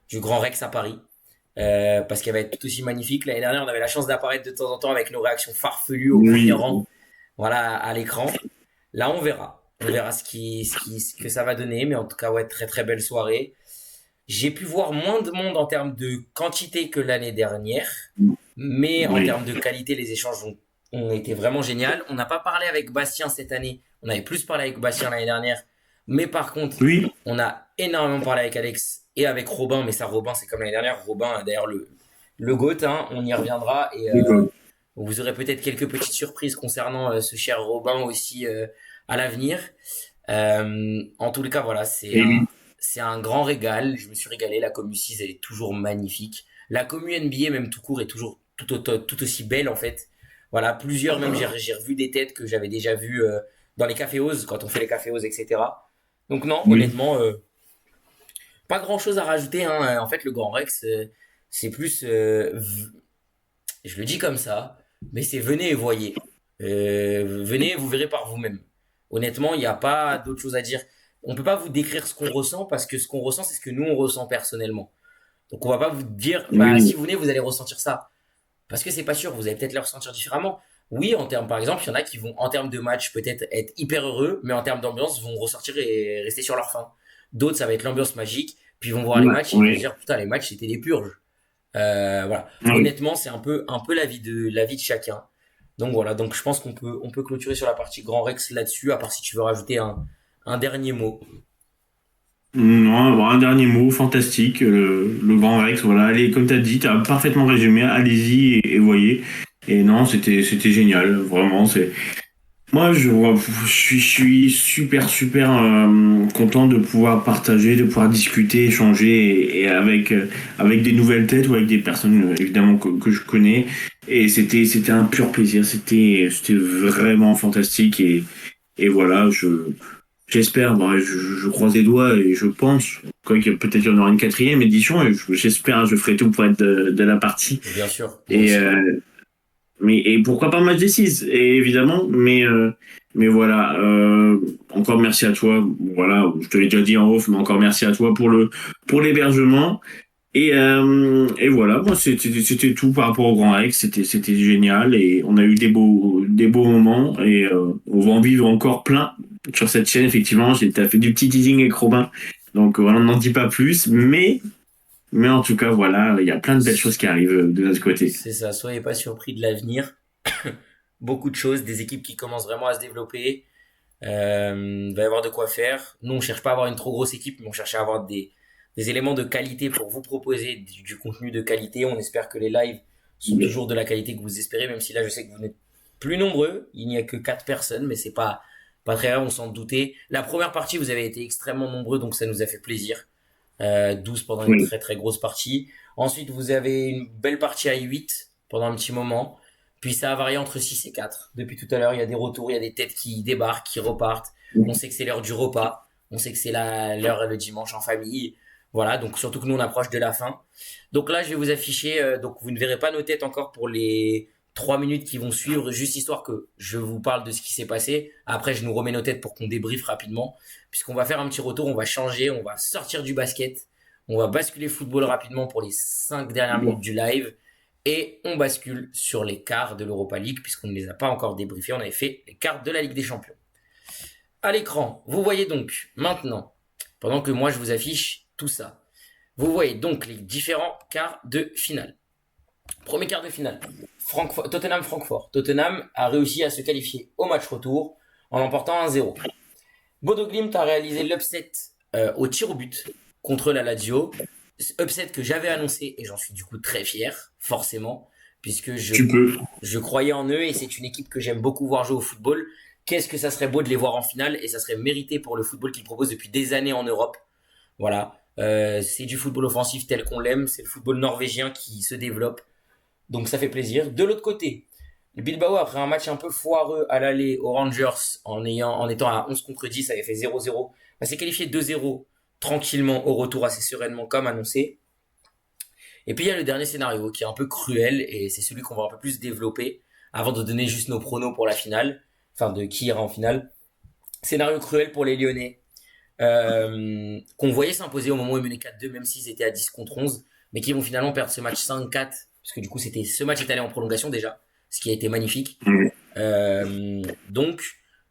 Speaker 1: du Grand Rex à Paris. Parce qu'elle va être tout aussi magnifique. L'année dernière, on avait la chance d'apparaître de temps en temps avec nos réactions farfelues au premier
Speaker 2: Oui,
Speaker 1: rang, voilà, à l'écran. Là, on verra. On verra ce que ça va donner. Mais en tout cas, ouais, très très belle soirée. J'ai pu voir moins de monde en termes de quantité que l'année dernière. Mais en
Speaker 2: oui,
Speaker 1: termes de qualité, les échanges ont été vraiment géniaux. On n'a pas parlé avec Bastien cette année. On avait plus parlé avec Bastien l'année dernière. Mais par contre,
Speaker 2: oui.
Speaker 1: on a énormément parlé avec Alex et avec Robin. Mais ça, Robin, c'est comme l'année dernière. Robin, d'ailleurs, le GOAT, hein, on y reviendra. Et
Speaker 2: D'accord.
Speaker 1: vous aurez peut-être quelques petites surprises concernant ce cher Robin aussi à l'avenir. En tous les cas, voilà,
Speaker 2: Et oui,
Speaker 1: c'est un grand régal. Je me suis régalé. La commu 6, elle est toujours magnifique. La commu NBA, même tout court, est toujours tout aussi belle en fait. Voilà, plusieurs, même j'ai revu des têtes que j'avais déjà vues dans les cafés quand on fait les cafés etc. Donc non,
Speaker 2: oui.
Speaker 1: honnêtement, pas grand chose à rajouter. Hein. En fait, le Grand Rex, c'est plus, je le dis comme ça, mais c'est venez et voyez. Venez, vous verrez par vous-même. Honnêtement, il n'y a pas d'autre chose à dire. On peut pas vous décrire ce qu'on ressent parce que ce qu'on ressent, c'est ce que nous on ressent personnellement. Donc on va pas vous dire, bah si
Speaker 2: Oui,
Speaker 1: vous venez, vous allez ressentir ça. Parce que c'est pas sûr, vous allez peut-être le ressentir différemment. Oui, en termes, par exemple, il y en a qui vont, en termes de match, peut-être être hyper heureux, mais en termes d'ambiance, vont ressortir et rester sur leur faim. D'autres, ça va être l'ambiance magique, puis ils vont voir les
Speaker 2: ouais,
Speaker 1: matchs et ils vont se
Speaker 2: oui.
Speaker 1: dire, putain, les matchs, c'était des purges. Voilà.
Speaker 2: Oui.
Speaker 1: Honnêtement, c'est un peu la vie de chacun. Donc voilà. Donc je pense on peut clôturer sur la partie Grand Rex là-dessus, à part si tu veux rajouter un dernier mot.
Speaker 2: Non, bon, un dernier mot, fantastique, le Grand Rex, voilà, allez, comme tu as dit, tu as parfaitement résumé, allez-y et voyez. Et non, c'était génial, vraiment, c'est... Moi, je suis super content de pouvoir partager, de pouvoir discuter, échanger et avec des nouvelles têtes ou avec des personnes évidemment que je connais. Et c'était un pur plaisir, c'était vraiment fantastique et voilà, j'espère, bon, je croise les doigts et je pense, quoi que peut-être il y en aura une quatrième édition et j'espère, je ferai tout pour être de la partie.
Speaker 1: Bien sûr, moi
Speaker 2: Et,
Speaker 1: aussi.
Speaker 2: et pourquoi pas match des et évidemment, mais voilà, encore merci à toi. Voilà, je te l'ai déjà dit en off, mais encore merci à toi pour l'hébergement. Et voilà, moi c'était tout par rapport au Grand Rex, c'était génial et on a eu des beaux moments et on va en vivre encore plein sur cette chaîne effectivement. J'ai fait du petit teasing avec Robin, donc voilà, on n'en dit pas plus, mais en tout cas voilà, il y a plein de belles choses qui arrivent de notre côté.
Speaker 1: C'est ça. Soyez pas surpris de l'avenir. Beaucoup de choses, des équipes qui commencent vraiment à se développer. Il va y avoir de quoi faire. Nous, on cherche pas à avoir une trop grosse équipe, mais on cherche à avoir des éléments de qualité pour vous proposer du contenu de qualité. On espère que les lives sont toujours de la qualité que vous espérez, même si là, je sais que vous n'êtes plus nombreux. Il n'y a que 4 personnes, mais c'est pas très grave, on s'en doutait. La première partie, vous avez été extrêmement nombreux, donc ça nous a fait plaisir. 12 pendant une
Speaker 2: Oui.
Speaker 1: très très grosse partie. Ensuite, vous avez une belle partie à 8 pendant un petit moment. Puis ça a varié entre 6 et 4. Depuis tout à l'heure, il y a des retours, il y a des têtes qui débarquent, qui repartent. On sait que c'est l'heure du repas. On sait que c'est l'heure le dimanche en famille. Voilà, donc surtout que nous on approche de la fin. Donc là, je vais vous afficher, donc vous ne verrez pas nos têtes encore pour les 3 minutes qui vont suivre, juste histoire que je vous parle de ce qui s'est passé. Après, je nous remets nos têtes pour qu'on débriefe rapidement, puisqu'on va faire un petit retour, on va changer, on va sortir du basket, on va basculer football rapidement pour les 5 dernières minutes du live, et on bascule sur les quarts de l'Europa League, puisqu'on ne les a pas encore débriefés, on avait fait les quarts de la Ligue des Champions. À l'écran, vous voyez donc maintenant, pendant que moi je vous affiche tout ça, vous voyez donc les différents quarts de finale. Premier quart de finale, Tottenham-Francfort. Tottenham a réussi à se qualifier au match retour en l'emportant 1-0. Bodo Glimt a réalisé l'upset au tir au but contre la Lazio. Upset que j'avais annoncé et j'en suis du coup très fier, forcément, puisque
Speaker 2: Tu peux.
Speaker 1: je croyais en eux et c'est une équipe que j'aime beaucoup voir jouer au football. Qu'est-ce que ça serait beau de les voir en finale et ça serait mérité pour le football qu'ils proposent depuis des années en Europe. Voilà, c'est du football offensif tel qu'on l'aime, c'est le football norvégien qui se développe, donc ça fait plaisir. De l'autre côté, le Bilbao, après un match un peu foireux à l'aller aux Rangers, en étant à 11 contre 10, avait fait 0-0, bah, s'est qualifié 2-0 tranquillement au retour assez sereinement comme annoncé. Et puis il y a le dernier scénario qui est un peu cruel et c'est celui qu'on va un peu plus développer avant de donner juste nos pronos pour la finale, enfin de qui ira en finale. Scénario cruel pour les Lyonnais, qu'on voyait s'imposer au moment où ils menaient 4-2, même s'ils étaient à 10 contre 11, mais qui vont finalement perdre ce match 5-4, parce que du coup ce match est allé en prolongation déjà, ce qui a été magnifique. Donc,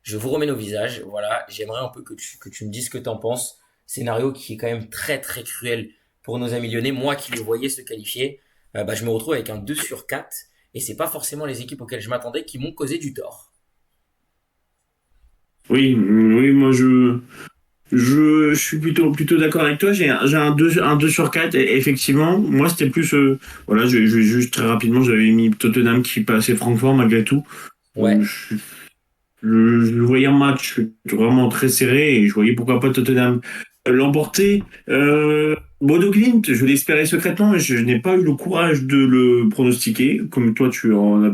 Speaker 1: je vous remets nos visages. Voilà, j'aimerais un peu que tu me dises ce que t'en penses. Scénario qui est quand même très très cruel pour nos amis lyonnais. Moi qui les voyais se qualifier, bah, je me retrouve avec un 2 sur 4. Et c'est pas forcément les équipes auxquelles je m'attendais qui m'ont causé du tort.
Speaker 2: Oui, oui, moi je suis plutôt d'accord avec toi. J'ai un 2 sur 4. Et effectivement, moi c'était plus. Voilà, je vais juste très rapidement, j'avais mis Tottenham qui passait Francfort malgré tout.
Speaker 1: Ouais,
Speaker 2: Je, je voyais un match vraiment très serré et je voyais pourquoi pas Tottenham l'emporter. Bodo Glimt, je l'espérais secrètement, mais je n'ai pas eu le courage de le pronostiquer, comme toi tu as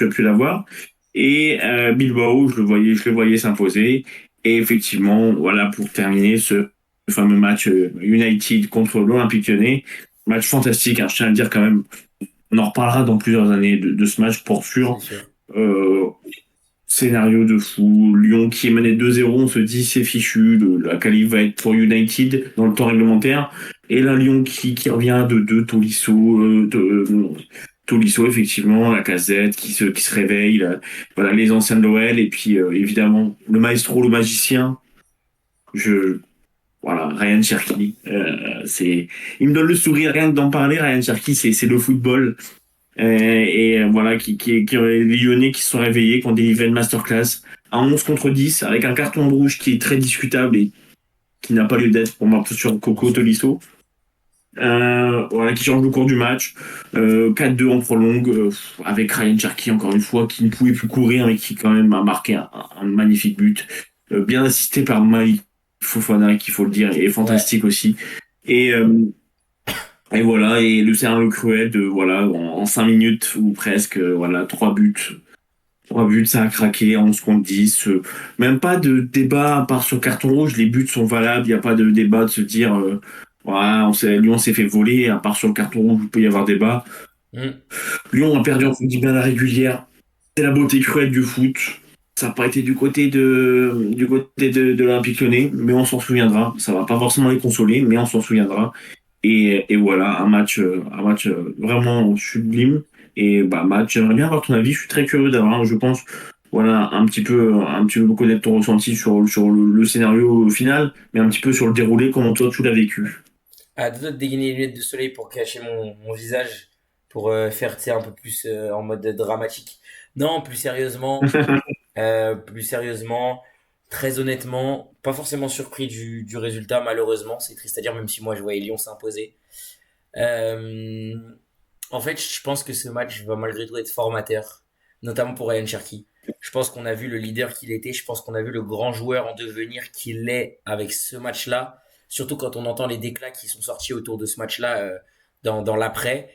Speaker 2: pu l'avoir. Et Bilbao, je le voyais s'imposer. Et effectivement, voilà pour terminer ce fameux match United contre l'Olympique Lyonnais. Match fantastique, hein, je tiens à le dire quand même. On en reparlera dans plusieurs années de ce match pour
Speaker 1: c'est
Speaker 2: sûr.
Speaker 1: sûr.
Speaker 2: Euh, Scénario de fou. Lyon qui est mené 2-0, on se dit c'est fichu. La qualif va être pour United dans le temps réglementaire. Et là, Lyon qui revient de 2, Tolisso, effectivement, la casette qui se réveille, voilà, les anciens de l'OL, et puis évidemment le maestro, le magicien, je, voilà, Ryan Cherki. Il me donne le sourire rien que d'en parler. Ryan Cherki, c'est le football. Voilà, les Lyonnais qui se sont réveillés, qui ont délivré une masterclass à 11 contre 10, avec un carton rouge qui est très discutable et qui n'a pas lieu d'être pour moi sur Coco Tolisso. Voilà, qui change le cours du match. 4-2 en prolongue, avec Ryan Cherki, encore une fois, qui ne pouvait plus courir, mais qui quand même a marqué un magnifique but. Bien assisté par Malik Fofana, qu'il faut le dire, et
Speaker 1: Ouais.
Speaker 2: fantastique aussi. Et, euh, et voilà, et le scénario cruel de, voilà, en 5 minutes ou presque, voilà, 3 buts. 3 buts, ça a craqué, 11 contre 10. Même pas de débat, à part sur carton rouge, les buts sont valables, il n'y a pas de débat de se dire, voilà, Lyon s'est fait voler, à part sur le carton rouge, il peut y avoir débat.
Speaker 1: Mm.
Speaker 2: Lyon a perdu, on dit bien la régulière. C'est la beauté cruelle du foot. Ça n'a pas été du côté de l'Olympique Lyonnais, mais on s'en souviendra. Ça va pas forcément les consoler, mais on s'en souviendra. Et voilà, un match vraiment sublime. Et bah, match, j'aimerais bien avoir ton avis. Je suis très curieux d'avoir, je pense, voilà, un petit peu connaître ton ressenti sur le scénario final, mais un petit peu sur le déroulé, comment toi tu l'as vécu.
Speaker 1: À deux doigts de dégainer les lunettes de soleil pour cacher mon visage, pour faire, tu sais, un peu plus en mode dramatique. Non, plus sérieusement. Plus sérieusement, très honnêtement, pas forcément surpris du résultat, malheureusement. C'est triste à dire, même si moi je voyais Lyon s'imposer. Euh, En fait, je pense que ce match va malgré tout être formateur, notamment pour Ryan Cherki. Je pense qu'on a vu le leader qu'il était, je pense qu'on a vu le grand joueur en devenir qu'il est avec ce match-là, surtout quand on entend les déclats qui sont sortis autour de ce match-là dans l'après.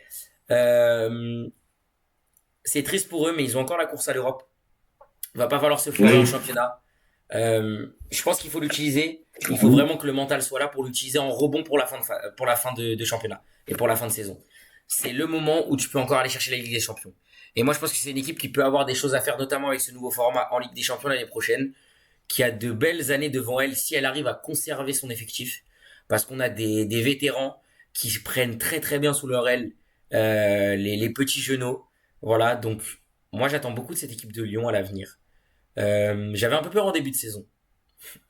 Speaker 1: Euh, c'est triste pour eux, mais ils ont encore la course à l'Europe. Va pas falloir se foirer en
Speaker 2: Oui.
Speaker 1: championnat. Je pense qu'il faut l'utiliser. Il faut vraiment que le mental soit là pour l'utiliser en rebond pour la fin pour la fin de championnat et pour la fin de saison. C'est le moment où tu peux encore aller chercher la Ligue des Champions. Et moi, je pense que c'est une équipe qui peut avoir des choses à faire, notamment avec ce nouveau format en Ligue des Champions l'année prochaine, qui a de belles années devant elle si elle arrive à conserver son effectif. Parce qu'on a des vétérans qui prennent très très bien sous leur aile les petits genoux. Voilà, donc moi j'attends beaucoup de cette équipe de Lyon à l'avenir. J'avais un peu peur en début de saison.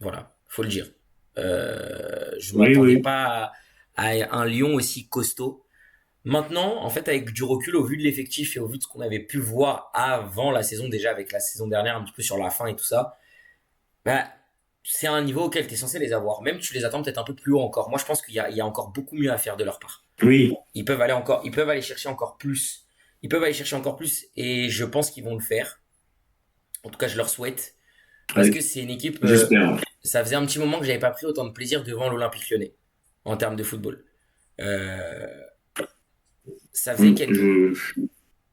Speaker 1: Voilà, faut le dire. Je
Speaker 2: Oui,
Speaker 1: m'attendais
Speaker 2: oui.
Speaker 1: pas à un Lyon aussi costaud. Maintenant, en fait, avec du recul, au vu de l'effectif et au vu de ce qu'on avait pu voir avant la saison, déjà avec la saison dernière, un petit peu sur la fin et tout ça, bah, c'est un niveau auquel tu es censé les avoir. Même tu les attends peut-être un peu plus haut encore. Moi, je pense qu'il y a encore beaucoup mieux à faire de leur part.
Speaker 2: Oui.
Speaker 1: Ils peuvent aller chercher encore plus. Ils peuvent aller chercher encore plus et je pense qu'ils vont le faire. En tout cas, je leur souhaite. Parce
Speaker 2: Ouais,
Speaker 1: que c'est une équipe,
Speaker 2: j'espère.
Speaker 1: ça faisait un petit moment que j'avais pas pris autant de plaisir devant l'Olympique Lyonnais en termes de football. Euh, Ça faisait
Speaker 2: Je suis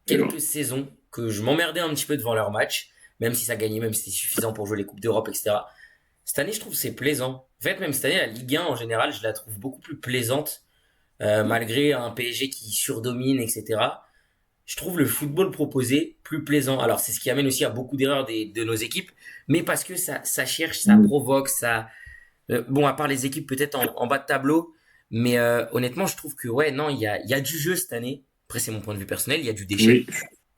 Speaker 2: d'accord.
Speaker 1: quelques saisons que je m'emmerdais un petit peu devant leur match, même si ça gagnait, même si c'était suffisant pour jouer les Coupes d'Europe, etc. Cette année, je trouve que c'est plaisant. En fait, même cette année, la Ligue 1 en général, je la trouve beaucoup plus plaisante, malgré un PSG qui surdomine, etc. Je trouve le football proposé plus plaisant. Alors, c'est ce qui amène aussi à beaucoup d'erreurs de nos équipes, mais parce que ça cherche, ça provoque, ça. Bon, à part les équipes peut-être en bas de tableau, mais honnêtement, je trouve que ouais, non, il y a du jeu cette année. Après, c'est mon point de vue personnel, il y a du
Speaker 2: Oui,
Speaker 1: déchet.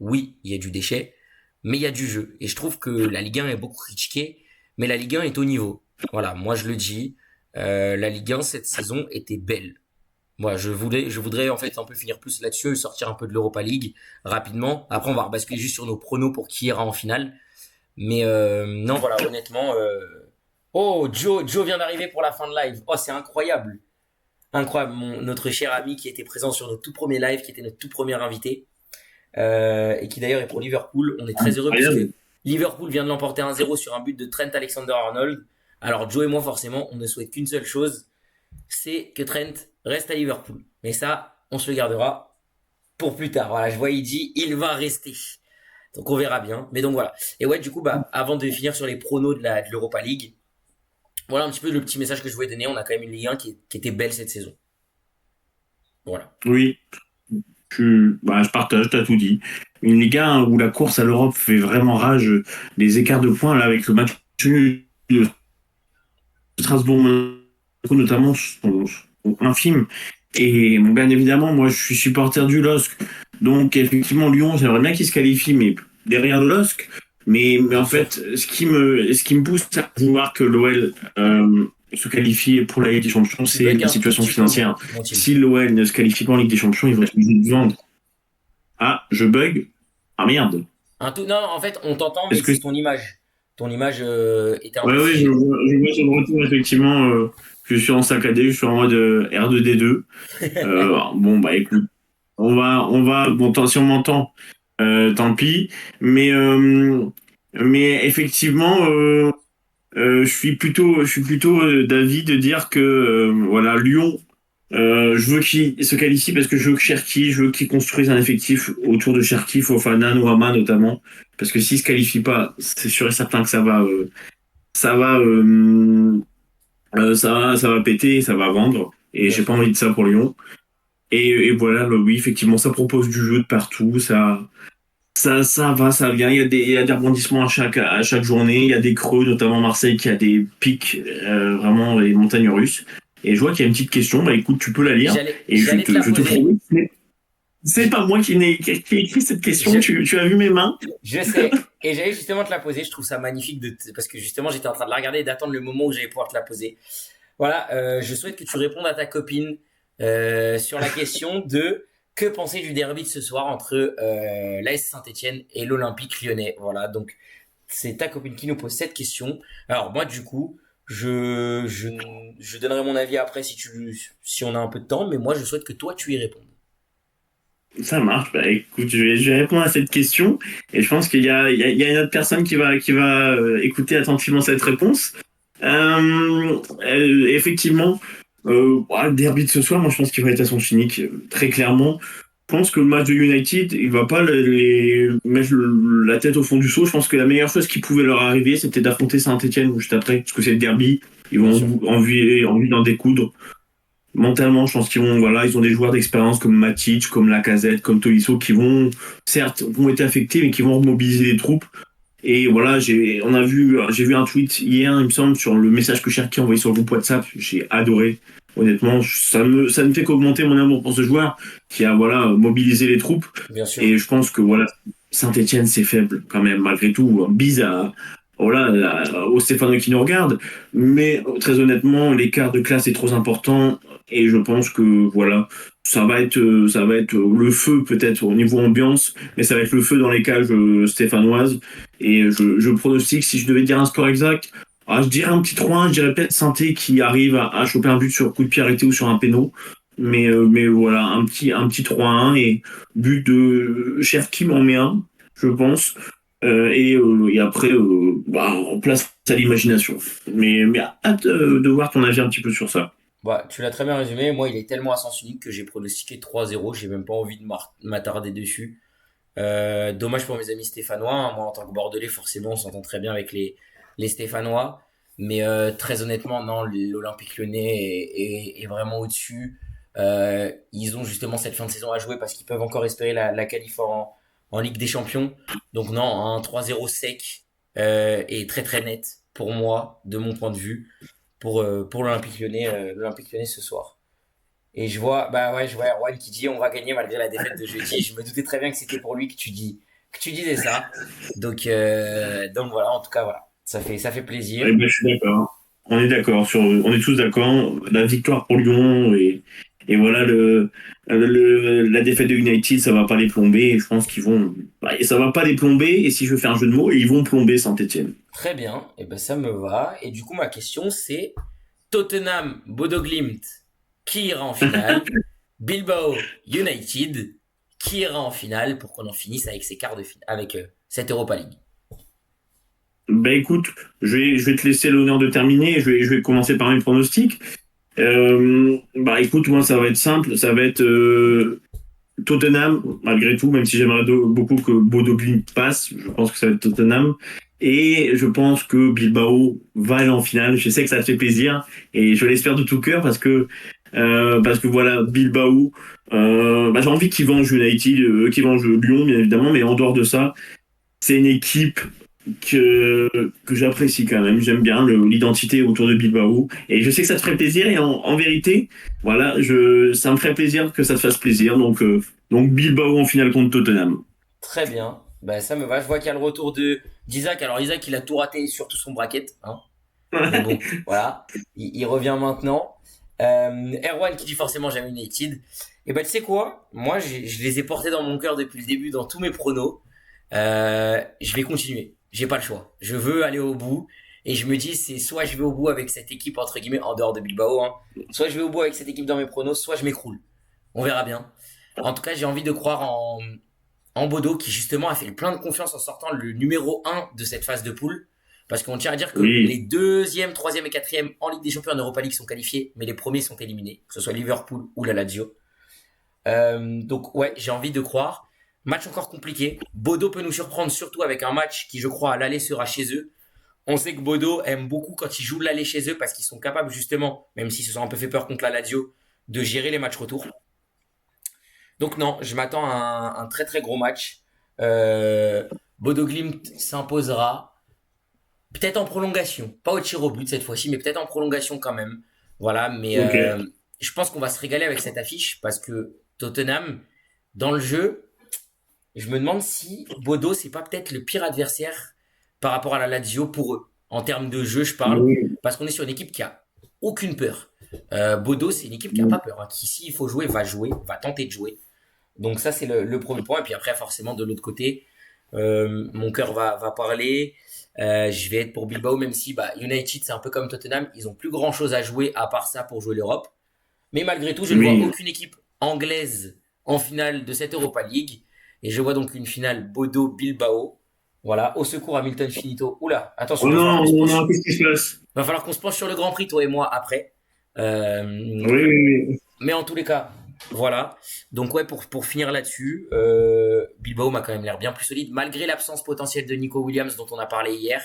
Speaker 1: Oui, il y a du déchet, mais il y a du jeu. Et je trouve que la Ligue 1 est beaucoup critiquée, mais la Ligue 1 est au niveau. Voilà, moi je le dis, la Ligue 1 cette saison était belle. Moi, je voudrais en fait un peu finir plus là-dessus, sortir un peu de l'Europa League rapidement. Après, on va rebasculer juste sur nos pronos pour qui ira en finale. Mais non, voilà, honnêtement. Oh, Joe vient d'arriver pour la fin de live. Oh, c'est incroyable. Incroyable. Notre cher ami qui était présent sur notre tout premier live, qui était notre tout premier invité, et qui d'ailleurs est pour Liverpool. On est très heureux puisque
Speaker 2: incroyable.
Speaker 1: Liverpool vient de l'emporter 1-0 sur un but de Trent Alexander-Arnold. Alors, Joe et moi, forcément, on ne souhaite qu'une seule chose, c'est que Trent reste à Liverpool. Mais ça, on se le gardera pour plus tard. Voilà, je vois, il dit, il va rester. Donc on verra bien. Mais donc voilà. Et ouais, du coup, bah, avant de finir sur les pronos de l'Europa League, voilà un petit peu le petit message que je voulais donner. On a quand même une Ligue 1 qui était belle cette saison. Voilà.
Speaker 2: Oui, je partage, t'as tout dit. Une Ligue 1 où la course à l'Europe fait vraiment rage, les écarts de points là avec le match nul de Strasbourg, notamment, sont infimes. Et bon, bien évidemment, moi, je suis supporter du LOSC. Donc, effectivement, Lyon, j'aimerais bien qu'il se qualifie, mais derrière le LOSC. Mais en
Speaker 1: Bien sûr.
Speaker 2: fait, ce qui me pousse à vouloir que l'OL se qualifie pour la Ligue des Champions,
Speaker 1: Tu
Speaker 2: c'est
Speaker 1: bugs
Speaker 2: la
Speaker 1: un tout
Speaker 2: situation
Speaker 1: petit peu,
Speaker 2: financière.
Speaker 1: mon team.
Speaker 2: Si l'OL ne se qualifie pas en Ligue des Champions, ils vont être obligés de vendre. Ah, je bug. Ah merde.
Speaker 1: Un tout. Non, en fait, on t'entend, mais
Speaker 2: Est-ce que...
Speaker 1: c'est ton image. Ton image était un
Speaker 2: Ouais,
Speaker 1: peu
Speaker 2: ouais,
Speaker 1: figée.
Speaker 2: je vois sur le retour, effectivement, je suis en saccadé, je suis en mode R2D2. Bon, bah écoute, bon, si on m'entend, tant pis. Mais, euh, mais effectivement, je suis plutôt d'avis de dire que, voilà, Lyon, je veux qu'il se qualifie parce que je veux que Cherki, je veux qu'il construise un effectif autour de Cherki, Fofana, Noama notamment. Parce que s'il se qualifie pas, c'est sûr et certain que ça va, ça va péter, ça va vendre. Et
Speaker 1: Bien
Speaker 2: j'ai pas
Speaker 1: sûr.
Speaker 2: envie de ça pour Lyon. Et voilà, oui, effectivement, ça propose du jeu de partout, ça va, ça vient. Il y a des rebondissements à chaque journée, il y a des creux, notamment Marseille qui a des pics, vraiment les montagnes russes. Et je vois qu'il y a une petite question, bah écoute, tu peux la lire, et
Speaker 1: J'allais te la
Speaker 2: je te
Speaker 1: poser.
Speaker 2: promets, c'est pas moi qui ai écrit cette question,
Speaker 1: Je,
Speaker 2: tu as vu mes mains?
Speaker 1: je sais. Et j'allais justement te la poser. Je trouve ça magnifique parce que justement, j'étais en train de la regarder et d'attendre le moment où j'allais pouvoir te la poser. Voilà, je souhaite que tu répondes à ta copine sur la question de que penser du derby de ce soir entre l'AS Saint-Etienne et l'Olympique Lyonnais. Voilà, donc c'est ta copine qui nous pose cette question. Alors moi, du coup, je donnerai mon avis après si on a un peu de temps, mais moi, je souhaite que toi, tu y répondes.
Speaker 2: Ça marche. Bah, écoute, je vais répondre à cette question. Et je pense qu'il y a une autre personne qui va écouter attentivement cette réponse. Effectivement, le derby de ce soir, moi je pense qu'il va être à sens unique, très clairement. Je pense que le match de United, il va pas mettre la tête au fond du seau. Je pense que la meilleure chose qui pouvait leur arriver, c'était d'affronter Saint-Etienne juste après, parce que c'est le derby. Ils
Speaker 1: Bien
Speaker 2: vont
Speaker 1: sûr.
Speaker 2: envie d'en découdre. Mentalement, je pense voilà, ils ont des joueurs d'expérience comme Matic, comme Lacazette, comme Tolisso, qui vont, certes, vont être affectés, mais qui vont mobiliser les troupes. Et voilà, j'ai vu un tweet hier, il me semble, sur le message que Cherki a envoyé sur le groupe WhatsApp. J'ai adoré. Honnêtement, ça ne fait qu'augmenter mon amour pour ce joueur qui a, voilà, mobilisé les troupes.
Speaker 1: Bien sûr.
Speaker 2: Et je pense que, voilà, Saint-Etienne, c'est faible, quand même, malgré tout. Bise voilà, au Stéphano qui nous regarde. Mais, très honnêtement, l'écart de classe est trop important. Et je pense que, voilà, ça va être le feu, peut-être, au niveau ambiance, mais ça va être le feu dans les cages stéphanoises. Et je pronostique, si je devais dire un score exact, je dirais un petit 3-1, je dirais peut-être Sainté qui arrive à choper un but sur coup de pied arrêté ou sur un péno. Mais voilà, un petit 3-1 et but de Cherki en met un, je pense. Et après, on place à l'imagination. Mais hâte de voir ton avis un petit peu sur ça.
Speaker 1: Bah, tu l'as très bien résumé. Moi, il est tellement à sens unique que j'ai pronostiqué 3-0. J'ai même pas envie de m'attarder dessus. Dommage pour mes amis stéphanois, hein. Moi, en tant que Bordelais, forcément, on s'entend très bien avec les Stéphanois. Mais très honnêtement, non, l'Olympique Lyonnais est vraiment au-dessus. Ils ont justement cette fin de saison à jouer parce qu'ils peuvent encore espérer la qualif en Ligue des Champions. Donc non, un 3-0 sec et très très net pour moi, de mon point de vue, pour l'Olympique Lyonnais ce soir. Et je vois Erwan qui dit on va gagner malgré la défaite de jeudi. Je me doutais très bien que c'était pour lui que tu disais ça. Donc voilà, en tout cas voilà, ça fait plaisir.
Speaker 2: Ouais, ben, je suis d'accord. On est d'accord on est tous d'accord. La victoire pour Lyon et voilà la défaite de United, ça va pas les plomber. Et je pense qu'ils vont, ça va pas les plomber. Et si je fais un jeu de mots, ils vont plomber Saint-Etienne.
Speaker 1: Très bien, et ben ça me va. Et du coup ma question c'est Tottenham Bodo Glimt qui ira en finale, Bilbao United qui ira en finale pour qu'on en finisse avec ces quarts de finale, avec cette Europa League.
Speaker 2: Ben écoute, je vais te laisser l'honneur de terminer. Je vais commencer par mes pronostics. Écoute, moi ça va être simple. Ça va être Tottenham, malgré tout, même si j'aimerais beaucoup que Bodo Glimt passe, je pense que ça va être Tottenham. Et je pense que Bilbao va aller en finale. Je sais que ça te fait plaisir et je l'espère de tout cœur parce que voilà, Bilbao, j'ai envie qu'ils vengent United, qu'ils vengent Lyon, bien évidemment, mais en dehors de ça, c'est une équipe que j'apprécie quand même. J'aime bien l'identité autour de Bilbao. Et je sais que ça te ferait plaisir. Et en vérité, voilà, ça me ferait plaisir que ça te fasse plaisir. Donc Bilbao en finale contre Tottenham.
Speaker 1: Très bien, ben ça me va. Je vois qu'il y a le retour de d'Isaac. Alors Isaac il a tout raté sur tout son bracket, hein. Mais bon, voilà, il revient maintenant. Erwan qui dit forcément jamais United. Et ben tu sais quoi? Moi je les ai portés dans mon cœur depuis le début dans tous mes pronos. Je vais continuer. J'ai pas le choix. Je veux aller au bout. Et je me dis, c'est soit je vais au bout avec cette équipe, entre guillemets, en dehors de Bilbao, hein. Soit je vais au bout avec cette équipe dans mes pronos, soit je m'écroule. On verra bien. En tout cas, j'ai envie de croire en Bodo, qui justement a fait le plein de confiance en sortant le numéro un de cette phase de poule. Parce qu'on tient à dire que les
Speaker 2: Oui,
Speaker 1: deuxième, troisième et quatrième en Ligue des Champions en Europa League sont qualifiés, mais les premiers sont éliminés, que ce soit Liverpool ou la Lazio. Donc ouais, j'ai envie de croire. Match encore compliqué. Bodo peut nous surprendre surtout avec un match qui, je crois, à l'aller sera chez eux. On sait que Bodo aime beaucoup quand ils jouent l'aller chez eux parce qu'ils sont capables justement, même s'ils se sont un peu fait peur contre la Lazio, de gérer les matchs retour. Donc non, je m'attends à un très très gros match. Euh, Bodo Glimt s'imposera. Peut-être en prolongation. Pas au tir au but cette fois-ci, mais peut-être en prolongation quand même. Voilà, mais
Speaker 2: ok.
Speaker 1: je pense qu'on va se régaler avec cette affiche parce que Tottenham, dans le jeu, je me demande si Bodo, c'est pas peut-être le pire adversaire par rapport à la Lazio pour eux. En termes de jeu, je parle.
Speaker 2: Oui,
Speaker 1: Parce qu'on est sur une équipe qui a aucune peur. Bodo, c'est une équipe qui a pas
Speaker 2: oui.
Speaker 1: peur, hein, qui, s'il faut jouer, va tenter de jouer. Donc ça, c'est le premier point. Et puis après, forcément, de l'autre côté, mon cœur va parler. Je vais être pour Bilbao, même si bah, United, c'est un peu comme Tottenham, ils ont plus grand-chose à jouer à part ça pour jouer l'Europe. Mais malgré tout, je ne vois
Speaker 2: Oui.
Speaker 1: aucune équipe anglaise en finale de cette Europa League. Et je vois donc une finale Bodo-Bilbao. Voilà, au secours Hamilton Finito. Oula, attention,
Speaker 2: Oh non, oh non, qu'est-ce qui se passe?
Speaker 1: va falloir qu'on se penche sur le Grand Prix, toi et moi, après.
Speaker 2: Oui,
Speaker 1: Euh,
Speaker 2: oui, oui.
Speaker 1: mais en tous les cas, voilà. Donc ouais, pour finir là-dessus, Bilbao m'a quand même l'air bien plus solide, malgré l'absence potentielle de Nico Williams dont on a parlé hier.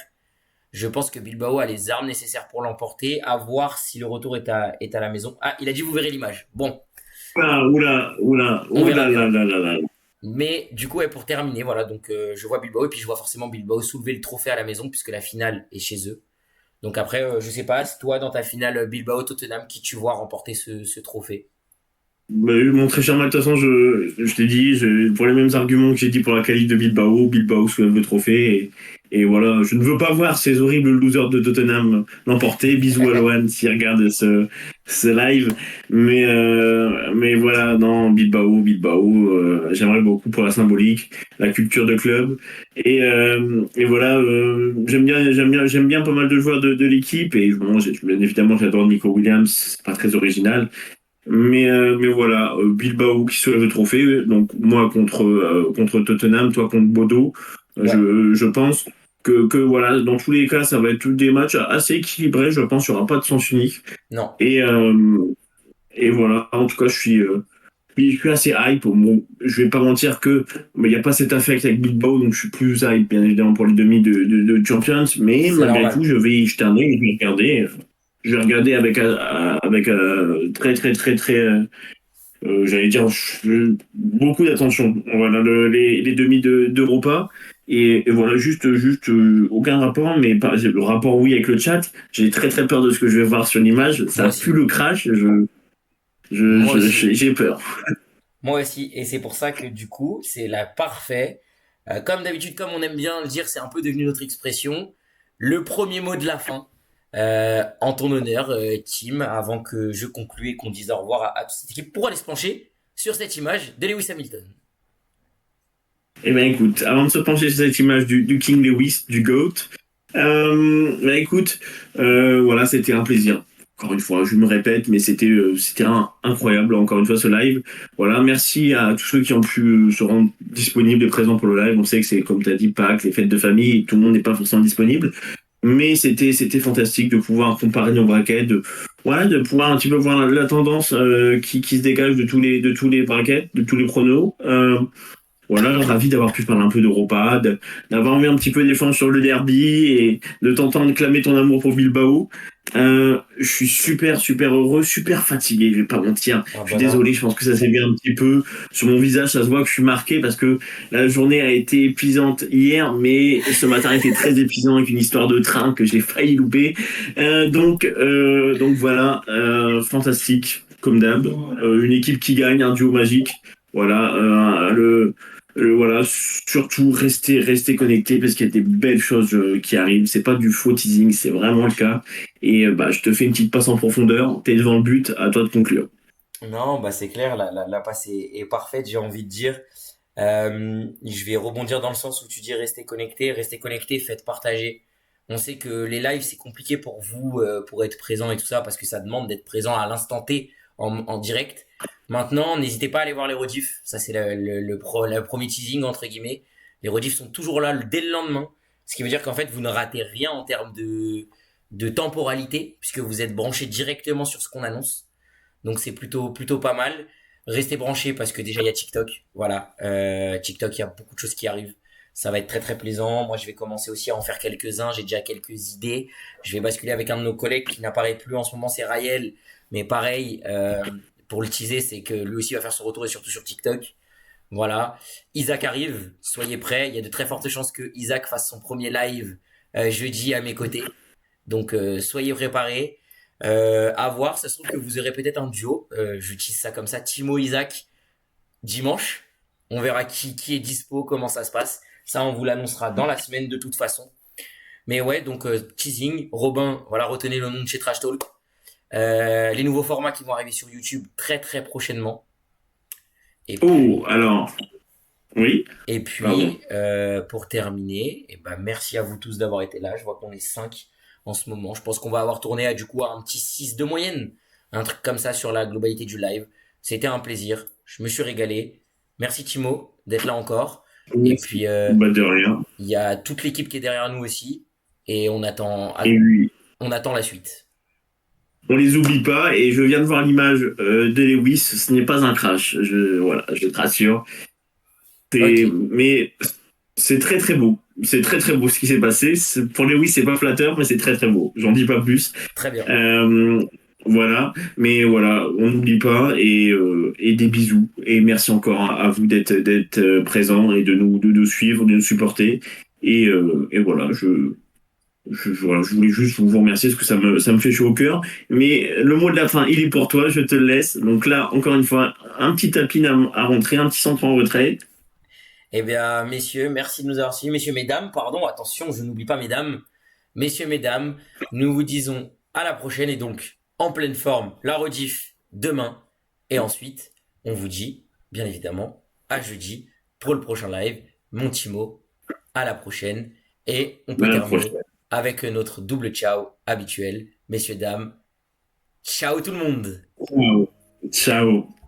Speaker 1: Je pense que Bilbao a les armes nécessaires pour l'emporter. À voir si le retour est à la maison. Ah, il a dit vous verrez l'image. Bon,
Speaker 2: Ah, oula, oula,
Speaker 1: on verra
Speaker 2: oula, là,
Speaker 1: bien.
Speaker 2: là, là, là.
Speaker 1: Mais du coup, ouais, pour terminer, voilà, donc je vois Bilbao et puis je vois forcément Bilbao soulever le trophée à la maison puisque la finale est chez eux. Donc après, je sais pas, si toi dans ta finale Bilbao-Tottenham, qui tu vois remporter ce trophée.
Speaker 2: Bah, mon très cher Matt, de toute façon, je t'ai dit, pour les mêmes arguments que j'ai dit pour la qualif de Bilbao, Bilbao soulève le trophée. Et voilà, je ne veux pas voir ces horribles losers de Tottenham l'emporter. Bisous à Lohan s'il regarde ce live. Mais voilà, non, Bilbao, j'aimerais beaucoup pour la symbolique, la culture de club. Et voilà, j'aime bien pas mal de joueurs de l'équipe. Et bon, bien évidemment, j'adore Nico Williams, c'est pas très original. Mais voilà, Bilbao qui soulève le trophée, donc moi contre Tottenham, toi contre Bodo.
Speaker 1: Ouais,
Speaker 2: Je pense que voilà, dans tous les cas, ça va être tous des matchs assez équilibrés, je pense, il n'y aura pas de sens unique.
Speaker 1: non.
Speaker 2: Et, euh, et voilà, en tout cas, je suis assez hype. Bon, je vais pas mentir que mais il n'y a pas cet affect avec Bilbao, donc je suis plus hype, bien évidemment, pour les demi de Champions, mais
Speaker 1: C'est
Speaker 2: malgré tout,
Speaker 1: normal.
Speaker 2: je vais y jeter un œil, je vais regarder. Je vais regarder avec très, très, très, très j'allais dire beaucoup d'attention. Voilà les demi d'Europa et voilà juste aucun rapport, mais pas, le rapport oui avec le chat. J'ai très très peur de ce que je vais voir sur l'image.
Speaker 1: Moi
Speaker 2: Ça pue
Speaker 1: aussi.
Speaker 2: le crash.
Speaker 1: Moi aussi.
Speaker 2: J'ai peur.
Speaker 1: Moi aussi. Et c'est pour ça que du coup, c'est la parfait. Comme d'habitude, comme on aime bien le dire, c'est un peu devenu notre expression. Le premier mot de la fin. En ton honneur, Tim, avant que je conclue et qu'on dise au revoir à toute cette équipe, pour aller se pencher sur cette image de Lewis Hamilton.
Speaker 2: Eh ben écoute, avant de se pencher sur cette image du King Lewis, du GOAT, bah écoute, voilà, c'était un plaisir. Encore une fois, je me répète, mais c'était incroyable, encore une fois, ce live. Voilà, merci à tous ceux qui ont pu se rendre disponibles et présents pour le live. On sait que c'est, comme tu as dit, Pâques, les fêtes de famille, tout le monde n'est pas forcément disponible. Mais c'était fantastique de pouvoir comparer nos brackets, voilà, de pouvoir un petit peu voir la tendance qui se dégage de tous les brackets, de tous les pronos. Voilà, ravi d'avoir pu parler un peu d'Europa, d'avoir mis un petit peu défense sur le derby et de t'entendre clamer ton amour pour Bilbao. Je suis super heureux, super fatigué, je vais pas mentir.
Speaker 1: Ah
Speaker 2: Je suis
Speaker 1: bah non.
Speaker 2: désolé, je pense que ça s'est vu un petit peu sur mon visage, ça se voit que je suis marqué parce que la journée a été épuisante hier, mais ce matin était très épuisant avec une histoire de train que j'ai failli louper. Donc voilà, fantastique, comme d'hab. Une équipe qui gagne, un duo magique. Voilà, voilà, surtout rester connecté parce qu'il y a des belles choses qui arrivent. C'est pas du faux teasing, c'est vraiment le cas. Et bah, je te fais une petite passe en profondeur. T'es devant le but, à toi de conclure.
Speaker 1: Non, bah c'est clair, la passe est parfaite, j'ai envie de dire. Je vais rebondir dans le sens où tu dis restez connecté, faites partager. On sait que les lives c'est compliqué pour vous pour être présent et tout ça parce que ça demande d'être présent à l'instant T en direct. Maintenant, n'hésitez pas à aller voir les rediffs. Ça c'est le premier teasing entre guillemets. Les rediffs sont toujours là dès le lendemain, ce qui veut dire qu'en fait vous ne ratez rien en termes de temporalité puisque vous êtes branché directement sur ce qu'on annonce. Donc c'est plutôt pas mal. Restez branchés parce que déjà il y a TikTok. Voilà, TikTok, il y a beaucoup de choses qui arrivent. Ça va être très très plaisant. Moi, je vais commencer aussi à en faire quelques-uns. J'ai déjà quelques idées. Je vais basculer avec un de nos collègues qui n'apparaît plus en ce moment, c'est Raël. Mais pareil, pour le teaser, c'est que lui aussi va faire son retour et surtout sur TikTok. Voilà. Isaac arrive. Soyez prêts. Il y a de très fortes chances que Isaac fasse son premier live jeudi à mes côtés. Donc soyez préparés. À voir, ça se trouve que vous aurez peut-être un duo. J'utilise ça comme ça, Timo Isaac dimanche. On verra qui est dispo, comment ça se passe. Ça, on vous l'annoncera dans la semaine de toute façon. Mais ouais, donc teasing, Robin, voilà, retenez le nom de chez Trash Talk. Les nouveaux formats qui vont arriver sur YouTube très très prochainement. Et
Speaker 2: Oh,
Speaker 1: puis,
Speaker 2: alors, Oui,
Speaker 1: Et
Speaker 2: pardon.
Speaker 1: puis, pour terminer, eh ben, merci à vous tous d'avoir été là. Je vois qu'on est 5 en ce moment. Je pense qu'on va avoir tourné à, du coup, à un petit 6 de moyenne. Un truc comme ça sur la globalité du live. C'était un plaisir. Je me suis régalé. Merci Timo d'être là encore. Et puis,
Speaker 2: Bah, de rien.
Speaker 1: il y a toute l'équipe qui est derrière nous aussi. Et
Speaker 2: Et oui,
Speaker 1: on attend la suite.
Speaker 2: on les oublie pas. Et je viens de voir l'image de Lewis. Ce n'est pas un crash. Voilà, je te rassure.
Speaker 1: Ok,
Speaker 2: Mais c'est très très beau. C'est très très beau ce qui s'est passé. Pour Lewis, c'est pas flatteur, mais c'est très très beau. J'en dis pas plus.
Speaker 1: très bien.
Speaker 2: Euh, voilà, mais voilà, on n'oublie pas et des bisous. Et merci encore à vous d'être présents et de nous suivre, de nous supporter. Et voilà, voilà, je voulais juste vous remercier parce que ça me fait chaud au cœur. Mais le mot de la fin, il est pour toi, je te le laisse. Donc là, encore une fois, un petit tapin à rentrer, un petit centre en retrait.
Speaker 1: Eh bien, messieurs, merci de nous avoir suivis. Messieurs, mesdames, pardon, attention, je n'oublie pas mesdames. Messieurs, mesdames, nous vous disons à la prochaine et donc en pleine forme, la rediff demain. Et ensuite, on vous dit, bien évidemment, à jeudi pour le prochain live. Mon Timo, à la prochaine. Et on
Speaker 2: À
Speaker 1: peut
Speaker 2: la
Speaker 1: terminer
Speaker 2: prochaine.
Speaker 1: avec notre double ciao habituel. Messieurs, dames, ciao tout le monde!
Speaker 2: Ciao. Ciao.